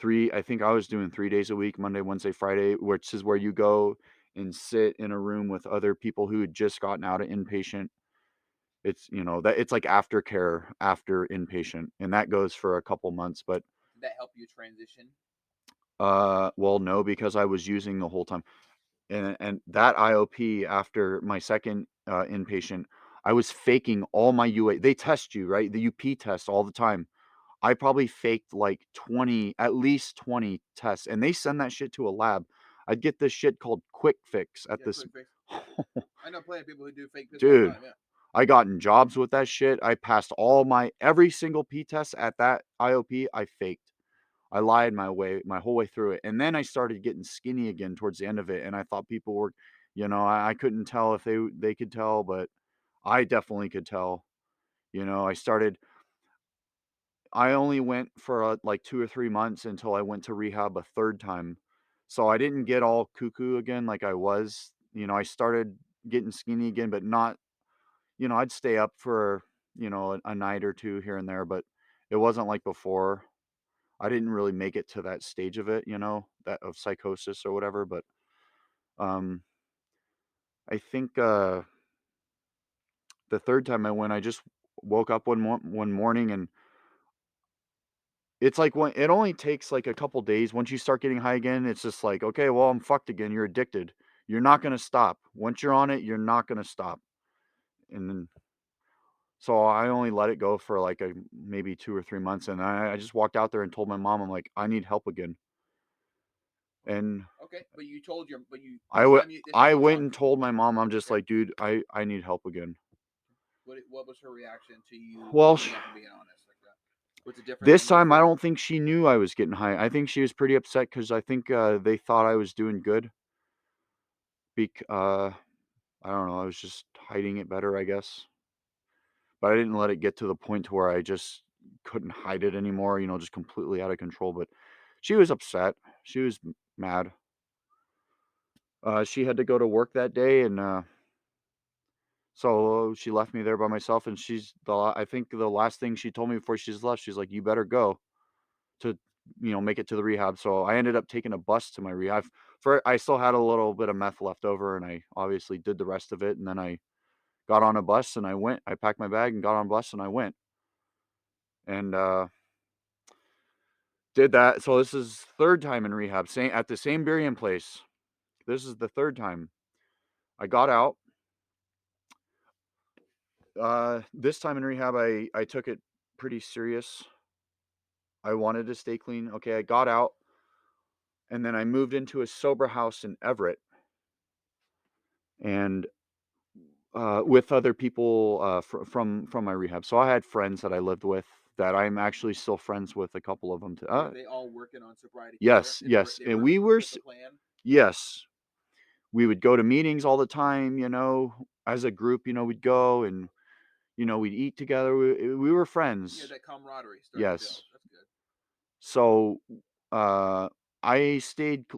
I think I was doing 3 days a week, Monday, Wednesday, Friday, which is where you go and sit in a room with other people who had just gotten out of inpatient, It's, that it's like aftercare after inpatient, and that goes for a couple months. But Did that help you transition? well, no, because I was using the whole time, and that IOP after my second inpatient, I was faking all my UA. They test you, right? The UP test all the time. I probably faked like 20, at least 20 tests, and they send that shit to a lab. I'd get this shit called Quick Fix at this. Quick fix. I know plenty of people who do fake piss all the Dude, time. Yeah. I got in jobs with that shit. I passed every single P test at that IOP. I faked. I lied my whole way through it. And then I started getting skinny again towards the end of it. And I thought people were, I couldn't tell if they could tell, but I definitely could tell. I only went for like 2 or 3 months until I went to rehab a third time. So I didn't get all cuckoo again like I was. I started getting skinny again, but not, I'd stay up for, a night or two here and there, but it wasn't like before. I didn't really make it to that stage of it, that of psychosis or whatever. But um, I think the third time I went, I just woke up one morning, and it's like it only takes like a couple days. Once you start getting high again, it's just like, okay, well, I'm fucked again. You're addicted. You're not gonna stop. Once you're on it, you're not gonna stop. And then so I only let it go for like maybe 2 or 3 months, and I just walked out there and told my mom, I'm like, I need help again. And Okay, but you told your, but you. I went and told my mom, I'm just like, dude, I need help again. What was her reaction to you? Well, Being honest like that. What's the difference? This time, I don't think she knew I was getting high. I think she was pretty upset because I think they thought I was doing good. I don't know. I was just hiding it better, I guess. But I didn't let it get to the point to where I just couldn't hide it anymore, just completely out of control. But she was upset. She was mad. She had to go to work that day, and so she left me there by myself. And I think the last thing she told me before she's left, she's like, "You better go to, make it to the rehab." So I ended up taking a bus to my rehab. I still had a little bit of meth left over, and I obviously did the rest of it. And then I got on a bus and I went. I packed my bag and got on a bus and I went. And did that. So this is third time in rehab, at the same burying place. This is the third time. I got out. This time in rehab, I took it pretty serious. I wanted to stay clean. Okay, I got out, and then I moved into a sober house in Everett, and with other people from my rehab. So I had friends that I lived with that I'm actually still friends with. A couple of them. Were they all working on sobriety? Yes, yes, and we were. Yes, we would go to meetings all the time. As a group, we'd go and we'd eat together. We were friends. Yeah, that camaraderie. Yes. That's good. So,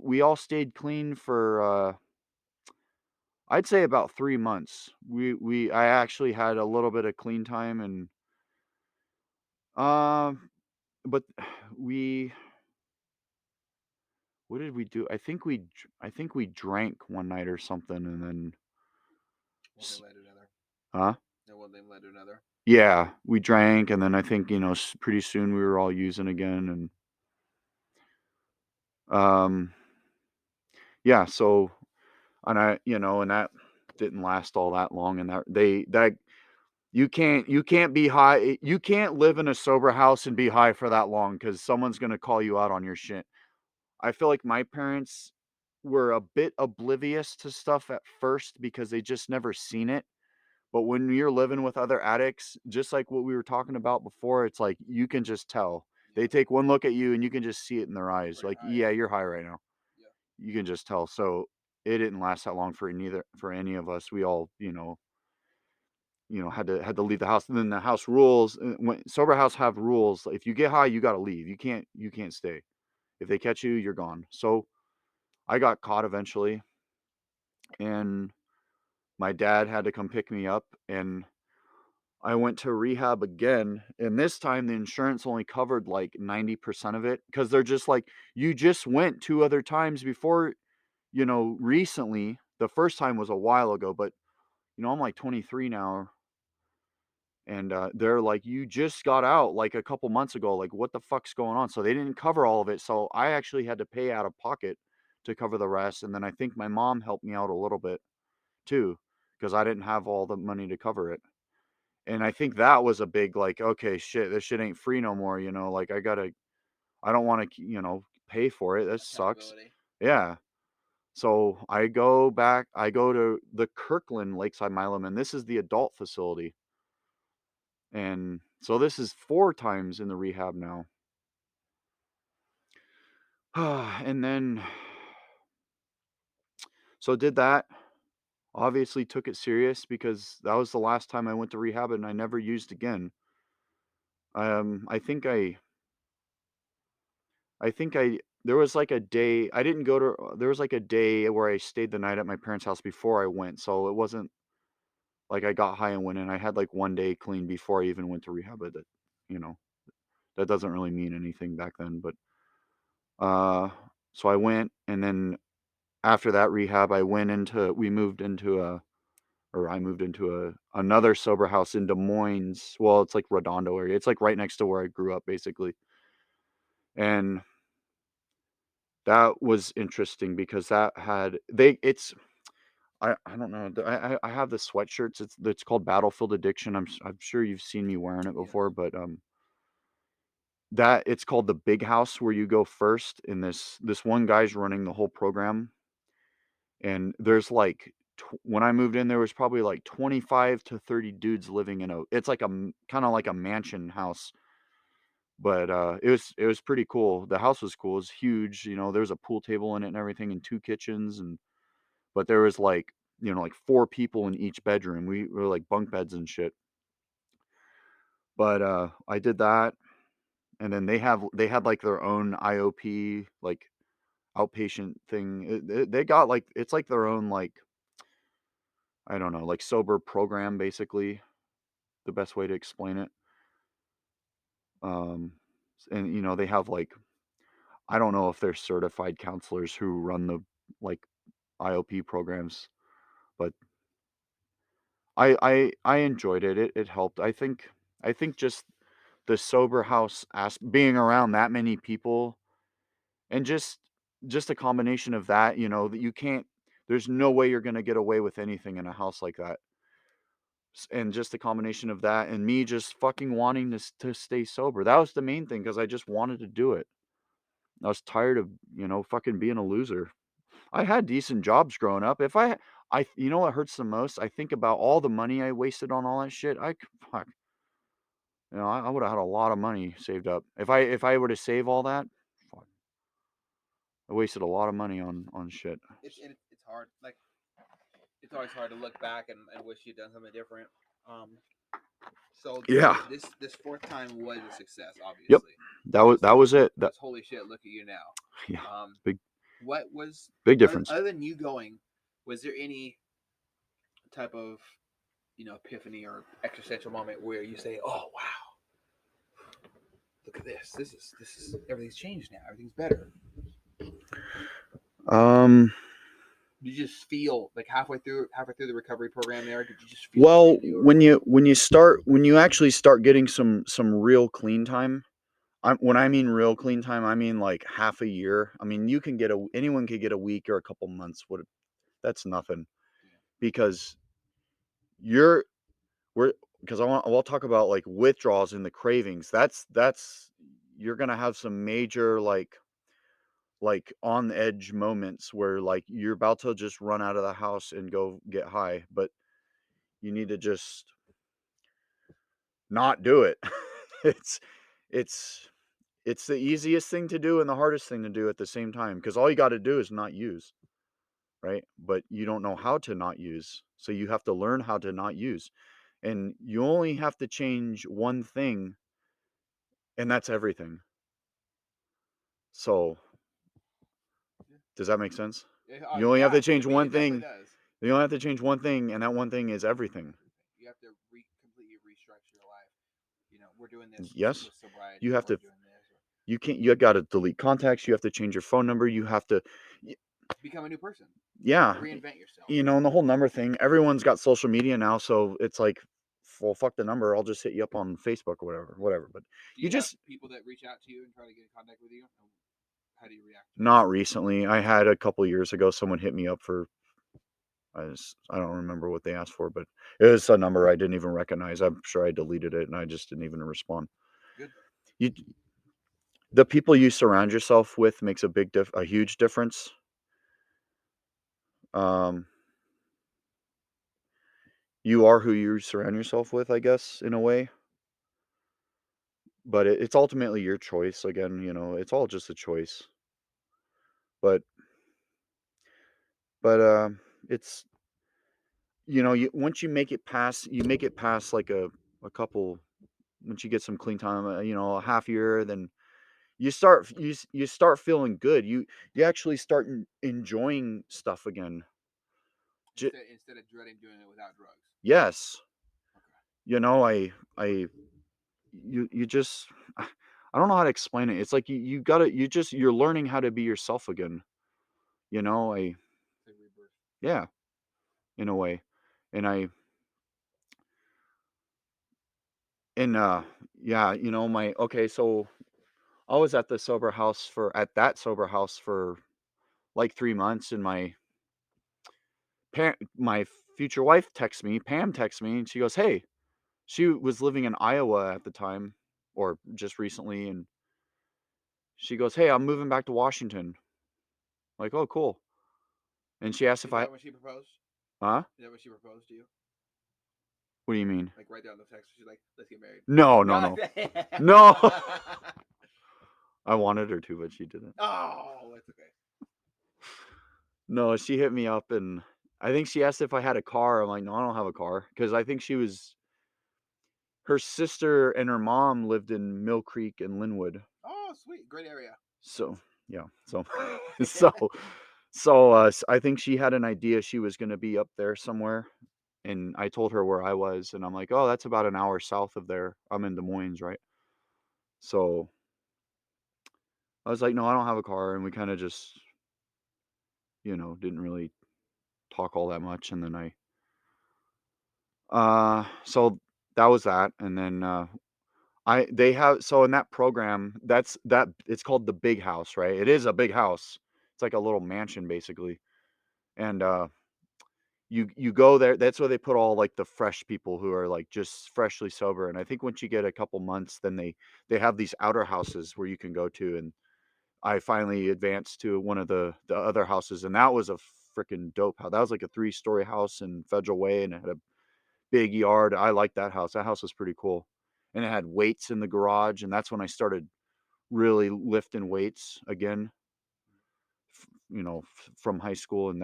we all stayed clean for, I'd say about 3 months. I actually had a little bit of clean time, and, but we what did we do? I think we drank one night or something, and then One day led to another. huh? And one thing led to another. Yeah, we drank, and then I think, pretty soon we were all using again, and, yeah, so, and and that didn't last all that long, and you can't be high. You can't live in a sober house and be high for that long because someone's gonna call you out on your shit. I feel like my parents were a bit oblivious to stuff at first because they just never seen it. But when you're living with other addicts, just like what we were talking about before, it's like you can just tell. They take one look at you and you can just see it in their eyes. Like, yeah, you're high right now. Yeah. You can just tell. So it didn't last that long for any of us. We all, had to leave the house. And then the house rules. When sober house have rules, if you get high, you got to leave. You can't stay. If they catch you, you're gone. So I got caught eventually, and my dad had to come pick me up, and I went to rehab again. And this time the insurance only covered like 90% of it because they're just like, you just went 2 other times before, recently. The first time was a while ago, but I'm like 23 now. And they're like, you just got out like a couple months ago. Like, what the fuck's going on? So they didn't cover all of it. So I actually had to pay out of pocket to cover the rest. And then I think my mom helped me out a little bit too, because I didn't have all the money to cover it. And I think that was a big, like, okay, shit, this shit ain't free no more. Like I don't want to, pay for it. That sucks. Yeah. So I go to the Kirkland Lakeside Milam, and this is the adult facility. And so this is 4 times in the rehab now. And then, so did that. Obviously took it serious because that was the last time I went to rehab and I never used again. I think there was like a day, I didn't go to, there was like a day where I stayed the night at my parents' house before I went. So it wasn't like I got high and went in. I had like 1 day clean before I even went to rehab. But you know, that doesn't really mean anything back then. But so I went, and then after that rehab, I moved into another sober house in Des Moines. Well, it's like Redondo area. It's like right next to where I grew up, basically. And that was interesting because I don't know. I have the sweatshirts. It's called Battlefield Addiction. I'm sure you've seen me wearing it before, but that it's called the Big House, where you go first, and this one guy's running the whole program. And there's like when I moved in, there was probably like 25 to 30 dudes living it's like kind of like a mansion house. But it was pretty cool. The house was cool. It was huge. There's a pool table in it and everything, and 2 kitchens. But there was like 4 people in each bedroom. We were like bunk beds and shit. But I did that, and then they had like their own IOP, like outpatient thing. They got like, it's like their own, like, I don't know, like sober program, basically, the best way to explain it. And they have like, I don't know if they're certified counselors who run the like IOP programs, but I enjoyed it. It helped. I think just the sober house being around that many people, and just a combination of that, that you can't, there's no way you're going to get away with anything in a house like that. And just a combination of that and me just fucking wanting to stay sober. That was the main thing, because I just wanted to do it. I was tired of, fucking being a loser. I had decent jobs growing up. You know what hurts the most? I think about all the money I wasted on all that shit. Fuck, I would have had a lot of money saved up. If I were to save all that, fuck, I wasted a lot of money on shit. It's hard. Like, it's always hard to look back and wish you'd done something different. So Yeah. this 4th time was a success, obviously. Yep. That was it. Holy shit! Look at you now. Yeah. What was big difference? Other than you going, was there any type of epiphany or existential moment where you say, "Oh wow, look at this! This is everything's changed now. Everything's better." Did you just feel like halfway through the recovery program there? Did you just feel? Well, when you actually start getting some real clean time, when I mean real clean time, I mean like half a year. I mean, anyone could get a week or a couple months. That's nothing, because we'll talk about like withdrawals and the cravings. That's you're gonna have some major like on edge moments where like you're about to just run out of the house and go get high, but you need to just not do it. it's it's the easiest thing to do and the hardest thing to do at the same time, because all you got to do is not use, right? But you don't know how to not use, so you have to learn how to not use, and you only have to change one thing, and that's everything. So does that make sense? You only have to change one thing. You only have to change one thing, and that one thing is everything. You have to completely restructure your life. We're doing this. Yes. Sobriety, you have to. You got to delete contacts. You have to change your phone number. You have to become a new person. Yeah. Reinvent yourself. And the whole number thing. Everyone's got social media now, so it's like well, fuck the number. I'll just hit you up on Facebook or whatever. But Do you have just people that reach out to you and try to get in contact with you? How do you react? not recently. I had a couple years ago. Someone hit me up for. I don't remember what they asked for, but it was a number I didn't even recognize. I'm sure I deleted it and I just didn't even respond. Good. The people you surround yourself with makes a huge difference. You are who you surround yourself with, I guess, in a way. But it's ultimately your choice. Again, it's all just a choice. But it's once you make it past, like a couple. Once you get some clean time, a half year, then you start feeling good. You actually start enjoying stuff again. Instead of dreading doing it without drugs. Yes. Okay. You just, I don't know how to explain it. It's like you're learning how to be yourself again. Yeah, in a way. And yeah, so I was at that sober house for like 3 months, and my future wife texts me, Pam texts me, and she goes, "Hey," she was living in Iowa at the time, or just recently, and she goes, "Hey, I'm moving back to Washington." I'm like, "Oh, cool." And she asked Is that when she proposed? Huh? Is that when she proposed to you? What do you mean? Like right there on the text, she's like, "Let's get married." No. No. I wanted her to, but she didn't. Oh, that's okay. No, she hit me up, and I think she asked if I had a car. I'm like, "No, I don't have a car," because I think her sister and her mom lived in Mill Creek and Linwood. Oh, sweet, great area. So yeah, I think she had an idea she was going to be up there somewhere, and I told her where I was, and I'm like, "Oh, that's about an hour south of there. I'm in Des Moines, right?" So I was like, "No, I don't have a car," and we kind of just, didn't really talk all that much, and then so that was that, and then they have, so in that program, it's called the Big House, right? It is a big house. It's like a little mansion basically, and you go there. That's where they put all like the fresh people who are like just freshly sober. And I think once you get a couple months, then they have these outer houses where you can go to. And I finally advanced to one of the other houses, and that was a freaking dope house. That was like a 3-story house in Federal Way, and it had a big yard. I liked that house. That house was pretty cool, and it had weights in the garage. And that's when I started really lifting weights again. From high school, and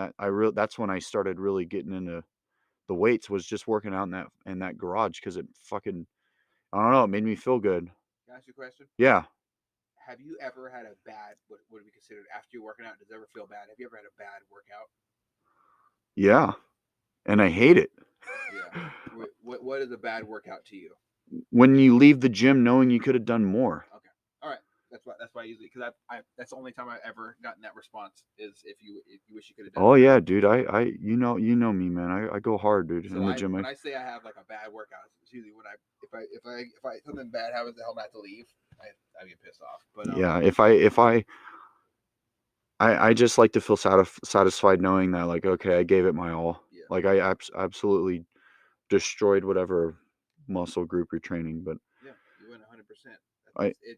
that's when I started really getting into the weights, was just working out in that garage, because it fucking, I don't know, it made me feel good. Can I ask you a question? Yeah. Have you ever had a bad, what would be considered after you're working out? Does it ever feel bad? Have you ever had a bad workout? Yeah. And I hate it. Yeah. What is a bad workout to you? When you leave the gym knowing you could have done more. Okay. All right. That's why I usually, because I that's the only time I've ever gotten that response, is if you wish you could have done. Oh yeah, dude. I you know me, man. I go hard, dude, in the gym. When I say I have like a bad workout, it's usually when if something bad happens to help me have to leave, I get pissed off. But yeah, if I just like to feel satisfied knowing that, like, okay, I gave it my all. Yeah. Like I absolutely destroyed whatever muscle group you're training. But yeah, you went 100%.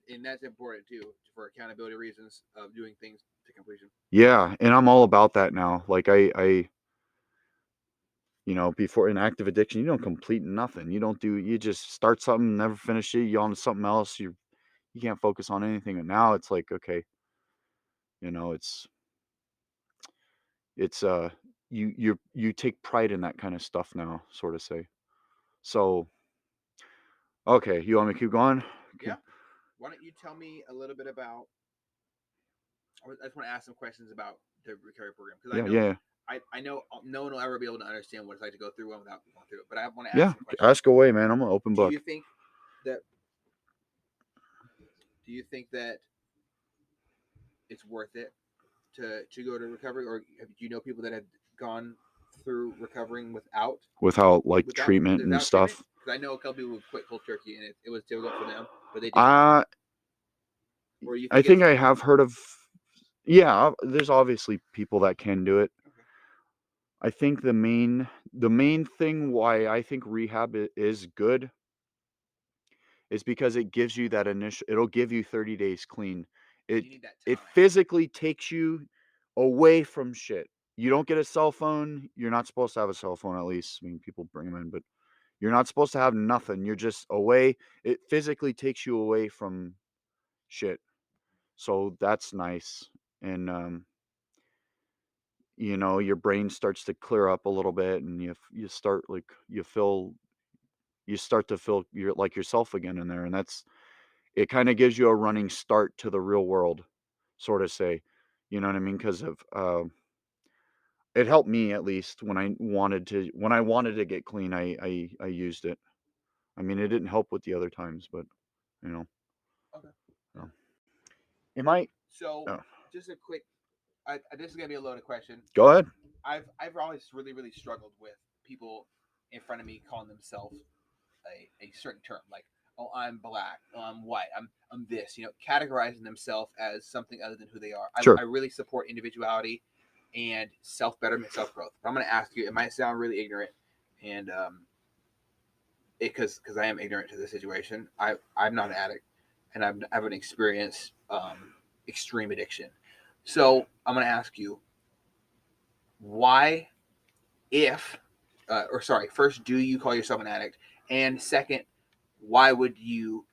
And that's important too, for accountability reasons of doing things to completion. Yeah, and I'm all about that now. Like I before, in active addiction, you don't complete nothing. You just start something, never finish it. You on to something else. You can't focus on anything. And now it's like, okay, it's you take pride in that kind of stuff now, sort of say. So, okay, you want me to keep going? Okay. Yeah. Why don't you tell me a little bit about? I just want to ask some questions about the recovery program, because I know no one will ever be able to understand what it's like to go through one without going through it. But I want to ask some questions. Ask away, man. I'm an open book. Do you think that it's worth it to go to recovery, or do you know people that have gone through recovering without like treatment and stuff? Because I know a couple people who quit cold turkey and it was difficult for them, but they did. Or you I think think I have heard of. Yeah, there's obviously people that can do it. Okay. I think the main thing why I think rehab is good is because it gives you that initial. It'll give you 30 days clean. You need that It time. physically takes you away from shit. You don't get a cell phone. You're not supposed to have a cell phone, at least. I mean, people bring them in, but you're not supposed to have nothing. You're just away. It physically takes you away from shit. So that's nice. And you know, your brain starts to clear up a little bit, and you start like you start to feel you're like yourself again in there, and it kind of gives you a running start to the real world, sort of say, you know what I mean? Because of it helped me at least when I wanted to get clean. I used it. I mean, it didn't help with the other times, but you know. Okay. Yeah. Am I? So Oh, just a quick. This is gonna be a loaded question. go ahead. I've always really struggled with people in front of me calling themselves a certain term, like, oh, I'm black, oh, I'm white, I'm this, categorizing themselves as something other than who they are. Sure. I really support individuality and self betterment, self growth. But I'm going to ask you. It might sound really ignorant, and because I am ignorant to the situation. I'm not an addict, and I haven't experienced extreme addiction. So I'm going to ask you why, if, or sorry, first, do you call yourself an addict? And second, why would you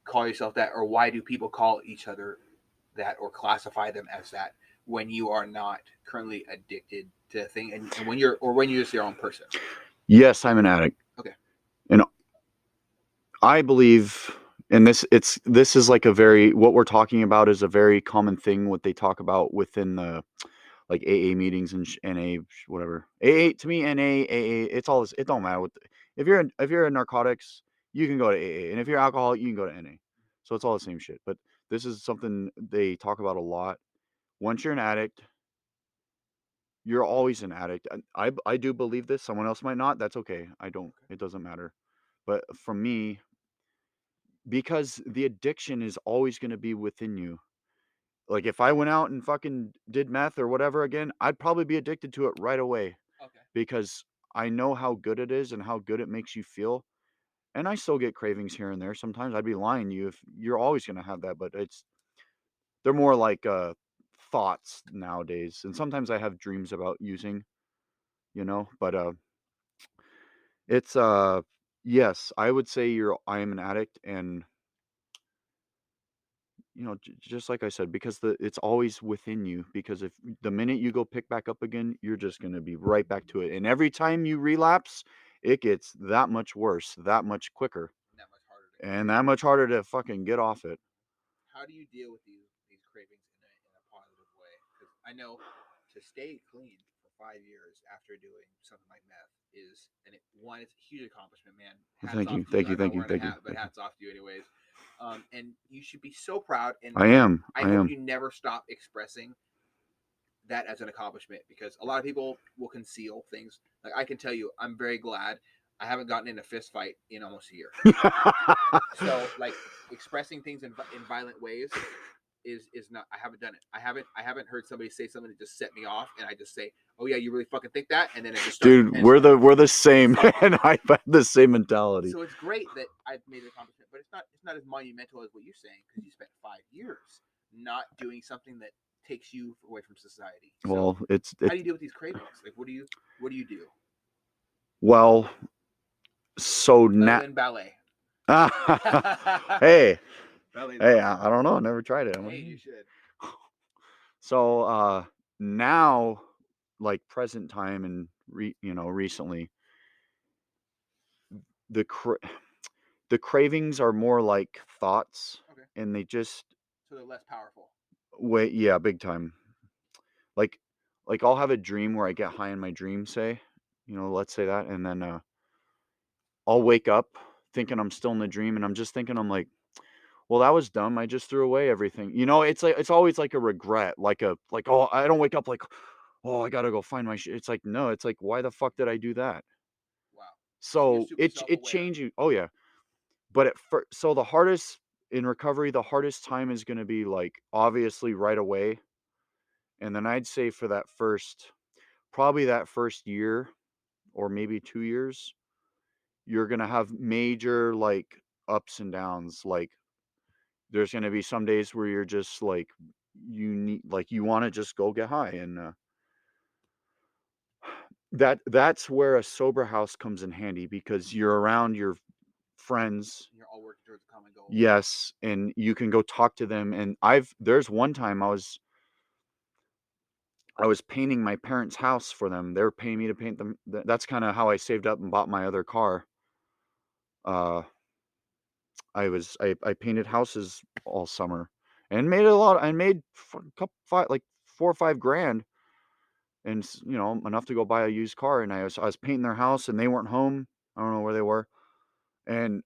call yourself that, or why do people call each other that or classify them as that when you are not currently addicted to a thing, and when you're just your own person? Yes, I'm an addict. Okay. And I believe, and this is like what we're talking about is a very common thing. What they talk about within the like AA meetings and NA, whatever. AA to me, NA, AA, it's all this. It don't matter if you're in narcotics, you can go to AA, and if you're alcoholic, you can go to NA. So it's all the same shit. But this is something they talk about a lot. Once you're an addict, you're always an addict. I do believe this. Someone else might not. That's okay. I don't. It doesn't matter. But for me, because the addiction is always going to be within you. Like if I went out and fucking did meth or whatever again, I'd probably be addicted to it right away. Okay. Because I know how good it is and how good it makes you feel. And I still get cravings here and there. Sometimes I'd be lying to you if you're always going to have that, but they're more like thoughts nowadays. And sometimes I have dreams about using, but it's yes, I would say I am an addict, and just like I said, because it's always within you. Because if the minute you go pick back up again, you're just going to be right back to it. And every time you relapse, it gets that much worse, that much quicker, And that much harder to fucking get off it. How do you deal with these cravings in a positive way? Because I know to stay clean for 5 years after doing something like meth is, it's a huge accomplishment, man. Hats Thank off you, to thank you. you, I'm not thank you, wearing thank a you. hat, but hats off to you anyways. And you should be so proud. And I am. I hope you never stop expressing that as an accomplishment, because a lot of people will conceal things. Like, I can tell you, I'm very glad I haven't gotten in a fist fight in almost a year. So, like, expressing things in violent ways is not. I haven't done it. I haven't heard somebody say something that just set me off, and I just say, "Oh yeah, you really fucking think that?" And then it just starts. Dude, we're the same, and I've had the same mentality. So it's great that I've made the accomplishment, but it's not as monumental as what you're saying, because you spent 5 years not doing something that takes you away from society. So Well, how do you deal with these cravings? Like, what do you do? Well, so Other than ballet. hey, Ballet's hey, awesome. I don't know. I never tried it. Hey, you should. So now, like present time and recently, the the cravings are more like thoughts, Okay. and they just So they're less powerful. wait, yeah, big time. Like I'll have a dream where I get high in my dream, say, let's say that, and then I'll wake up thinking I'm still in the dream, and I'm just thinking, I'm like, well, that was dumb. I just threw away everything. It's like it's always like a regret, like oh, I don't wake up like, oh, I gotta go find my shit. It's like, no, it's like, why the fuck did I do that? Wow. So super it self-aware. changes you. Oh yeah. But at first, so the hardest in recovery, the hardest time is going to be like obviously right away. And then I'd say for probably that first year or maybe 2 years, you're going to have major like ups and downs. Like there's going to be some days where you're just like, you want to just go get high. And that's where a sober house comes in handy because you're around your friends. You're all working towards a common goal. Yes, and you can go talk to them. And there's one time I was painting my parents' house for them. They were paying me to paint them. That's kind of how I saved up and bought my other car. I painted houses all summer and made a lot. I made like 4 or 5 grand, and enough to go buy a used car. And I was painting their house, and they weren't home. I don't know where they were, and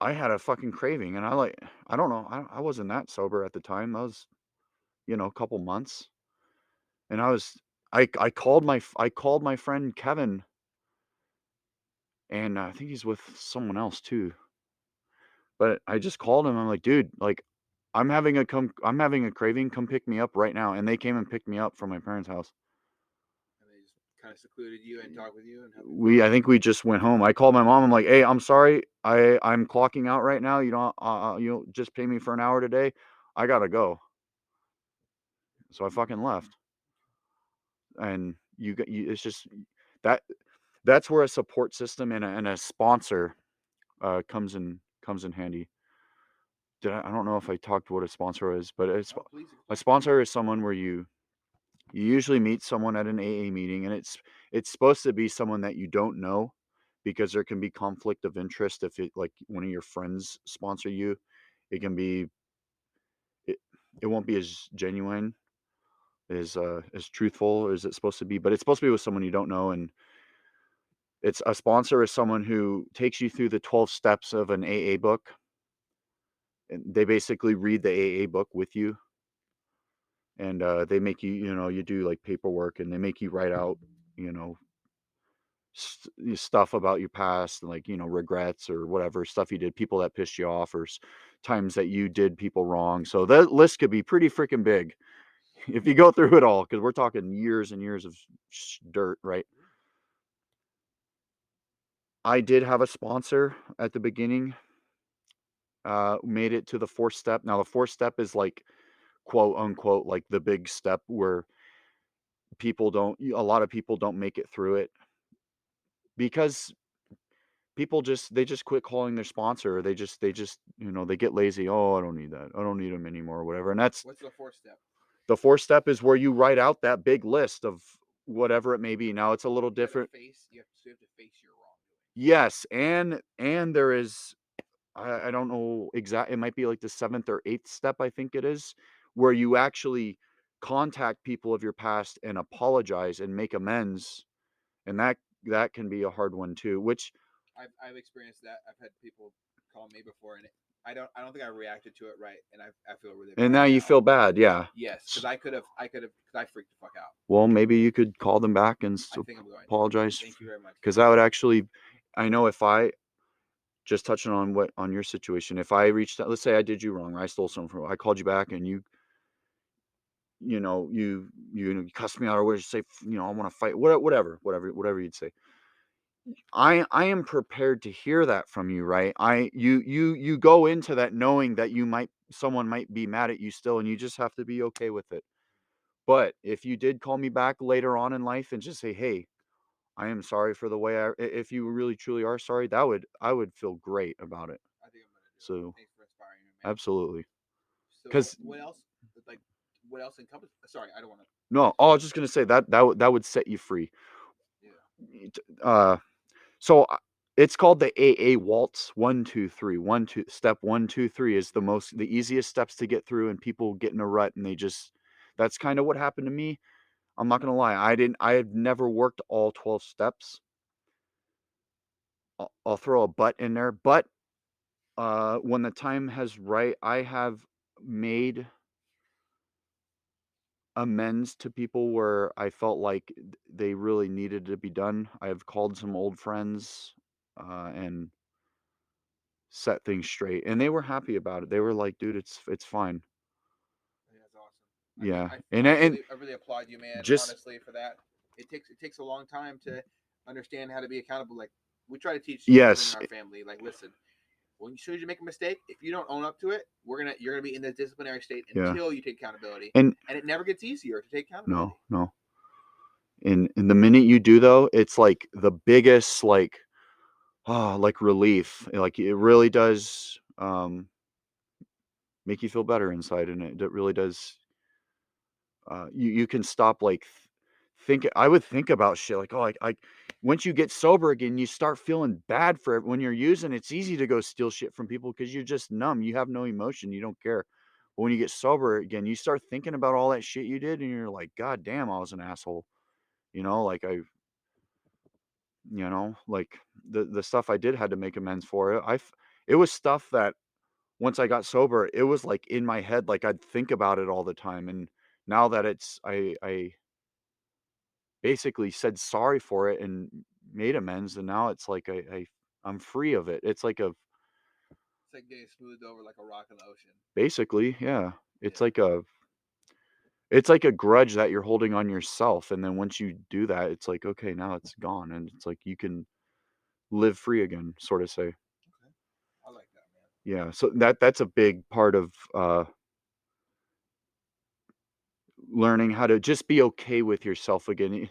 I had a fucking craving. And I don't know. I wasn't that sober at the time. I was, a couple months, and I called my friend Kevin, and I think he's with someone else too. But I just called him. I'm like, dude, like, I'm having a craving. Come pick me up right now. And they came and picked me up from my parents' house. And they just kind of secluded you and talked with you and I think we just went home. I called my mom. I'm like, hey, I'm sorry. I'm clocking out right now. You just pay me for an hour today. I gotta go. So I fucking left. And it's just that that's where a support system and a sponsor comes in handy. I don't know if I talked what a sponsor is, but a sponsor is someone where you usually meet someone at an AA meeting, and it's supposed to be someone that you don't know, because there can be conflict of interest if like one of your friends sponsor you. It can be it won't be as genuine, as truthful as it's supposed to be, but it's supposed to be with someone you don't know. And it's a sponsor is someone who takes you through the 12 steps of an AA book, and they basically read the AA book with you. And they make you do like paperwork, and they make you write out, stuff about your past, and like, regrets or whatever stuff you did, people that pissed you off, or times that you did people wrong. So that list could be pretty freaking big if you go through it all, because we're talking years and years of dirt, right? I did have a sponsor at the beginning. Made it to the 4th step. Now the 4th step is like, quote unquote, like the big step where a lot of people don't make it through it because they just quit calling their sponsor. Or they just they get lazy. Oh, I don't need that. I don't need them anymore, or whatever. And that's what's the 4th step? The 4th step is where you write out that big list of whatever it may be. Now it's a little different. You have to face your wrongdoing. Yes, and there is, I don't know exactly. It might be like the 7th or 8th step, I think it is, where you actually contact people of your past and apologize and make amends, and that can be a hard one too. Which I've experienced that. I've had people call me before, and I don't think I reacted to it right, and I feel really bad. And now you feel bad, yeah. Yes, because I could have because I freaked the fuck out. Well, maybe you could call them back and I think I'm going apologize. Thank you very much. Because that would actually, I know if I just touching on your situation, if I reached out, let's say I did you wrong, or I stole something from, I called you back, and you cussed me out, or what you say, I want to fight, whatever you'd say. I am prepared to hear that from you, right? You go into that knowing that someone might be mad at you still, and you just have to be okay with it. But if you did call me back later on in life and just say, hey, I am sorry for the way if you really truly are sorry, I would feel great about it. I think I'm gonna do it. So Thanks for inspiring me, man. absolutely. So 'Cause what else? Like, what else encompasses? Sorry, I don't want to. no, I was just gonna say that would set you free. Yeah. So it's called the AA waltz. 1, 2, 3. Step 1, 2, 3 is the easiest steps to get through, and people get in a rut, and that's kind of what happened to me. I'm not gonna lie. I had never worked all 12 steps. I'll throw a but in there, but when the time has right, I have made amends to people where I felt like they really needed to be done. I've called some old friends and set things straight, and they were happy about it. They were like, "Dude, it's fine." I think that's awesome. Yeah, I really applaud you, man. just Honestly, for that. It takes a long time to understand how to be accountable. Like we try to teach children in yes, our family. Like, listen, when as soon as you make a mistake, if you don't own up to it, you're gonna be in the disciplinary state yeah, until you take accountability, and and it never gets easier to take accountability. no, and the minute you do though, it's like the biggest like relief. Like it really does make you feel better inside, and it really does. You can stop like think. I would think about shit like, oh, I once you get sober again, you start feeling bad for it when you're using. It's easy to go steal shit from people because you're just numb. You have no emotion. You don't care. But when you get sober again, you start thinking about all that shit you did, and you're like, God damn, I was an asshole. Like like the stuff I did had to make amends for it. It was stuff that once I got sober, it was like in my head, like I'd think about it all the time. And now that I basically said sorry for it and made amends, and now it's like I'm free of it. It's like It's like getting smoothed over like a rock in the ocean. basically, yeah. It's Yeah. like a grudge that you're holding on yourself, and then once you do that, it's like, okay, now it's gone, and it's like you can live free again, sort of say. Okay. I like that, man. Yeah, so that's a big part of learning how to just be okay with yourself again.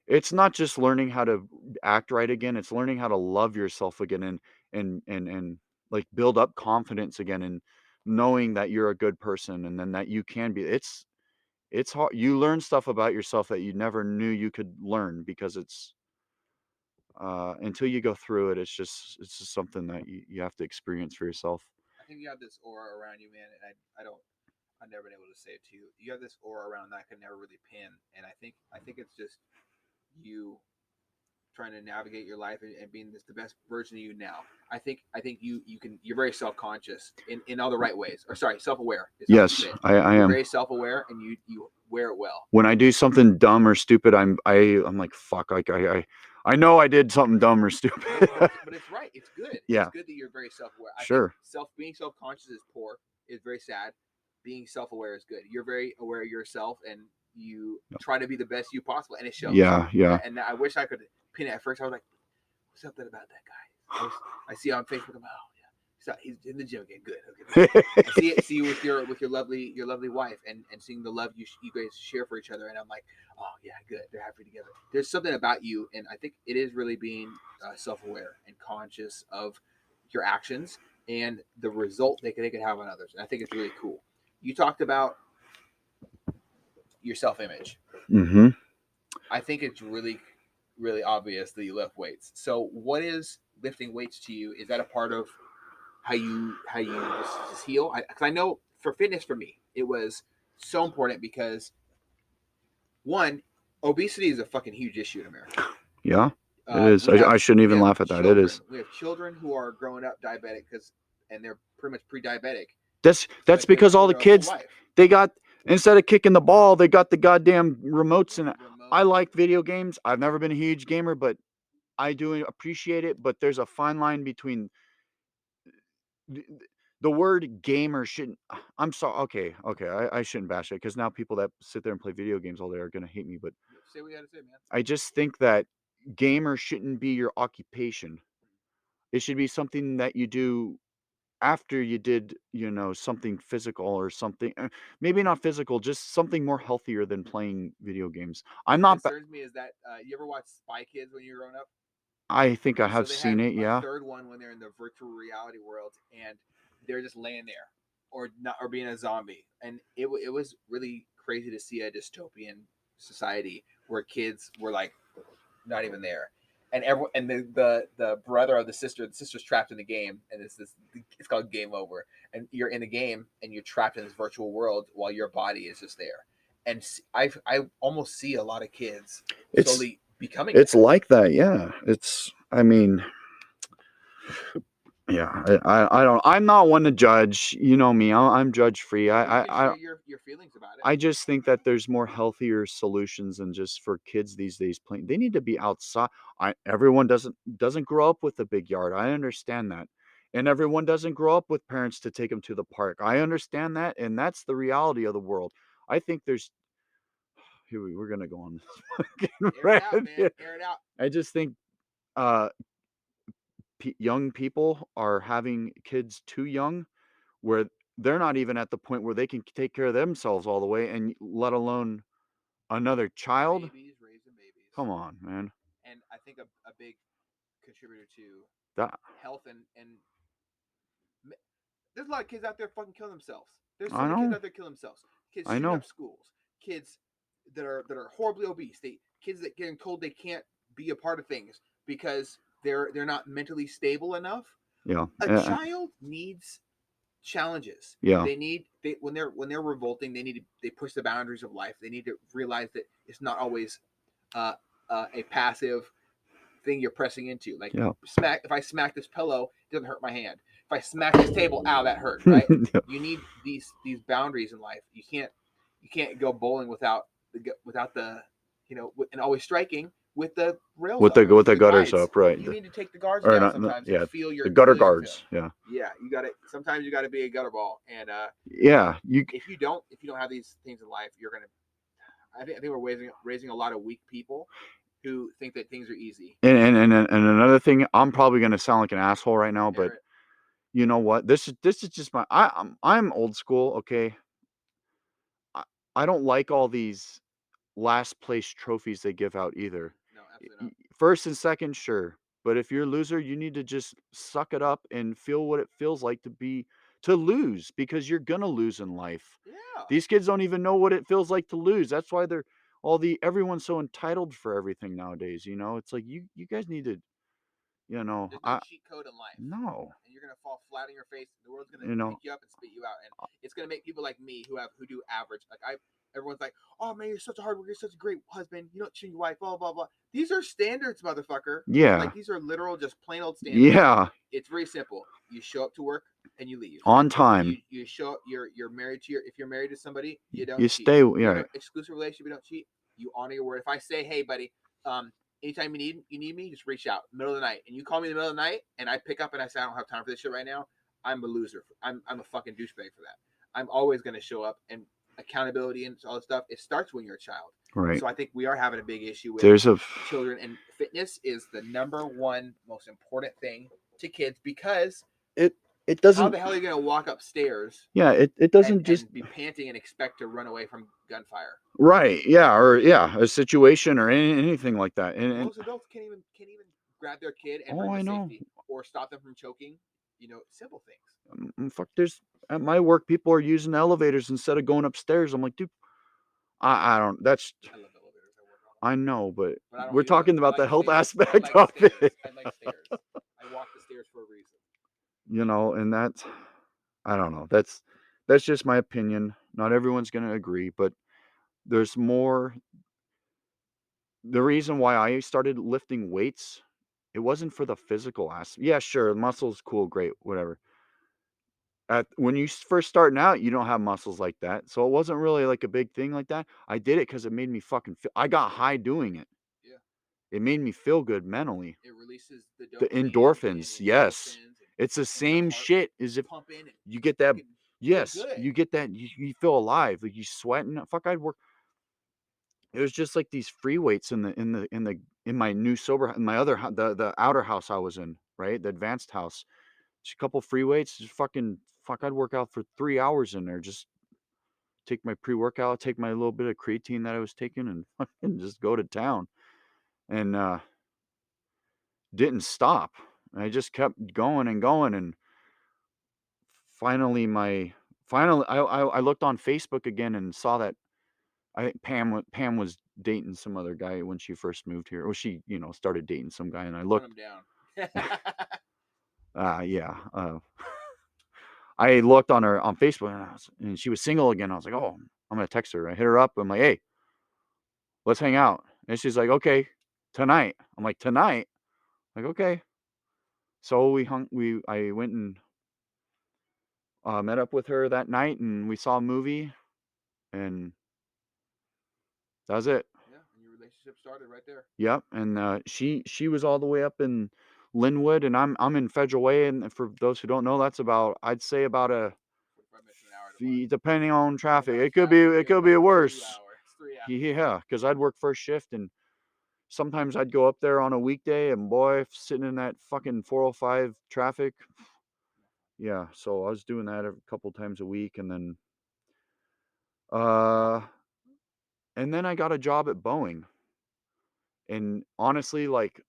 It's not just learning how to act right again, it's learning how to love yourself again, and like build up confidence again, and knowing that you're a good person, and then that you can be. It's hard. You learn stuff about yourself that you never knew you could learn, because it's until you go through it, it's just something that you have to experience for yourself. I think you have this aura around you, man, and I've never been able to say it to you. You have this aura around that I can never really pin, and I think it's just you trying to navigate your life and being the best version of you now. I think you're very self conscious in all the right ways, or sorry, self aware is how I Yes, say it. I You're am. very self aware and you wear it well. When I do something dumb or stupid, I'm like, fuck, like I know I did something dumb or stupid. But it's right. It's good. It's Yeah, good that you're very self aware. I think sure. being self conscious is poor. Is very sad. Being self aware is good. You're very aware of yourself and you try to be the best you possible, and it shows. Yeah. And I wish I could pin it. At first, I was like, something about that guy. I see on Facebook. I'm like, oh yeah, he's in the gym again. Good. Okay. I see you with your lovely wife, and seeing the love you guys share for each other, and I'm like, oh yeah, good. They're happy together. There's something about you, and I think it is really being self-aware and conscious of your actions and the result they could have on others. And I think it's really cool. You talked about your self-image. Mm-hmm. I think it's really, really obvious that you lift weights. So, what is lifting weights to you? Is that a part of how you just heal? Because I know for fitness, for me, it was so important because one, obesity is a fucking huge issue in America. Yeah, it is. We have I shouldn't even laugh at that. It is. We have children who are growing up diabetic and they're pretty much pre-diabetic. That's because all the kids they got, instead of kicking the ball, they got the goddamn remotes. And I like video games. I've never been a huge gamer, but I do appreciate it. But there's a fine line between the word gamer shouldn't. I'm sorry. Okay. I shouldn't bash it, because now people that sit there and play video games all day are gonna hate me. But say what you had to say, man. I just think that gamer shouldn't be your occupation. It should be something that you do after you did, something physical or something. Maybe not physical, just something more healthier than playing video games. I'm not. What concerns me is that you ever watch Spy Kids when you were growing up? I think I have they seen had it. Yeah. A third one when they're in the virtual reality world and they're just laying there or not, or being a zombie, and it was really crazy to see a dystopian society where kids were like not even there, and the brother of the sister's trapped in the game, and it's called Game Over, and you're in the game and you're trapped in this virtual world while your body is just there, and I almost see a lot of kids slowly becoming. It's like that, yeah. I mean, Yeah, I'm not one to judge. You know me. I'm judge free. You can share your feelings about it. I just think that there's more healthier solutions than just for kids these days playing. They need to be outside. Everyone doesn't grow up with a big yard. I understand that. And everyone doesn't grow up with parents to take them to the park. I understand that, and that's the reality of the world. I think there's here we're gonna go on this fucking Air it out, rant man. here. Air it out. I just think uh young people are having kids too young where they're not even at the point where they can take care of themselves all the way, and let alone another child. Raising babies. Come on, man. And I think a big contributor to That health and there's a lot of kids out there fucking killing themselves. There's so I many kids know. out there killing themselves. Kids I shooting know. up schools. Kids that are horribly obese. Kids that getting told they can't be a part of things because they're not mentally stable enough. Yeah. A child needs challenges. Yeah. When they're revolting, they push the boundaries of life. They need to realize that it's not always a passive thing you're pressing into. Like if I smack this pillow, it doesn't hurt my hand. If I smack this table, ow, that hurt. Right? Yeah. You need these boundaries in life. You can't go bowling without the and always striking with the rails with up, the gutters guides. up, right? You need to take the guards Or down not, sometimes. yeah, And feel your the gutter feel your guards. film. Yeah. Yeah, you got it. Sometimes you got to be a gutter ball, and Yeah, if you don't have these things in life, you're gonna. I think we're raising a lot of weak people who think that things are easy. And another thing, I'm probably gonna sound like an asshole right now, but Air it. you know what? This is just my I'm old school. Okay, I don't like all these last place trophies they give out either. No, absolutely not. First and second, sure. But if you're a loser, you need to just suck it up and feel what it feels like to lose, because you're gonna lose in life. Yeah. These kids don't even know what it feels like to lose. That's why everyone's so entitled for everything nowadays. It's like you guys need to, There's no cheat code in life. no. And you're gonna fall flat on your face. The world's gonna You know, pick you up and spit you out, and it's gonna make people like me who do average. Everyone's like, "Oh man, you're such a hard worker. You're such a great husband. You don't cheat your wife." Blah blah blah. These are standards, motherfucker. Yeah. Like these are literal, just plain old standards. Yeah. It's very simple. You show up to work and you leave on time. You show up. You're married to if you're married to somebody, you don't. You cheat. stay. You Yeah. have an exclusive relationship. You don't cheat. You honor your word. If I say, "Hey, buddy, anytime you need me, just reach out, middle of the night," and you call me in the middle of the night, and I pick up and I say, "I don't have time for this shit right now," I'm a loser. I'm a fucking douchebag for that. I'm always going to show up, and accountability and all this stuff, it starts when you're a child. Right. So I think we are having a big issue with children, and fitness is the number one most important thing to kids, because it doesn't. How the hell are you going to walk upstairs? Yeah, it doesn't just be panting and expect to run away from gunfire. Right. Yeah. Or a situation or anything like that. And most adults can't even grab their kid and bring to safety or stop them from choking. Simple things. Fuck. There's at my work, people are using elevators instead of going upstairs. I'm like, dude, I don't. That's. I love elevators. I know, but we're talking about the health aspect of it. I like stairs. I walk the stairs for a reason. And that's, I don't know. That's just my opinion. Not everyone's gonna agree, but there's more. The reason why I started lifting weights, it wasn't for the physical aspect. Yeah, sure, muscles, cool, great, whatever. When you first starting out, you don't have muscles like that, so it wasn't really like a big thing like that. I did it because it made me fucking feel. I got high doing it. Yeah. It made me feel good mentally. It releases the endorphins. Yes, it's the same shit as if you get that. Yes, you get that. You feel alive, like you sweating. Fuck, I'd work. It was just like these free weights in my new sober, in my other the outer house I was in, right, the advanced house. Just a couple free weights, just I'd work out for 3 hours in there. Just take my pre-workout, take my little bit of creatine that I was taking, and fucking just go to town. And didn't stop. I just kept going and going, and finally I looked on Facebook again and saw that I think Pam was dating some other guy when she first moved here. Or she, started dating some guy, and I looked. Run him down. Yeah. I looked on her on Facebook, and she was single again. I was like, oh, I'm gonna text her. I hit her up. I'm like, hey, let's hang out. And she's like, okay, tonight. I'm like, tonight? Like, okay. So I went and met up with her that night, and we saw a movie, and that was it. Yeah, and your relationship started right there. Yep, and she was all the way up in Linwood, and I'm in Federal Way, and for those who don't know, that's about, I'd say about a 45 minutes to an hour to Mark. depending on traffic, Without it could be traffic, it it's could be about 2 worse. hours, 3 hours. Yeah, because I'd work first shift, and sometimes I'd go up there on a weekday, and boy, sitting in that fucking 405 traffic. Yeah, so I was doing that a couple times a week, uh, and then I got a job at Boeing, and honestly, like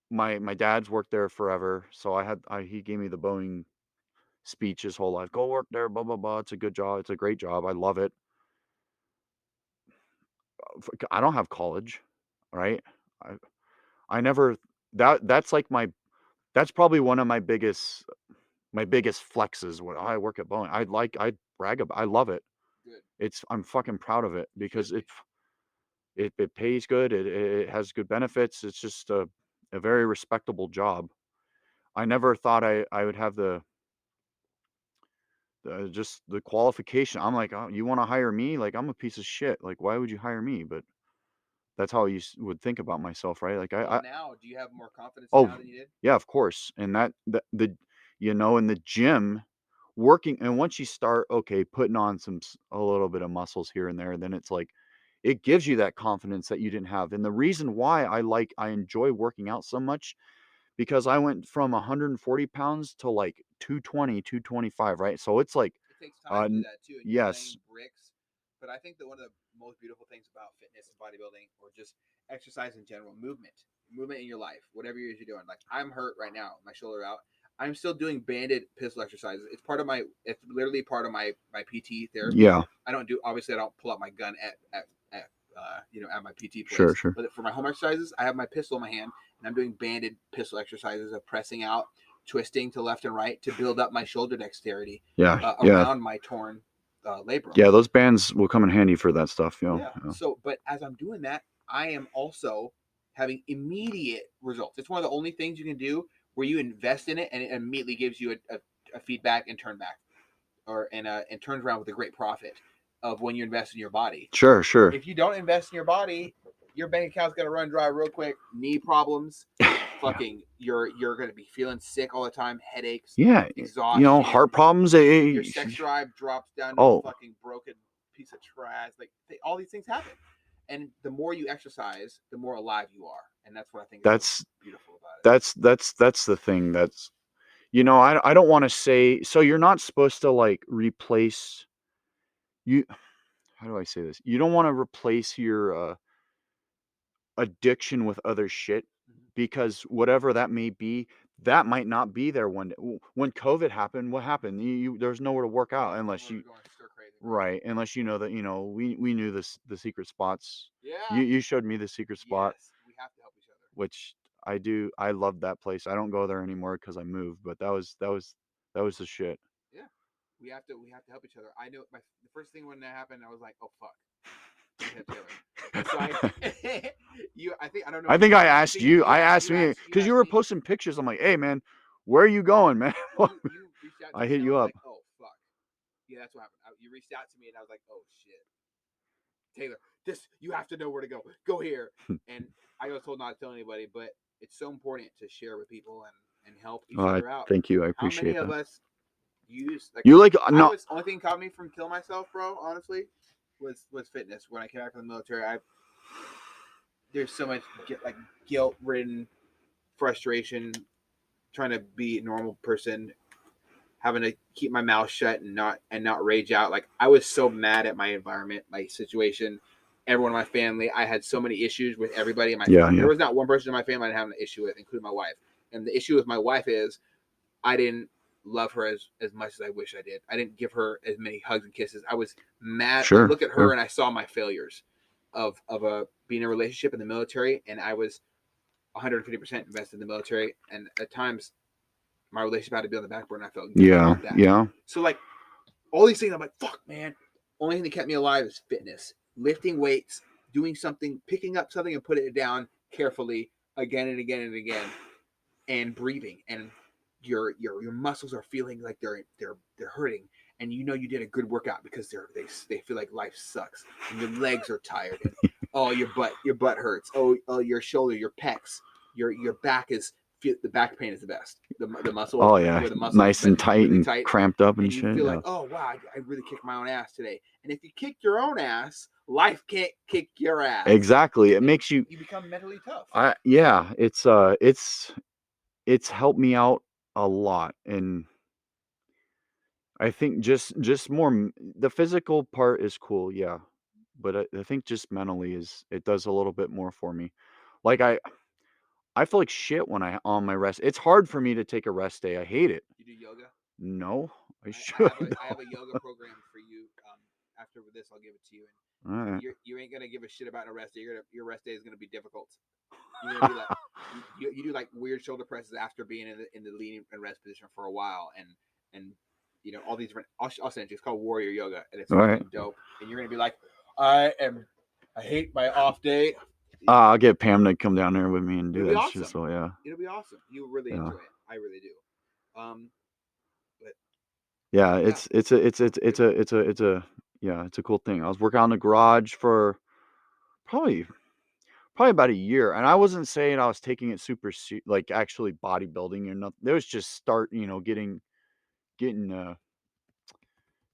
my dad's worked there forever, so he gave me the Boeing speech his whole life. Go work there, blah blah blah. It's a good job. It's a great job. I love it. I don't have college, right? I I never that's like that's probably one of my biggest flexes when I work at Boeing. I brag about. I love it. Good. I'm fucking proud of it You because should be. it pays good. It has good benefits. It's just a very respectable job. I never thought I would have just the qualification. I'm like, oh, you want to hire me? Like, I'm a piece of shit. Like, why would you hire me? But that's how you would think about myself, right? Like, Well, now, do you have more confidence oh, now than you did? yeah, of course. And in the gym, working, and once you start, okay, putting on a little bit of muscles here and there, then it's like, it gives you that confidence that you didn't have. And the reason why I enjoy working out so much, because I went from 140 pounds to like 220, 225, right? So it's like, It takes time to do that too, and you're yes, laying bricks. But I think that one of the most beautiful things about fitness and bodybuilding, or just exercise in general, movement in your life, whatever it is you're doing. Like, I'm hurt right now, my shoulder out. I'm still doing banded pistol exercises. It's literally part of my PT therapy. yeah, I don't pull out my gun at my PT place. sure. But for my home exercises, I have my pistol in my hand, and I'm doing banded pistol exercises of pressing out, twisting to left and right to build up my shoulder dexterity Yeah, around my torn labrum. yeah. Those bands will come in handy for that stuff. Yeah. So, but as I'm doing that, I am also having immediate results. It's one of the only things you can do where you invest in it and it immediately gives you a feedback and turn back, and turns around with a great profit of when you invest in your body. Sure. If you don't invest in your body, your bank account's gonna run dry real quick. Knee problems, fucking, you're gonna be feeling sick all the time, headaches, Yeah, exhaustion, heart problems. your sex drive drops down to a fucking broken piece of trash. Like, all these things happen, and the more you exercise, the more alive you are, and that's what I think is so beautiful about it. That's the thing. That's I don't want to say, so you're not supposed to like replace you. How do I say this? You don't want to replace your addiction with other shit, because whatever that may be, that might not be there one day. When COVID happened, what happened? There's nowhere to work out unless you, right? Unless you know that we knew the secret spots. Yeah. You showed me the secret spot. Yes, we have to help each other. Which I do. I love that place. I don't go there anymore because I moved, but that was the shit. Yeah, we have to help each other. I know the first thing when that happened, I was like, oh fuck. So I think I asked you. I asked me because you were posting pictures. I'm like, hey man, where are you going, man? Well, you reached out to I me hit and you I was up. like, oh fuck. Yeah, that's what happened. You reached out to me and I was like, oh shit, Taylor, you have to know where to go. Go here. And I was told not to tell anybody, but it's so important to share with people and help each other out. Thank you. I How appreciate many that. of us use only thing caught me from killing myself, bro, honestly, was fitness. When I came back from the military, there's so much guilt-ridden frustration trying to be a normal person, having to keep my mouth shut and not rage out. Like, I was so mad at my environment, my situation, everyone in my family. I had so many issues with everybody in my family. There was not one person in my family I didn't have an issue with, including my wife. And the issue with my wife is I didn't love her as much as I wish I did. I didn't give her as many hugs and kisses. I was mad. Sure, I looked at her and I saw my failures of being in a relationship in the military, and I was 150% invested in the military. And at times, my relationship had to be on the back burner. I felt guilty about that. Yeah. So, like, all these things, I'm like, fuck, man. Only thing that kept me alive is fitness, lifting weights, doing something, picking up something and putting it down carefully again and again and again. and breathing, and your muscles are feeling like they're hurting, and you know you did a good workout because they feel like life sucks, and your legs are tired, and oh your butt hurts, oh your shoulder, your pecs, your back is the back pain is the best. The muscle, Oh yeah, where the muscle's nice been and tight really and tight, cramped up and and you shit. feel Yeah. like, oh wow, I really kicked my own ass today. And if you kick your own ass, life can't kick your ass. Exactly. It makes you. You become mentally tough. Yeah. It's helped me out a lot, and I think just more the physical part is cool, yeah, but I think just mentally it does a little bit more for me. Like I feel like shit when I on my rest. It's hard for me to take a rest day. I hate it. You do yoga? No, I I should. I have a yoga program for you. After this, I'll give it to you, All and right. you ain't gonna give a shit about a rest day. Your rest day is gonna be difficult. You're gonna be like you do like weird shoulder presses after being in the lean and rest position for a while, and all these different. I'll send it to you. It's called Warrior Yoga, and it's All right. fucking dope. And you're gonna be like, I hate my off day. I'll get Pam to come down there with me and do It'll be that shit. awesome. So yeah. It'll be awesome. You'll really Yeah. enjoy it. I really do. But Yeah, yeah, it's a cool thing. I was working on the garage for probably about a year, and I wasn't saying I was taking it super like actually bodybuilding or nothing. There was just getting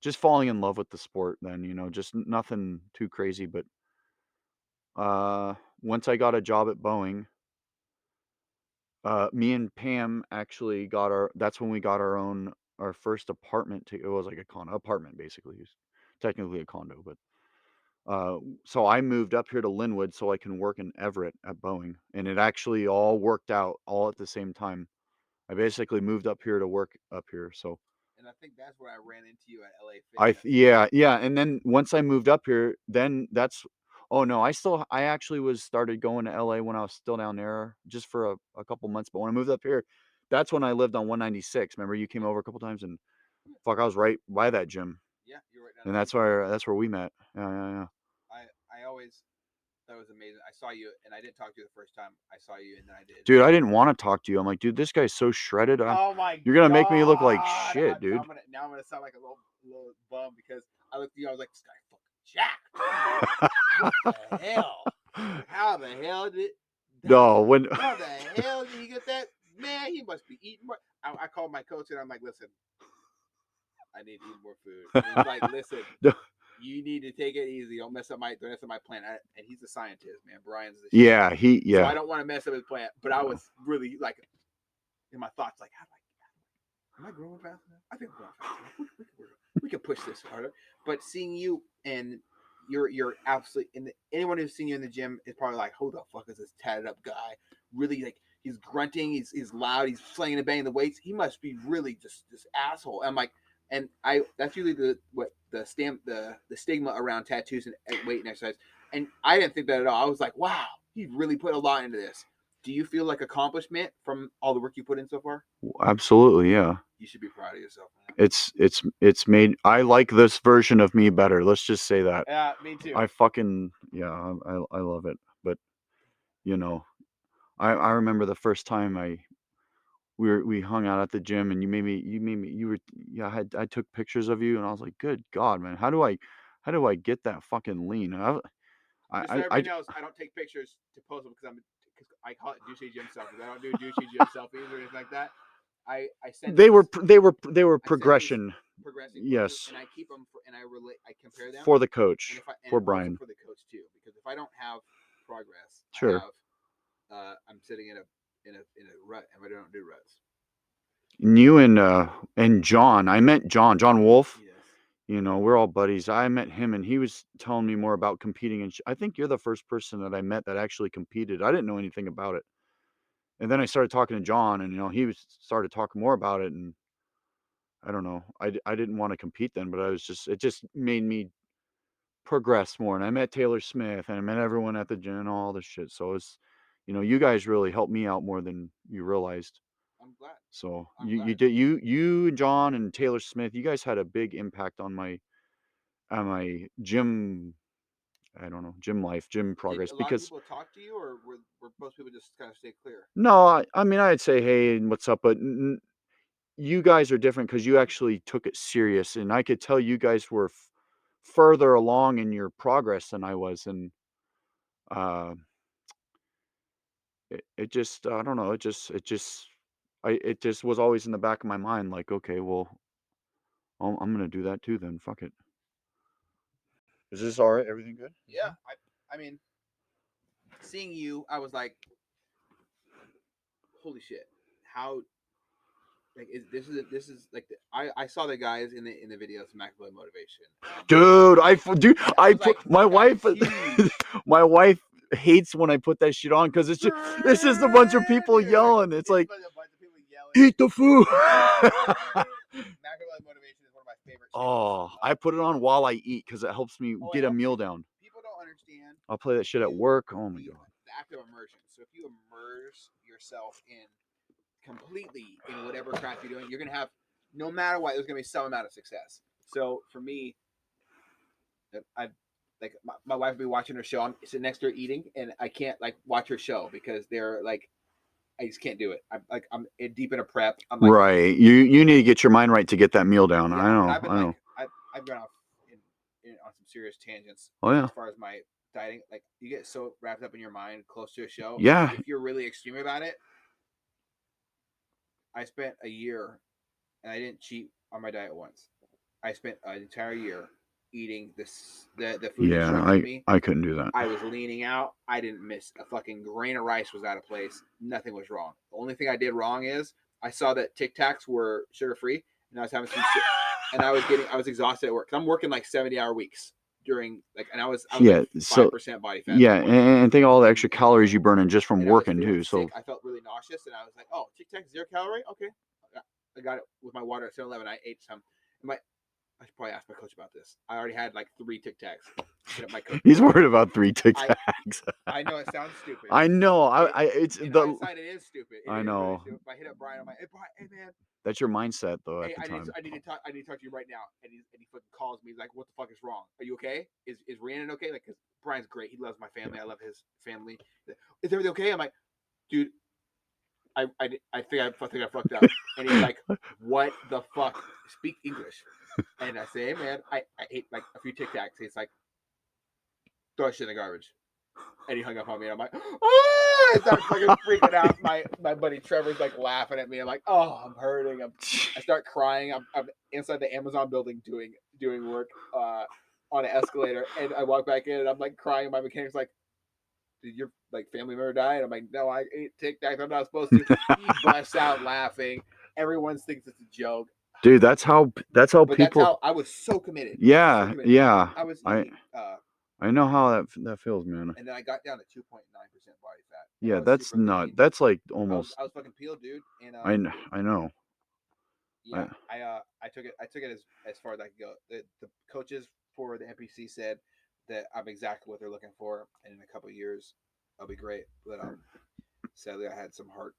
just falling in love with the sport. Then just nothing too crazy. But once I got a job at Boeing, me and Pam actually got that's when we got our first apartment. It was like a condo apartment basically. It was technically a condo, but so I moved up here to Linwood so I can work in Everett at Boeing, and it actually all worked out all at the same time. I basically moved up here to work up here, so. and I think that's where I ran into you at LA Fitness. Yeah, and then once I moved up here, then oh no, I actually started going to LA when I was still down there just for a couple months, but when I moved up here, that's when I lived on 196. Remember you came over a couple times, and fuck, I was right by that gym. Yeah, you're right down And there. that's where we met. Yeah. I always that was amazing. I saw you, and I didn't talk to you the first time I saw you, and then I did. Dude, I didn't want to talk to you. I'm like, dude, this guy's so shredded. Oh my You're gonna make me look like God. shit, dude. Now I'm gonna sound like a little bum because I looked at you. I was like, this guy fucking jacked. What the hell? How the hell did? No, How the hell did he get that? Man, he must be eating more. I called my coach and I'm like, listen, I need to eat more food. And he's like, listen, you need to take it easy. Don't mess up my plan. And he's a scientist, man. Brian's the shit. Yeah, So I don't want to mess up his plan. But I was really like, in my thoughts, like, am I growing fast enough? I think I'm growing fast enough. We can push this harder. But seeing you and you're absolutely anyone who's seen you in the gym is probably like, who the fuck is this tatted up guy? Really, like, he's grunting, he's loud, he's slinging and banging the weights. He must be really just this asshole. I'm like, and that's usually the stigma around tattoos and weight and exercise. And I didn't think that at all. I was like, wow, he really put a lot into this. Do you feel like accomplishment from all the work you put in so far? Absolutely, yeah. You should be proud of yourself, man. It's made. I like this version of me better. Let's just say that. Yeah, me too. I love it. But I remember the first time we hung out at the gym, and I took pictures of you, and I was like, good God, man, how do I get that fucking lean? Just so everybody knows, I don't take pictures to post them because I call it douchey gym selfies. I don't do douchey gym selfies or anything like that. I send they were progression. Progressing. Yes. And I keep them I compare them for the coach, for also Brian. for the coach too, because if I don't have progress, sure, I'm sitting in a rut if I don't do ruts. You and John, I met John Wolf. Yes. We're all buddies. I met him, and he was telling me more about competing. And I think you're the first person that I met that actually competed. I didn't know anything about it. And then I started talking to John, and he started talking more about it. And I don't know. I didn't want to compete then, but it just made me progress more. And I met Taylor Smith, and I met everyone at the gym and all this shit. So it's, you guys really helped me out more than you realized. I'm glad. So you did you and John and Taylor Smith, you guys had a big impact on my gym I don't know, gym life, gym progress. Did a lot of Because people talk to you, or were most people just kind of stay clear? no, I mean, I'd say, hey, and what's up, but you guys are different because you actually took it serious, and I could tell you guys were further along in your progress than I was, and uh, it just, I don't know, it just was always in the back of my mind, like, okay, well, I'm gonna do that too, then fuck it. Is this all right? Everything good? Yeah, I mean, seeing you, I was like, holy shit, how like this is like I saw the guys in the videos, Maximum Motivation. Dude, I was like, put my this guy wife. is huge. My wife hates when I put that shit on because it's just a bunch of people Dude, yelling. It's like, a bunch of people yelling. eat the food. Maximum Motivation is one of my favorite channels. Oh, I put it on while I eat because it helps me get a meal down. People don't understand. I'll play that shit at work. Oh my god. The act of immersion. So if you immerse yourself in completely in whatever craft you're doing, you're gonna have, no matter what, there's gonna be some amount of success. So for me, I like my wife will be watching her show. I'm sitting next to her eating, and I can't like watch her show because they're like, I just can't do it. I'm deep in a prep. I'm like, right. You need to get your mind right to get that meal down. Yeah, I know. I've been I know. I've gone off on some serious tangents. Oh yeah. As far as my dieting, like you get so wrapped up in your mind close to a show. Yeah. If you're really extreme about it, I spent a year and I didn't cheat on my diet once. I spent an entire year eating the food instructed to me. I couldn't do that. I was leaning out. I didn't miss a fucking grain of rice was out of place. Nothing was wrong. The only thing I did wrong is I saw that Tic Tacs were sugar free, and I was having some shit, and I was exhausted at work. I'm working like 70-hour weeks during like, and I was like 5% body fat. Yeah, and think of all the extra calories you burning just from working too. So I felt really nauseous, and I was like, oh, Tic Tac 0 calorie, okay. I got it with my water at 7-Eleven. I ate some. I should probably ask my coach about this. I already had like 3 Tic Tacs. He's worried about 3 Tic Tacs. I know it sounds stupid. I know. It's in hindsight, it is stupid. I know. Really if I hit up Brian, I'm like, hey man. That's your mindset though. Hey, at the time. I need to talk to you right now. And he fucking calls me. He's like, what the fuck is wrong? Are you okay? Is Rhiannon okay? Like, cause Brian's great. He loves my family. I love his family. Is everything okay? I'm like, dude, I think I fucked up. And he's like, what the fuck? Speak English. And I say, hey man, I ate like a few Tic Tacs. He's like, throw that shit in the garbage. And he hung up on me. And I'm like, oh! I start fucking freaking out. My buddy Trevor's like laughing at me. I'm like, oh, I'm hurting. I start crying. I'm inside the Amazon building doing work on an escalator. And I walk back in and I'm like crying. My mechanic's like, did your like family member die? And I'm like, no, I ate Tic Tacs. I'm not supposed to. He busts out laughing. Everyone thinks it's a joke. Dude, that's how people. That's how I was so committed. Yeah, yeah. I was eating. I know how that feels, man. And then I got down to 2.9% body fat. Yeah, that's not. That's like almost. I was fucking peeled, dude. And I know. Yeah, I took it as far as I could go. The coaches for the NPC said that I'm exactly what they're looking for, and in a couple of years, I'll be great. But sadly, I had some heart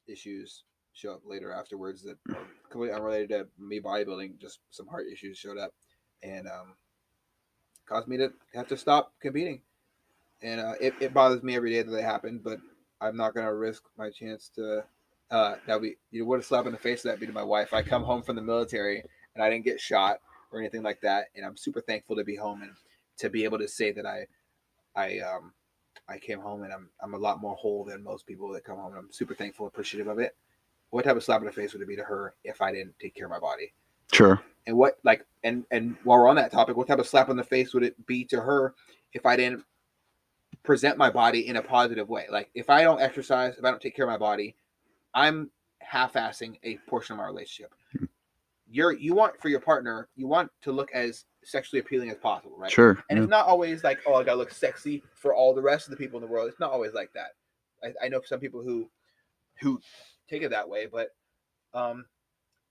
issues show up later afterwards that are completely unrelated to me bodybuilding. Just some heart issues showed up, and caused me to have to stop competing. And it bothers me every day that they happen, but I'm not going to risk my chance to. That be what a slap in the face that be to my wife. I come home from the military and I didn't get shot or anything like that, and I'm super thankful to be home and to be able to say that I came home and I'm a lot more whole than most people that come home. And I'm super thankful, appreciative of it. What type of slap in the face would it be to her if I didn't take care of my body? Sure. And what and while we're on that topic, what type of slap in the face would it be to her if I didn't present my body in a positive way? Like if I don't exercise, if I don't take care of my body, I'm half-assing a portion of our relationship. You want for your partner, you want to look as sexually appealing as possible, right? Sure. And it's not always like, oh, I gotta look sexy for all the rest of the people in the world. It's not always like that. I know some people who take it that way, but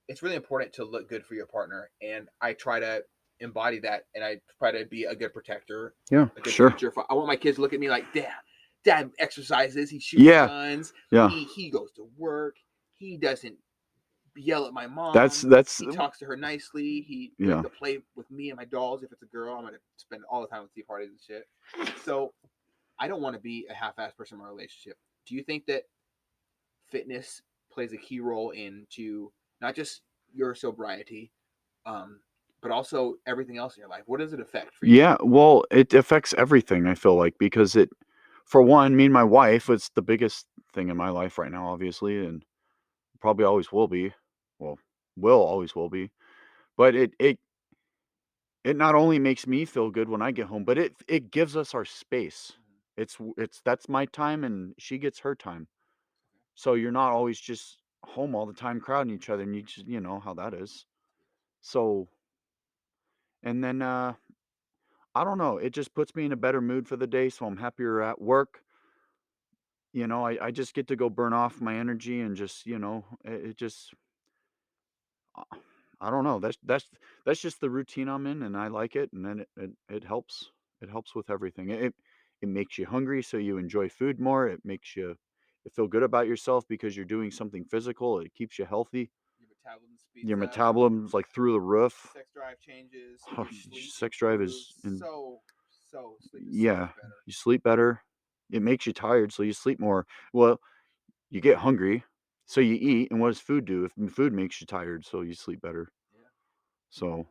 it's really important to look good for your partner, and I try to embody that, and I try to be a good protector. Yeah, sure. I want my kids to look at me like, Dad exercises, he shoots guns, he goes to work, he doesn't yell at my mom. That's He talks to her nicely. He Yeah. likes to play with me and my dolls. If it's a girl, I'm gonna spend all the time with tea parties and shit. So I don't want to be a half-assed person in my relationship. Do you think that fitness plays a key role into not just your sobriety, but also everything else in your life? What does it affect for you? Yeah, well, it affects everything, I feel like, because it, for one, me and my wife, it's the biggest thing in my life right now, obviously, and probably always will be. Well, always will be. But it not only makes me feel good when I get home, but it gives us our space. It's that's my time and she gets her time. So you're not always just home all the time crowding each other, and you know how that is. So, and then I don't know, it just puts me in a better mood for the day, so I'm happier at work. You know, I just get to go burn off my energy and just, you know, it just uh, I don't know. That's just the routine I'm in, and I like it, and then it helps. It helps with everything. It makes you hungry, so you enjoy food more. It makes you feel good about yourself because you're doing something physical. It keeps you healthy. Your metabolism speeds Your up. metabolism's like through the roof. Sex drive changes. Oh, Your sleep sex drive improves. is Sleep is so yeah. much better. You sleep better. It makes you tired, so you sleep more. Well, you get hungry, so you eat. And what does food do? If food makes you tired, so you sleep better. Yeah. So,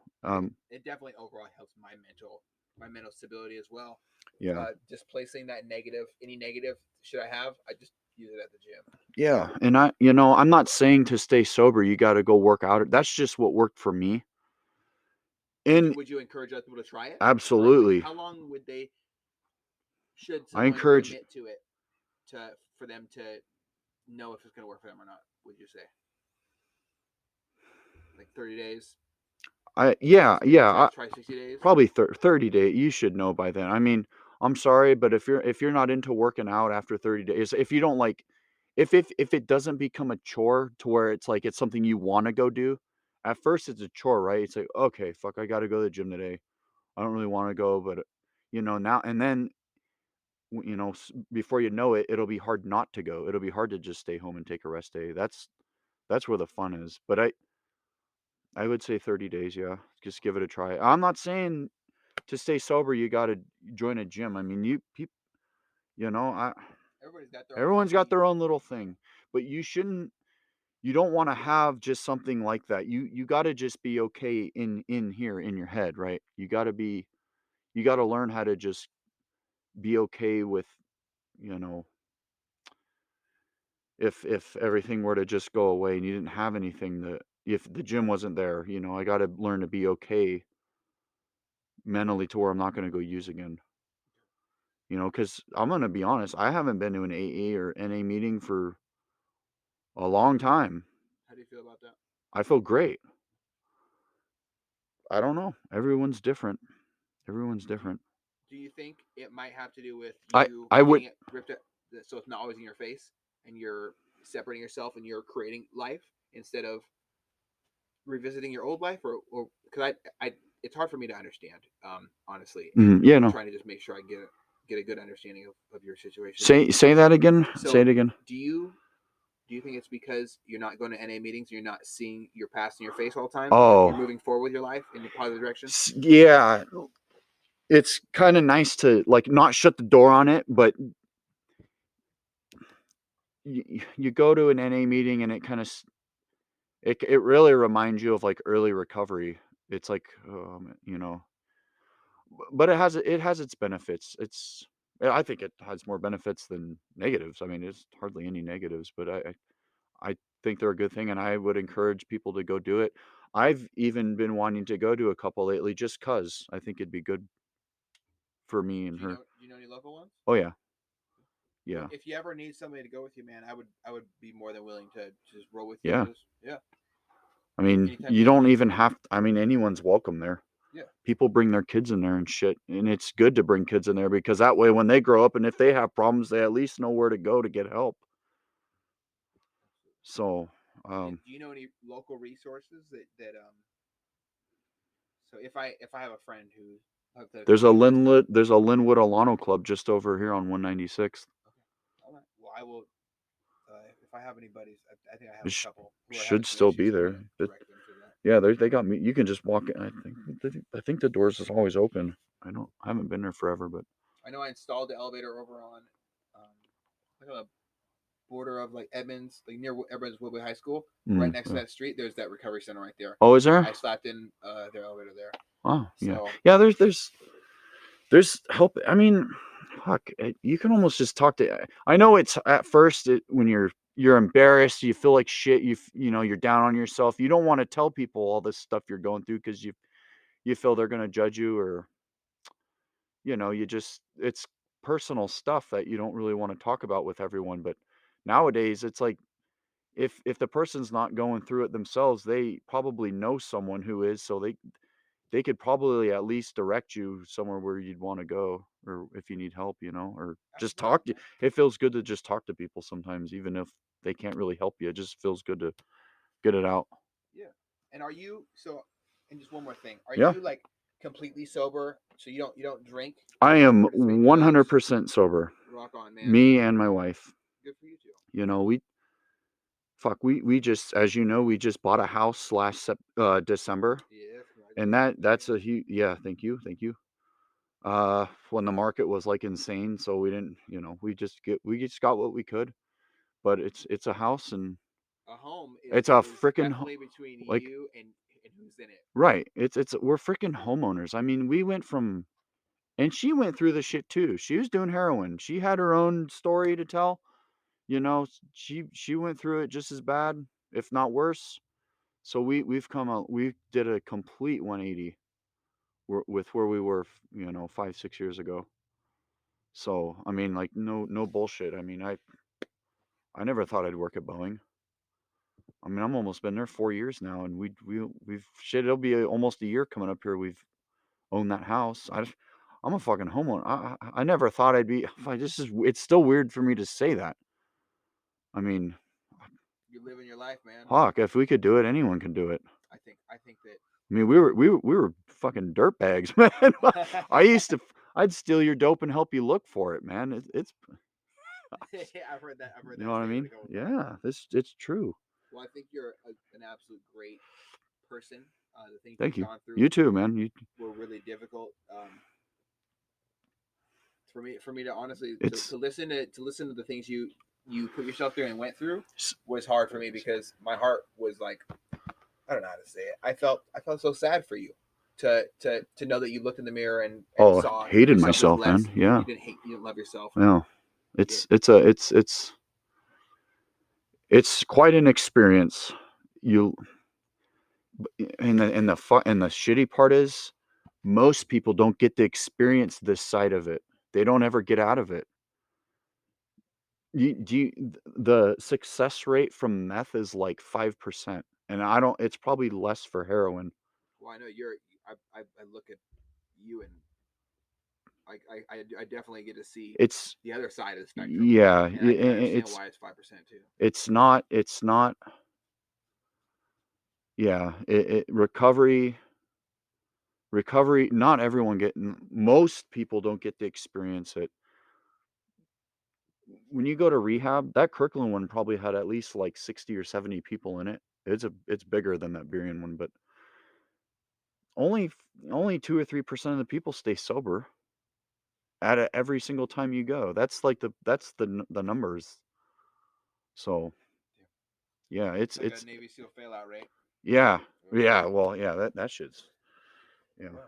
It definitely overall helps my mental stability as well. yeah. Displacing that negative, any negative should I have, I just use it at the gym. Yeah, and I'm not saying to stay sober, you got to go work out. That's just what worked for me. And Would you encourage other people to try it? absolutely, How long would they? Should I someone encourage. commit to it for them to know if it's going to work for them or not? Would you say like 30 days? Try 60 days. Probably 30 days. You should know by then. I mean, I'm sorry, but if you're not into working out after 30 days, if you don't like, if it doesn't become a chore to where it's like it's something you want to go do, at first it's a chore, right? It's like, okay, fuck, I got to go to the gym today. I don't really want to go, but now and then, before you know it, it'll be hard not to go. It'll be hard to just stay home and take a rest day. That's where the fun is. But I would say 30 days, yeah. Just give it a try. I'm not saying to stay sober you got to join a gym. I mean, you know, I everyone's got their own little thing, but you don't want to have just something like that. You got to just be okay in here in your head, right? You got to learn how to just be okay with, you know, if everything were to just go away and you didn't have anything that if the gym wasn't there, I got to learn to be okay mentally to where I'm not going to go use again. Because I'm going to be honest, I haven't been to an AA or NA meeting for a long time. How do you feel about that? I feel great. I don't know. Everyone's different. Do you think it might have to do with I you I would getting it ripped up so it's not always in your face and you're separating yourself and you're creating life instead of revisiting your old life or because I it's hard for me to understand honestly and yeah, I'm no. trying to just make sure I get a good understanding of your situation. Say that again. So Say it again. do you think it's because you're not going to NA meetings and you're not seeing your past in your face all the time? Oh. You're moving forward with your life in a positive direction? Yeah. It's kind of nice to like not shut the door on it, but you go to an NA meeting and it kind of it really reminds you of like early recovery. It's like but it has its benefits. I think it has more benefits than negatives. I mean, there's hardly any negatives, but I think they're a good thing, and I would encourage people to go do it. I've even been wanting to go to a couple lately just cuz I think it'd be good for me and her. Do you know any local ones? Oh yeah. Well, Yeah. if you ever need somebody to go with you, man, I would be more than willing to just roll with you. Yeah. Yeah. I mean, Anytime you don't even have I mean anyone's welcome there. Yeah. People bring their kids in there and shit, and it's good to bring kids in there because that way when they grow up and if they have problems, they at least know where to go to get help. So, do you know any local resources that so if I have a friend who there's a Linwood Alano Club just over here on 196th. Okay. All right. Well, I will if I have any buddies, I think I have It a couple who are should having some still be issues. I'm there. gonna direct them to that. Yeah, they got me. You can just walk in. I think the doors is always open. I haven't been there forever, but I know I installed the elevator over on, like on the border of like Edmonds, like near Edmonds Woodway High School, right next to that street. There's that recovery center right there. Oh, is there? I slapped in their elevator there. Oh, yeah, So yeah. There's help. I mean, fuck. You can almost just talk to. I know it's at first when you're embarrassed, you feel like shit. You're down on yourself. You don't want to tell people all this stuff you're going through because you feel they're gonna judge you, or it's personal stuff that you don't really want to talk about with everyone. But nowadays, it's like if the person's not going through it themselves, they probably know someone who is, so they could probably at least direct you somewhere where you'd want to go, or if you need help, or just talk to. It feels good to just talk to people sometimes, even if they can't really help you. It just feels good to get it out. Yeah. And are you so? And just one more thing, are Yeah. you like completely sober? So you don't drink? I You don't am participate in drugs? 100% sober. Rock on, man. Me and my wife. Good for you too. We just, as you know, we just bought a house last December, Yeah. and that's a huge. Yeah, thank you. When the market was like insane, so we didn't, we just got what we could, but it's a house, and A home it's a is freaking definitely between like you and who's in it. right. We're freaking homeowners. I mean, we went from, and she went through the shit too. She was doing heroin. She had her own story to tell. She went through it just as bad, if not worse. So we did a complete 180 with where we were, 5-6 years ago. So, I mean, like, no bullshit. I mean, I never thought I'd work at Boeing. I mean, I'm almost been there 4 years now, and we've shit. It'll be almost a year coming up here. We've owned that house. I'm a fucking homeowner. I never thought I'd be. It's still weird for me to say that. I mean, You're living your life, man. fuck, if we could do it, anyone can do it. I think that. I mean, we were fucking dirt bags, man. I'd steal your dope and help you look for it, man. It's Yeah, I've heard that. you know what I mean? Yeah, it's true. Well, I think you're an absolute great person. The things Thank you've you. gone through. You too, man. You were really difficult. For me to honestly It's- to listen to the things you put yourself through and went through was hard for me, because my heart was like, I don't know how to say it. I felt so sad for you to know that you looked in the mirror and saw hated yourself as myself, less. man. Yeah. You didn't love yourself. Yeah. It's quite an experience. And the shitty part is, most people don't get to experience this side of it. They don't ever get out of it. The success rate from meth is like 5%, and it's probably less for heroin. Well, I know I look at you, and I definitely get to see It's the other side of the spectrum. Yeah, and I can understand why it's 5% too. It's not. Yeah, recovery. Not everyone most people don't get to experience it. When you go to rehab, that Kirkland one probably had at least like 60 or 70 people in it. It's bigger than that Burien one, but only 2 or 3% of the people stay sober at every single time you go. That's like the numbers. So yeah, it's like a Navy SEAL fail out rate. Yeah. Well, yeah, that shit's yeah. Well,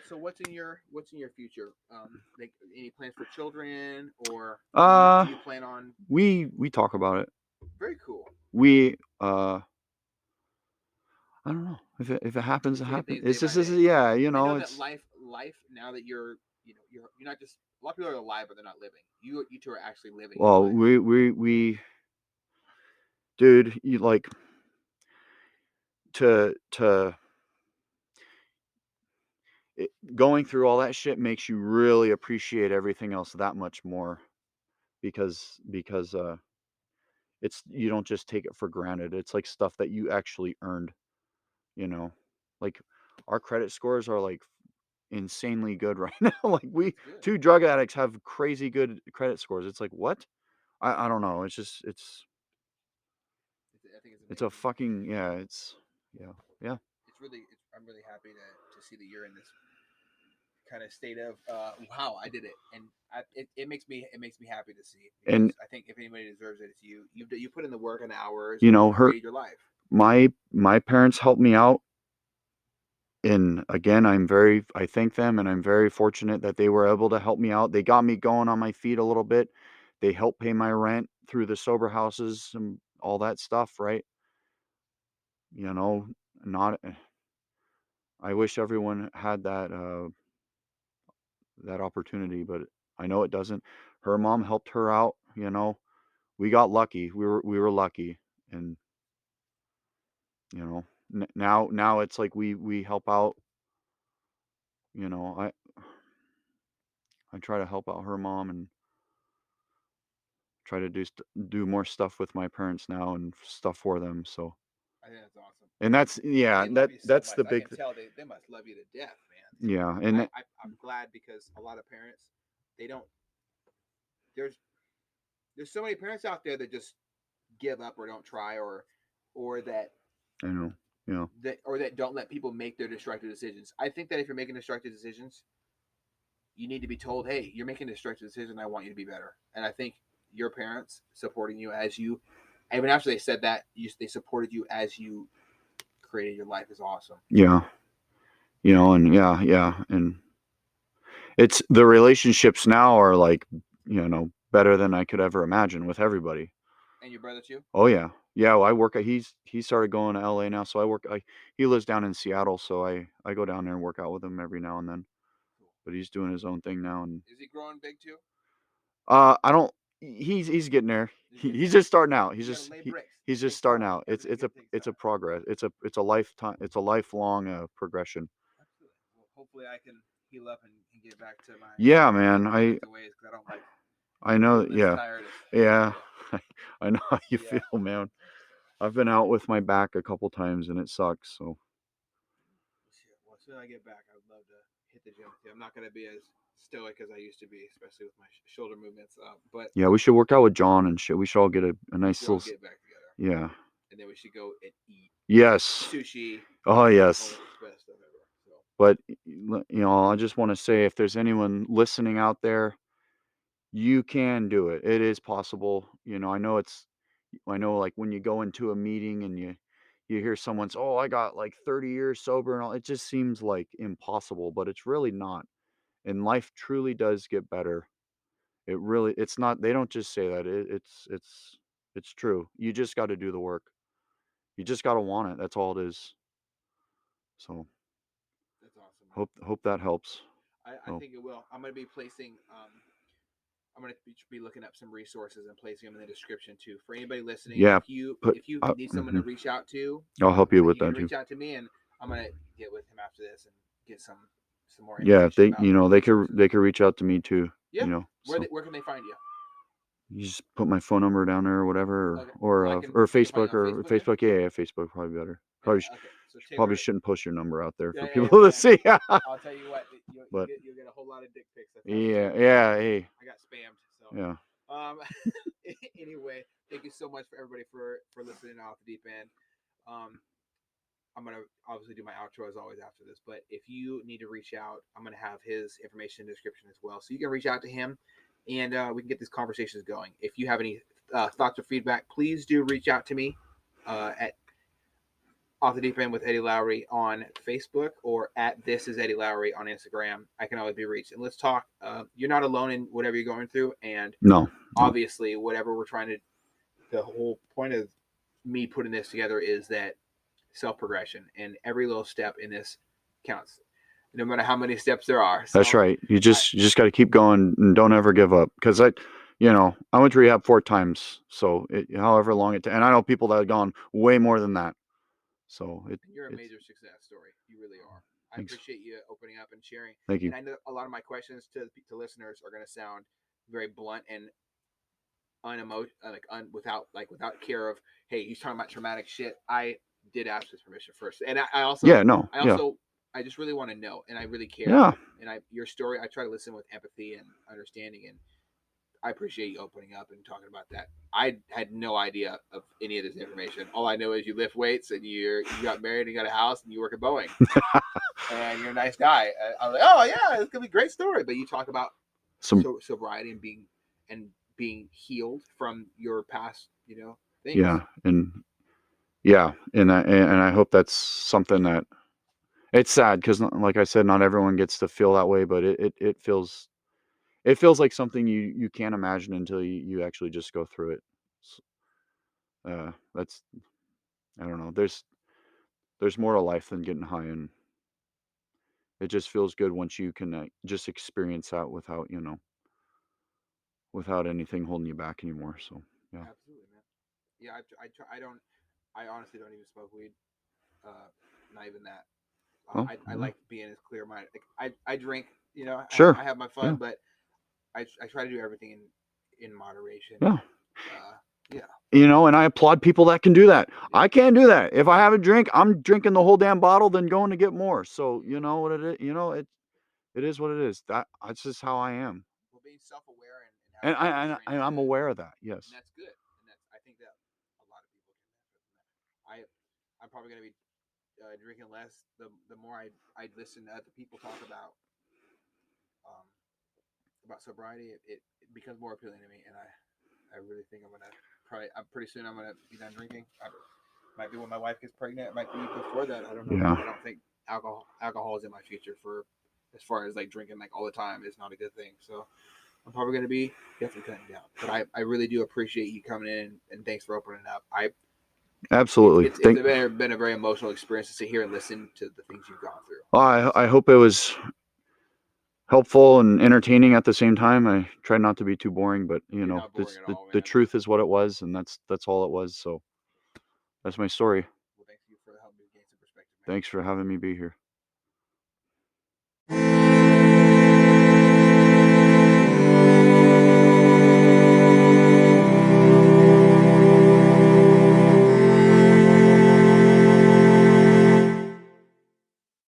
so what's in your future? Like any plans for children, or do you plan on? We talk about it. Very cool. I don't know if it happens. It happens. It's just yeah, it's life now that you're not just, a lot of people are alive but they're not living. You two are actually living. Well, we dude, you like to going through all that shit makes you really appreciate everything else that much more, because it's, you don't just take it for granted. It's like stuff that you actually earned, like our credit scores are like insanely good right now. Like two drug addicts have crazy good credit scores. It's like, what? I don't know. It's It's a fucking it's yeah. I'm really happy to see that you're in this kind of state of wow, I did it, and it makes me happy to see, because And I think if anybody deserves it, it's you. You put in the work and the hours, you and know, you created your life. my parents helped me out, and again, I thank them, and I'm very fortunate that they were able to help me out. They got me going on my feet a little bit. They helped pay my rent through the sober houses and all that stuff, right? You know, not I wish everyone had that opportunity, but I know it doesn't. Her mom helped her out, you know. We got lucky. We were lucky, and you know, now it's like we help out, you know. I try to help out her mom and try to do more stuff with my parents now and stuff for them. So, I think that's awesome. and that's They love you so that's much. the I big can tell they must love you to death, man. yeah, and I'm glad, because a lot of parents, they don't. There's there's so many parents out there that just give up or don't try, or that I know, yeah, that don't let people make their destructive decisions. I think that if you're making destructive decisions, you need to be told, hey, you're making a destructive decision. I want you to be better. And I think your parents supporting you as you, even after they said that, they supported you as you created your life, is awesome. yeah, you know, and yeah, and it's the relationships now are like, you know, better than I could ever imagine with everybody. And your brother too? Oh yeah, yeah. Well, I work. He started going to LA now, so I work. He lives down in Seattle, so I go down there and work out with him every now and then. Cool. But he's doing his own thing now, and Is he growing big too? I don't. He's getting there. He's just starting out. He's just starting out. It's a progress. It's a lifetime. It's a lifelong progression. Absolutely. Well, hopefully I can heal up and get back to my Yeah, man. ways, because I don't like I know. feeling this Yeah, tired. yeah. I know how you Yeah. feel, man. I've been out with my back a couple times and it sucks. So Well, as soon as I get back, I would love to hit the gym with you. I'm not going to be as stoic as I used to be, especially with my shoulder movements. But yeah, we should work out with John and shit. We should all get a we nice should all little. get back together, Yeah. and then we should go and eat Yes. sushi. Oh yes. Oh, it's the best stuff ever. So. But you know, I just want to say, if there's anyone listening out there, you can do it. It is possible. You know, I know like when you go into a meeting and you hear someone's, oh, I got like 30 years sober and all, it just seems like impossible, but it's really not. And life truly does get better. It's not, they don't just say that. It's true. You just got to do the work. You just got to want it. That's all it is. So That's awesome, man. hope that helps. I think it will. I'm going to be placing. I'm going to be looking up some resources and placing them in the description too. For anybody listening, Yeah, if you need someone to reach out to, I'll help you with you can that too. reach out to me, and I'm going to get with him after this and get some more Yeah, information about they resources. could reach out to me too. Yeah. You know, Where can they find you? you just put my phone number down there or whatever, Okay. or Well, or they can find Facebook you on or Facebook. Facebook. Yeah, Facebook probably better. Probably Okay. So probably Taylor, shouldn't post your number out there for hey, people to man, see. I'll tell you what, But you'll get a whole lot of dick pics. That's how yeah, yeah, hey, I got spammed. So yeah. anyway, thank you so much for everybody for listening off the deep end. Um, I'm gonna obviously do my outro as always after this, but if you need to reach out, I'm gonna have his information in the description as well, so you can reach out to him, and we can get these conversations going. If you have any thoughts or feedback, please do reach out to me at Off the Deep End with Eddie Lowery on Facebook, or at This Is Eddie Lowery on Instagram. I can always be reached, and let's talk. You're not alone in whatever you're going through, and No, obviously, whatever we're trying to. The whole point of me putting this together is that self progression, and every little step in this counts, no matter how many steps there are. So, that's right. You just got to keep going and don't ever give up. Because you know, I went to rehab 4 times, so however long and I know people that have gone way more than that. So you're a major success story. You really are. I Thanks. appreciate you opening up and sharing. Thank you. And I know a lot of my questions to listeners are going to sound very blunt and without care of, hey, he's talking about traumatic shit. I did ask his permission first, and I also I just really want to know, and I really care. Yeah. And your story, I try to listen with empathy and understanding, and I appreciate you opening up and talking about that. I had no idea of any of this information. All I know is you lift weights and you got married and you got a house and you work at Boeing. And you're a nice guy. I was like, oh yeah, it's gonna be a great story. But you talk about sobriety and being healed from your past, things. Yeah, and I hope that's something that, it's sad because, like I said, not everyone gets to feel that way, but it feels like something you can't imagine until you actually just go through it. That's, I don't know. There's more to life than getting high, and it just feels good once you can just experience that without anything holding you back anymore. So yeah. Absolutely, man. Yeah, I honestly don't even smoke weed. Not even that. Well, I like being as clear minded. I drink, Sure. I have my fun, but I try to do everything in moderation. Yeah. Yeah. And I applaud people that can do that. I can't do that. If I have a drink, I'm drinking the whole damn bottle, then going to get more. So you know what it is. It is what it is. That's just how I am. Well, being self-aware and I'm aware of that. Yes. And that's good. And I think that a lot of people can benefit from that. I'm probably going to be drinking less the more I listen to other people talk about sobriety. It becomes more appealing to me, and I really think I'm pretty soon I'm gonna be done drinking. Might be when my wife gets pregnant. It might be before that. I don't know. Yeah. I don't think alcohol is in my future for as far as like drinking like all the time is not a good thing. So I'm probably going to be definitely cutting down. But I really do appreciate you coming in and thanks for opening up. Absolutely. It's been a very emotional experience to sit here and listen to the things you've gone through. Well, I hope it was helpful and entertaining at the same time. I try not to be too boring, but the truth is what it was, and that's all it was. So that's my story. Well, thank you for helping me gain some perspective, man. Thanks for having me be here.